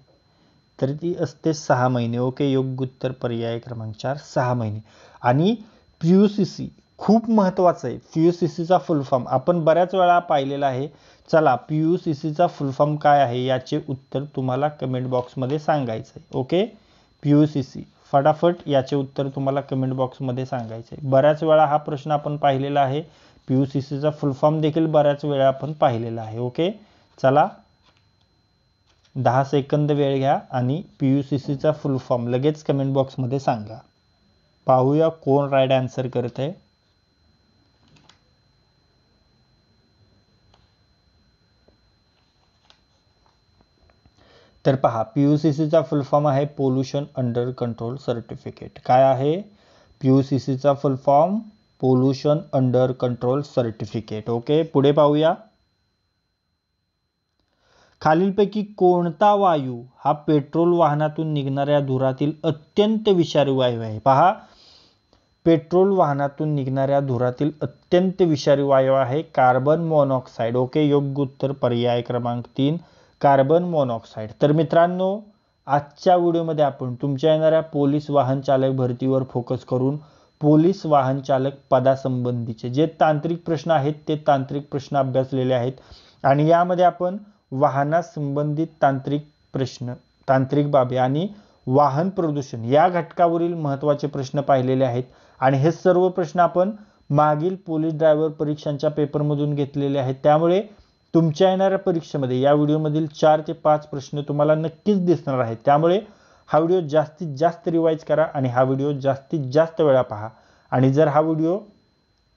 तर ती असते 6 महिने. ओके, योग्य उत्तर पर्याय क्रमांक 4 6 महिने. आणि PUCC खूप महत्त्वाचं आहे. PUCCचा फुल फॉर्म आपण बऱ्याच वेळा पाहिलेला आहे. चला, PUCCचा फुल फॉर्म काय आहे याचे उत्तर तुम्हाला कमेंट बॉक्समध्ये सांगायचं आहे. ओके, PUCC फटाफट याचे उत्तर तुम्हाला कमेंट बॉक्समध्ये सांगायचं आहे. बऱ्याच वेळा हा प्रश्न आपण पाहिलेला आहे. PUCCचा फुल फॉर्म देखील बऱ्याच वेळा आपण पाहिलेला आहे. ओके, चला 10 सेकंद वेळ घ्या आणि PUCCचा फुल फॉर्म लगेच कमेंट बॉक्समध्ये सांगा. पाहूया कोण राईट आन्सर करत आहे. तर पहा PUCCचा फुल फॉर्म आहे पोल्युशन अंडर कंट्रोल सर्टिफिकेट. काय आहे PUCCचा full form? Pollution under control certificate. Okay, पुढे पाहूया, खालीलपैकी कोणता वायू हा पेट्रोल वाहनातून निघणाऱ्या धुरातील अत्यंत विषारी वायू आहे? पहा पेट्रोल वाहनातून निघणाऱ्या धुरातील अत्यंत विषारी वायू आहे कार्बन मोनॉक्साईड. ओके, योग्य उत्तर पर्याय क्रमांक 3 कार्बन मोनॉक्साईड. तर मित्रांनो, आजच्या व्हिडिओमध्ये आपण तुमच्या येणाऱ्या पोलीस वाहन चालक भरतीवर फोकस करून पोलीस वाहन चालक पदासंबंधीचे जे तांत्रिक प्रश्न आहेत ते तांत्रिक प्रश्न अभ्यासलेले आहेत आणि यामध्ये आपण वाहनास संबंधित तांत्रिक प्रश्न, तांत्रिक बाबी आणि वाहन प्रदूषण या घटकावरील महत्त्वाचे प्रश्न पाहिलेले आहेत. आणि हे सर्व प्रश्न आपण मागील पोलीस ड्रायव्हर परीक्षांच्या पेपरमधून घेतलेले आहेत. त्यामुळे तुमच्या येणाऱ्या परीक्षेमध्ये या व्हिडिओमधील 4 ते 5 प्रश्न तुम्हाला नक्कीच दिसणार आहेत. त्यामुळे हा व्हिडिओ जास्तीत जास्त रिवाइज करा आणि हा व्हिडिओ जास्तीत जास्त वेळा पहा. आणि जर हा व्हिडिओ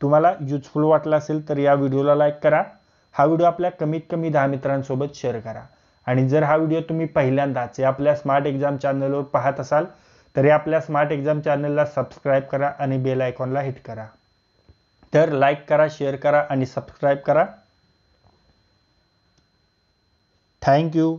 तुम्हाला युजफुल वाटला असेल तर या व्हिडिओला लाईक करा. हा व्हिडिओ आपल्या कमीत कमी 10 मित्रांसोबत शेअर करा. आणि जर हा व्हिडिओ तुम्ही पहिल्यांदाच आपल्या स्मार्ट एक्झाम चॅनलवर पाहत असाल तर आपल्या स्मार्ट एक्झाम चॅनलला सबस्क्राईब करा आणि बेल आयकॉनला हिट करा. तर लाईक करा, शेअर करा आणि सबस्क्राईब करा. थँक्यू.